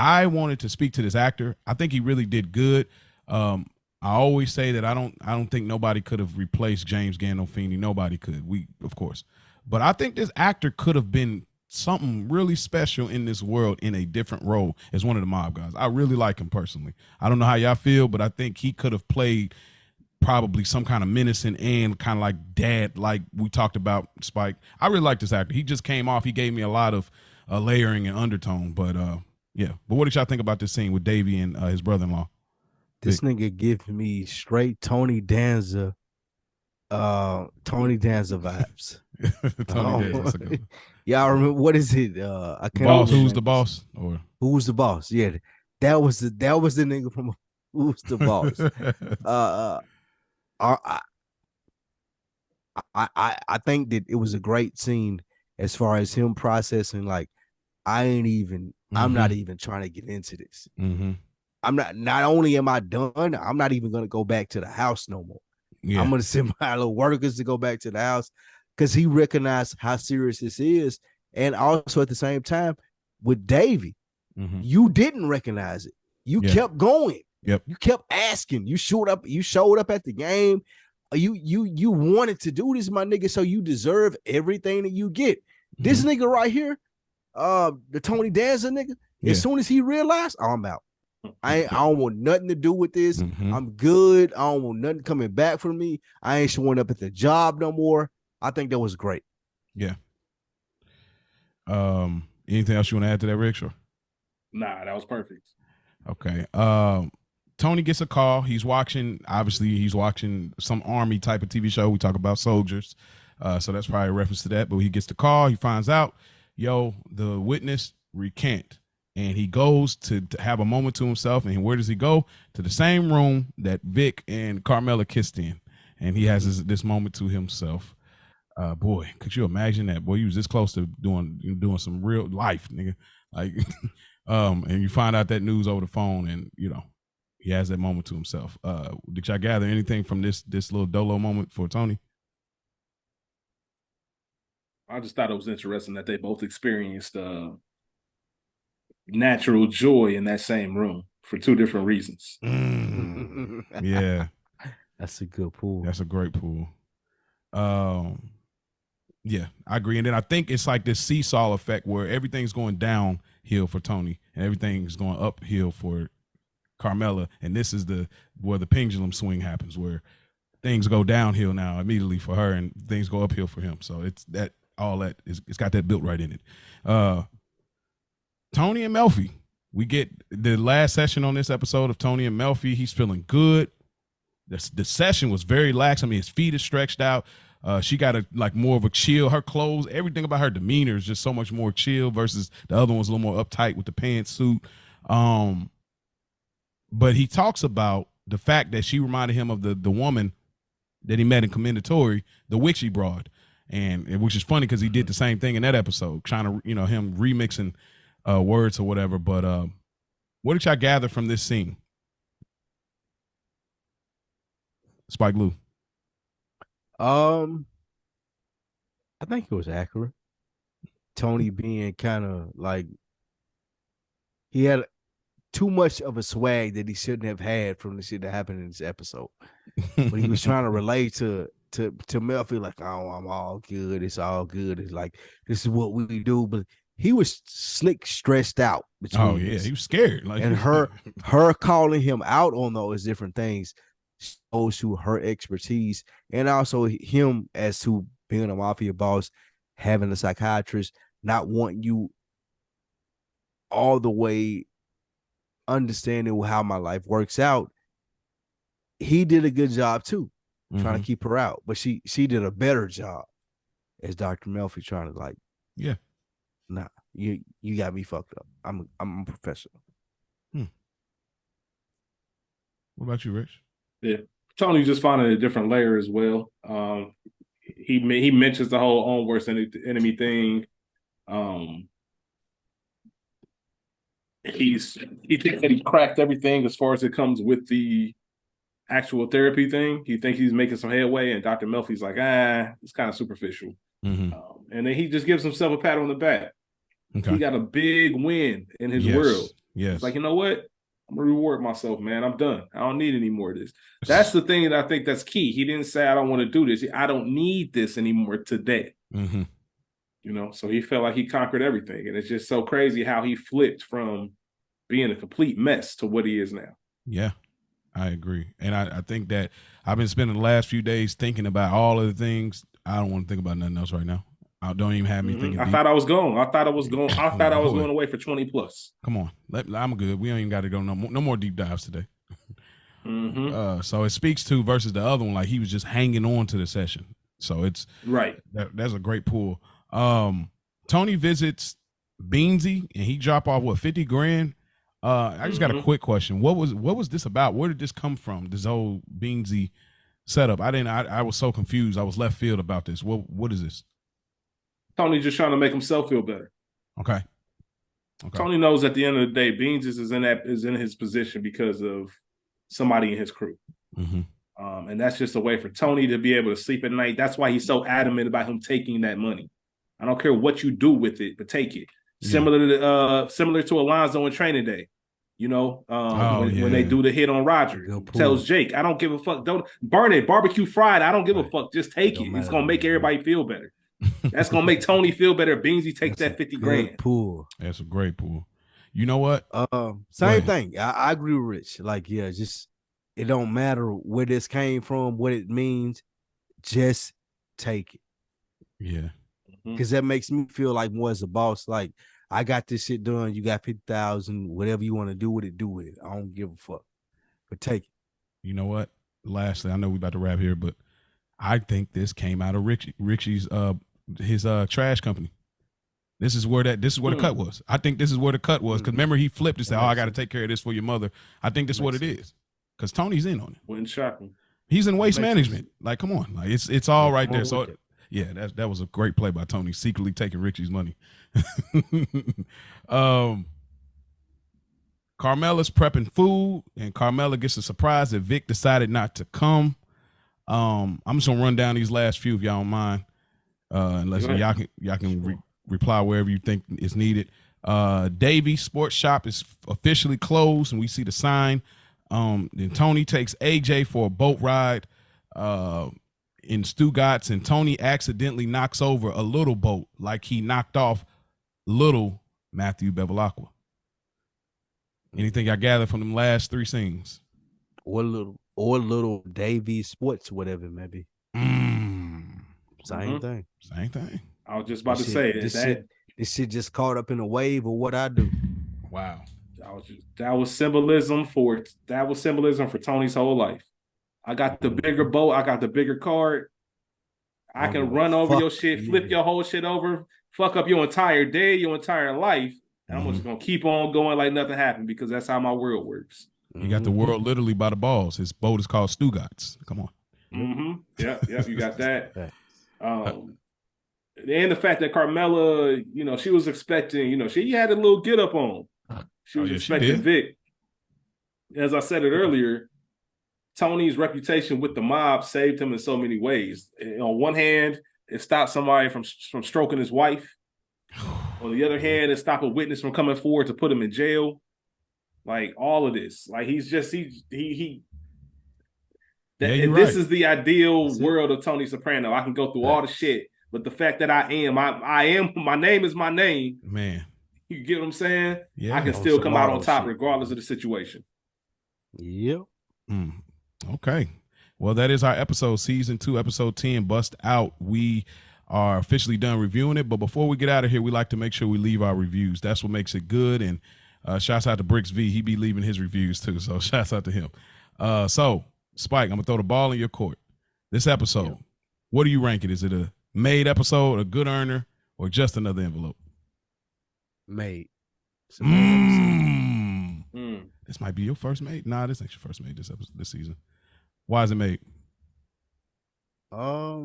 I wanted to speak to this actor. I think he really did good. I always say that I don't think nobody could have replaced James Gandolfini. Nobody could. Of course. But I think this actor could have been something really special in this world in a different role as one of the mob guys. I really like him personally. I don't know how y'all feel, but I think he could have played probably some kind of menacing and kind of like dad, like we talked about Spike. I really like this actor. He just came off. He gave me a lot of layering and undertone, but yeah. But what did y'all think about this scene with Davey and his brother-in-law? This nigga give me straight Tony Danza vibes. Tony Danza. Y'all remember what is it? I can't boss. Who's the boss? Or Who's the boss? Yeah, that was the nigga from Who's the Boss. I think that it was a great scene as far as him processing. Like, I'm not even trying to get into this. I'm not only am I done, I'm not even gonna go back to the house no more. Yeah. I'm gonna send my little workers to go back to the house because he recognized how serious this is. And also at the same time, with Davey, you didn't recognize it. You kept going. Yep. You kept asking. You showed up at the game. You wanted to do this, my nigga, so you deserve everything that you get. This nigga right here, the Tony Danza nigga, as soon as he realized, oh, I'm out. I don't want nothing to do with this. I'm good. I don't want nothing coming back from me. I ain't showing up at the job no more. I think that was great. Yeah. Anything else you want to add to that, Rick? Sure. Nah, that was perfect. Okay. Tony gets a call. He's watching some army type of TV show. We talk about soldiers. So that's probably a reference to that. But he gets the call. He finds out, the witness recant. And he goes to have a moment to himself. And where does he go? To the same room that Vic and Carmela kissed in. And he has this moment to himself. Boy, could you imagine that? Boy, you was this close to doing some real life, nigga. Like, and you find out that news over the phone, and he has that moment to himself. Did y'all gather anything from this little dolo moment for Tony? I just thought it was interesting that they both experienced natural joy in that same room for two different reasons. Yeah, that's a good pool. That's a great pool. Yeah, I agree. And then I think it's like this seesaw effect where everything's going downhill for Tony and everything's going uphill for Carmela. And this is where the pendulum swing happens, where things go downhill now immediately for her and things go uphill for him. So it's got that built right in it. Tony and Melfi. We get the last session on this episode of Tony and Melfi. He's feeling good. The session was very lax. I mean, his feet are stretched out. She got more of a chill. Her clothes, everything about her demeanor is just so much more chill versus the other one was a little more uptight with the pantsuit. But he talks about the fact that she reminded him of the woman that he met in Commendatory, the witchy broad, and which is funny because he did the same thing in that episode, trying to him remixing words or whatever. But what did y'all gather from this scene? Spike Lee. I think it was accurate. Tony being kind of like he had too much of a swag that he shouldn't have had from the shit that happened in this episode. But he was trying to relate to Melfi, like, oh, I'm all good. It's all good. It's like, this is what we do. But he was slick, stressed out. He was scared. And her calling him out on those different things shows to her expertise, and also him as to being a mafia boss, having a psychiatrist, not wanting you all the way understanding how my life works out. He did a good job too, trying to keep her out, but she did a better job as Dr. Melfi trying to nah, you got me fucked up. I'm a professional. What about you, Rich? Yeah, Tony just finding a different layer as well. He mentions the whole own worst enemy thing. He thinks that he cracked everything as far as it comes with the actual therapy thing. He thinks he's making some headway, and Dr. Melfi's like, it's kind of superficial. And then he just gives himself a pat on the back. Okay. He got a big win in his world. Yes, it's like, you know what? I'm gonna reward myself, man. I'm done. I don't need any more of this. That's the thing that I think that's key. He didn't say I don't want to do this. I don't need this anymore today. So he felt like he conquered everything, and it's just so crazy how he flipped from being a complete mess to what he is now. Yeah, I agree, and I think that I've been spending the last few days thinking about all of the things. I don't want to think about nothing else right now. I don't even have me thinking. I thought I was going away for 20 plus. Come on, I'm good. We don't even got to go no more deep dives today. So it speaks to versus the other one, like he was just hanging on to the session. So it's right. That's a great pull. Tony visits Beansy and he drop off $50 grand. I just got a quick question. What was this about? Where did this come from? This whole Beansy setup. I was so confused. I was left field about this. What is this? Tony's just trying to make himself feel better. Okay. Tony knows at the end of the day, Beans is in his position because of somebody in his crew. And that's just a way for Tony to be able to sleep at night. That's why he's so adamant about him taking that money. I don't care what you do with it, but take it. Similar to Alonzo in Training Day. When they do the hit on Roger, tells Jake, I don't give a fuck. Don't burn it. Barbecue fried. I don't give a fuck. Just take it. It's going to make everybody feel better. That's gonna make Tony feel better. Beansy takes that 50 grand. Pool. That's a great pool. You know what? Same thing. I agree with Rich. Just it don't matter where this came from, what it means. Just take it. Yeah. Because that makes me feel like more as a boss. Like, I got this shit done. You got 50,000. Whatever you want to do with it, do with it. I don't give a fuck. But take it. You know what? Lastly, I know we about to wrap here, but I think this came out of Richie's his trash company. This is where the cut was. I think this is where the cut was. Because remember, he flipped and said, I got to take care of this for your mother. I think this is what it is. Because Tony's in on it. Wouldn't shock me. He's in waste management. Like, come on. Like, it's all right there. So Yeah, that was a great play by Tony, secretly taking Richie's money. Carmela's prepping food, and Carmela gets a surprise that Vic decided not to come. I'm just gonna run down these last few if y'all don't mind. Unless y'all can reply wherever you think is needed. Davy's sports shop is officially closed, and we see the sign. Then Tony takes AJ for a boat ride in Stugatz, and Tony accidentally knocks over a little boat, like he knocked off little Matthew Bevilacqua. Anything I gather from them last three scenes? Or little Davy sports, whatever maybe. Same thing. Same thing. I was just about to say this shit just caught up in a wave of what I do. Wow. That was symbolism for Tony's whole life. I got the bigger boat. I got the bigger card. I can run over your shit, flip your whole shit over, fuck up your entire day, your entire life. And I'm just gonna keep on going like nothing happened because that's how my world works. You got the world literally by the balls. His boat is called Stugatz. Come on. Yeah, you got that. And the fact that Carmela, she was expecting, she had a little get up on. She was expecting Vic. As I said it earlier, Tony's reputation with the mob saved him in so many ways. On one hand, it stopped somebody from stroking his wife. On the other hand, it stopped a witness from coming forward to put him in jail. Like all of this, like this is the ideal world of Tony Soprano. I can go through all the shit, but the fact that I am, my name is my name. Man, you get what I'm saying? Yeah, I can still come out on top regardless of the situation. Yep. Okay. Well, that is our episode, season 2, episode 10, Bust Out. We are officially done reviewing it, but before we get out of here, we like to make sure we leave our reviews. That's what makes it good. And shouts out to Bricks V. He be leaving his reviews too, so shouts out to him. So, Spike, I'm gonna throw the ball in your court. This episode, what do you rank it? Is it a made episode, a good earner, or just another envelope? Made. This might be your first made. Nah, this ain't your first made this season. Why is it made? I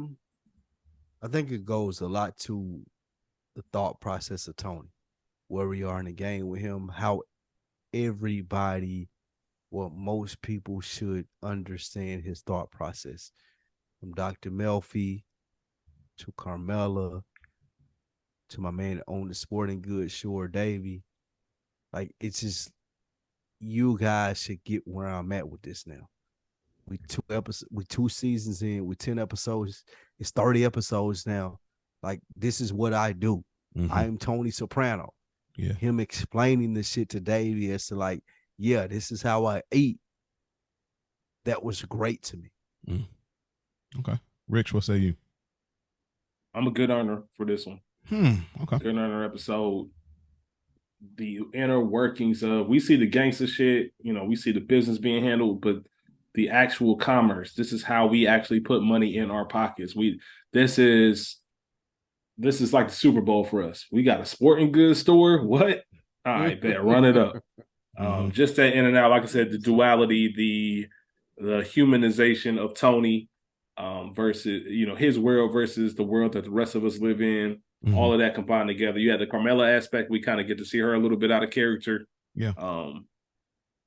think it goes a lot to the thought process of Tony, where we are in the game with him, how most people should understand his thought process. From Dr. Melfi to Carmela to my man that owned the sporting goods store, Davey. Like, it's just, you guys should get where I'm at with this now. We 2 seasons in, with 10 episodes. It's 30 episodes now. Like, this is what I do. I am Tony Soprano. Yeah. Him explaining this shit to Davey as to like, yeah, this is how I eat. That was great to me. Okay. Rich, what say you? I'm a good earner for this one. Okay. Good earner episode. The inner workings of, we see the gangster shit, we see the business being handled, but the actual commerce, this is how we actually put money in our pockets. This is like the Super Bowl for us. We got a sporting goods store. What? All right, bet, run it up. Just that in and out, like I said, the duality, the humanization of Tony versus, his world versus the world that the rest of us live in. All of that combined together. You had the Carmela aspect. We kind of get to see her a little bit out of character. Yeah.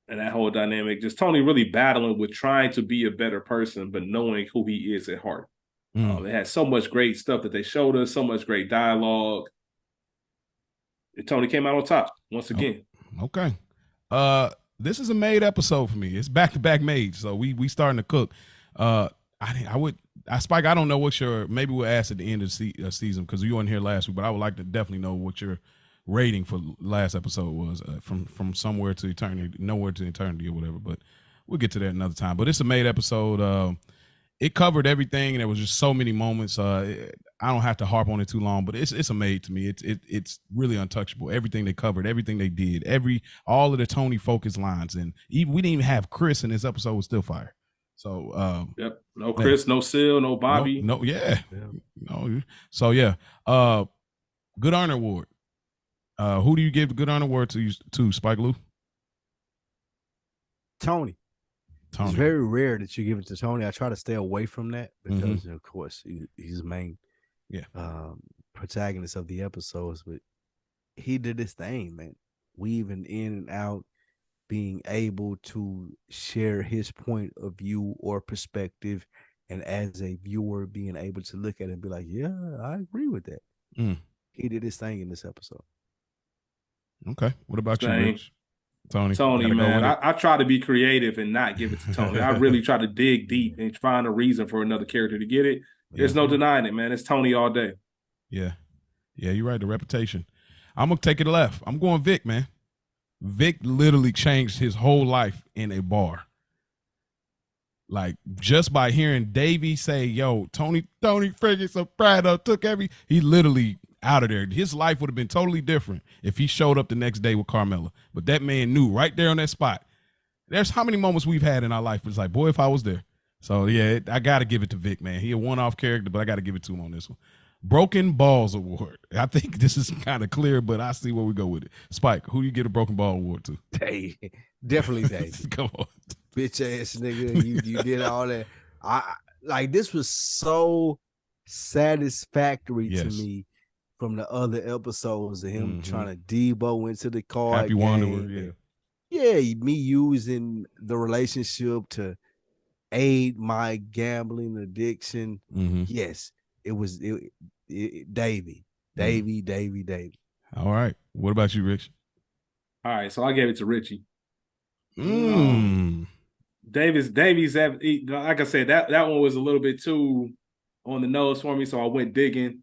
And that whole dynamic, just Tony really battling with trying to be a better person, but knowing who he is at heart. They had so much great stuff that they showed us, so much great dialogue. And Tony came out on top once again. Okay. This is a made episode for me. It's back-to-back made, so we starting to cook. Spike, I don't know what maybe we'll ask at the end of the season because you weren't here last week, but I would like to definitely know what your rating for last episode was, from somewhere to eternity, nowhere to eternity or whatever, but we'll get to that another time. But it's a made episode. It covered everything, and there was just so many moments. I don't have to harp on it too long, but it's a made to me. It's really untouchable. Everything they covered, everything they did, all of the Tony focused lines, and we didn't even have Chris in this episode was still fire. So yep, no Chris, no Sil, no Bobby, no, no. So yeah, good honor award. Who do you give the good honor award to Spike Lou? Tony. It's very rare that you give it to Tony. I try to stay away from that because, of course, he's the main Yeah. Protagonist of the episodes, but he did his thing, man. Weaving in and out, being able to share his point of view or perspective, and as a viewer, being able to look at it and be like, yeah, I agree with that. Mm. He did his thing in this episode. Okay. What about you, Same. Rich? Tony, Tony, gotta go man, with it. I try to be creative and not give it to Tony. I really try to dig deep and find a reason for another character to get it. There's Yeah. no denying it, man. It's Tony all day. Yeah. Yeah, you're right. The reputation. I'm gonna take it left. I'm going Vic, man. Vic literally changed his whole life in a bar. Like just by hearing Davey say, "Yo, Tony freaking Soprano took he literally out of there. His life would have been totally different if he showed up the next day with Carmela. But that man knew right there on that spot. There's how many moments we've had in our life. It's like, boy, if I was there. So yeah, I got to give it to Vic, man. He a one-off character, but I got to give it to him on this one. Broken Balls Award. I think this is kind of clear, but I see where we go with it. Spike, who you get a Broken Ball Award to? Dave, definitely Dave. Come on, bitch ass nigga. You did all that. I like this was so satisfactory to me from the other episodes of him trying to debo into the card. Happy Wanderer, yeah. Yeah, me using the relationship to aid my gambling addiction. Yes, it was Davey. All right. What about you, Rich? All right, so I gave it to Richie. Davies, like I said, that one was a little bit too on the nose for me, so I went digging.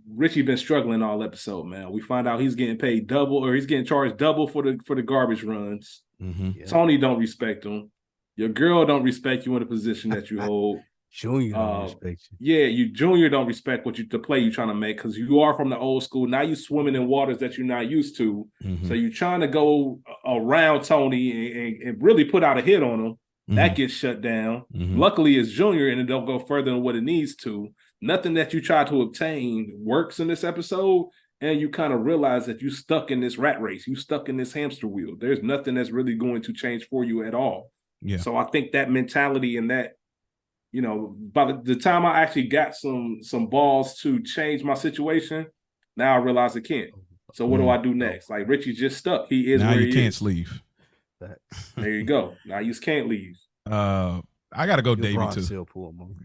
Richie been struggling all episode, man. We find out he's getting paid double, or he's getting charged double for the garbage runs. Yeah. Tony don't respect him. Your girl don't respect you in the position that you hold. Junior don't respect you. Yeah, Junior don't respect the play you're trying to make, because you are from the old school. Now you swimming in waters that you're not used to. So you're trying to go around Tony and really put out a hit on him. That gets shut down. Luckily, it's Junior, and it don't go further than what it needs to. Nothing that you try to obtain works in this episode, and you kind of realize that you stuck in this rat race. You stuck in this hamster wheel. There's nothing that's really going to change for you at all. Yeah. So I think that mentality and that, by the time I actually got some balls to change my situation, now I realize I can't. So what do I do next? Like, Richie's just stuck. He is now where you he can't is. leave. There you go. Now you just can't leave. I gotta go Davey too.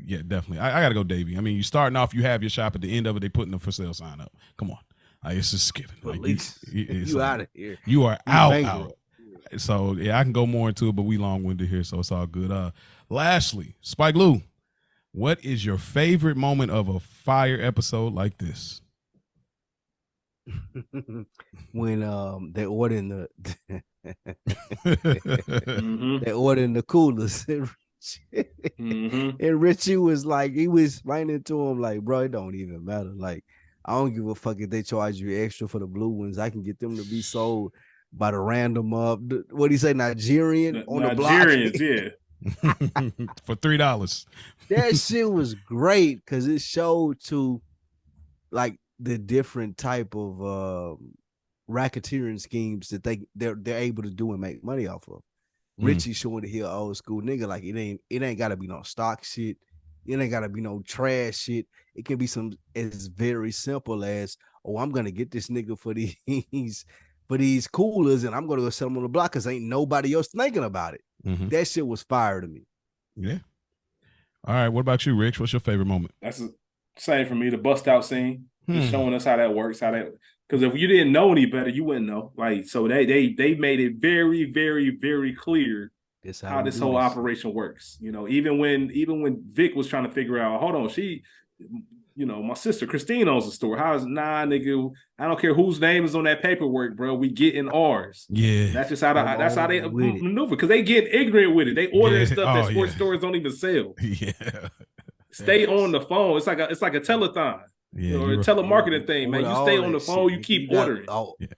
Yeah, definitely. I gotta go Davey. I mean, you starting off, you have your shop. At the end of it, they putting the for sale sign up. Come on, it's just skipping. Like, you out of here. You are out. So yeah, I can go more into it, but we long-winded here, so it's all good. Lastly, Spike Lou, what is your favorite moment of a fire episode like this? When they ordering the they ordering the coolers. And Richie was like, he was explaining to him, like, bro, it don't even matter. Like, I don't give a fuck if they charge you extra for the blue ones. I can get them to be sold by the random what do you say, Nigerian on the block? Nigerians, yeah. For $3. That shit was great because it showed to like the different type of racketeering schemes that they're able to do and make money off of. Richie showing that he an old school nigga. Like, it ain't gotta be no stock shit. It ain't gotta be no trash shit. It can be as very simple as, oh, I'm gonna get this nigga for these coolers, and I'm gonna go sell them on the block because ain't nobody else thinking about it. That shit was fire to me. Yeah. All right. What about you, Rich? What's your favorite moment? That's the same for me. The bust out scene, just showing us how that works. Because if you didn't know any better, you wouldn't know. Like, so they made it very, very, very clear how this whole operation works. Even when Vic was trying to figure out, hold on, my sister Christine owns the store. How's nigga? I don't care whose name is on that paperwork, bro. We getting ours. Yeah, that's just how they maneuver, because they get ignorant with it. They order stuff that sports stores don't even sell. Yeah, stay on the phone. It's like a telethon. Yeah, or a telemarketing thing, man. You stay on the phone, you keep ordering.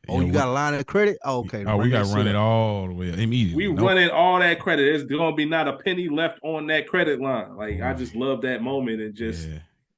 You got a line of credit? Okay. We got to run it all the way immediately. We running all that credit. There's going to be not a penny left on that credit line. Like, I just love that moment, and just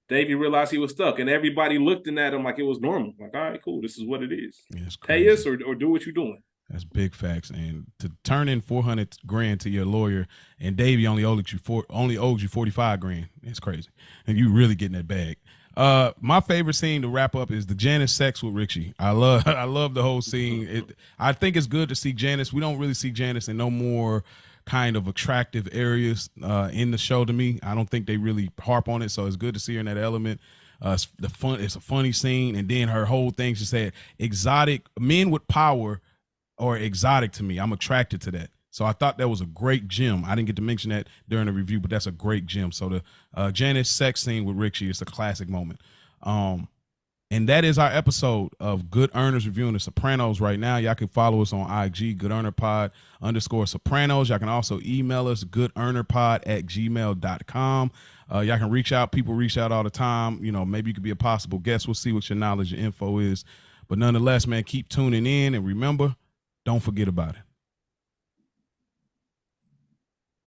Davey realized he was stuck, and everybody looked at him like it was normal. Like, all right, cool. This is what it is. Pay us or do what you're doing. That's big facts. And to turn in 400 grand to your lawyer, and Davey only owed you 45 grand. It's crazy. And you really getting that bag. My favorite scene to wrap up is the Janice sex with Richie. I love the whole scene. I think it's good to see Janice. We don't really see Janice in no more kind of attractive areas in the show to me. I don't think they really harp on it, so it's good to see her in that element. It's a funny scene, and then her whole thing, she said, exotic men with power or exotic to me. I'm attracted to that. So I thought that was a great gem. I didn't get to mention that during the review, but that's a great gem. So the Janice sex scene with Richie is a classic moment. And that is our episode of Good Earners reviewing The Sopranos right now. Y'all can follow us on IG, GoodEarnerPod_Sopranos. Y'all can also email us, goodearnerpod@gmail.com. Y'all can reach out. People reach out all the time. You know, maybe you could be a possible guest. We'll see what your knowledge and info is. But nonetheless, man, keep tuning in. And remember, don't forget about it.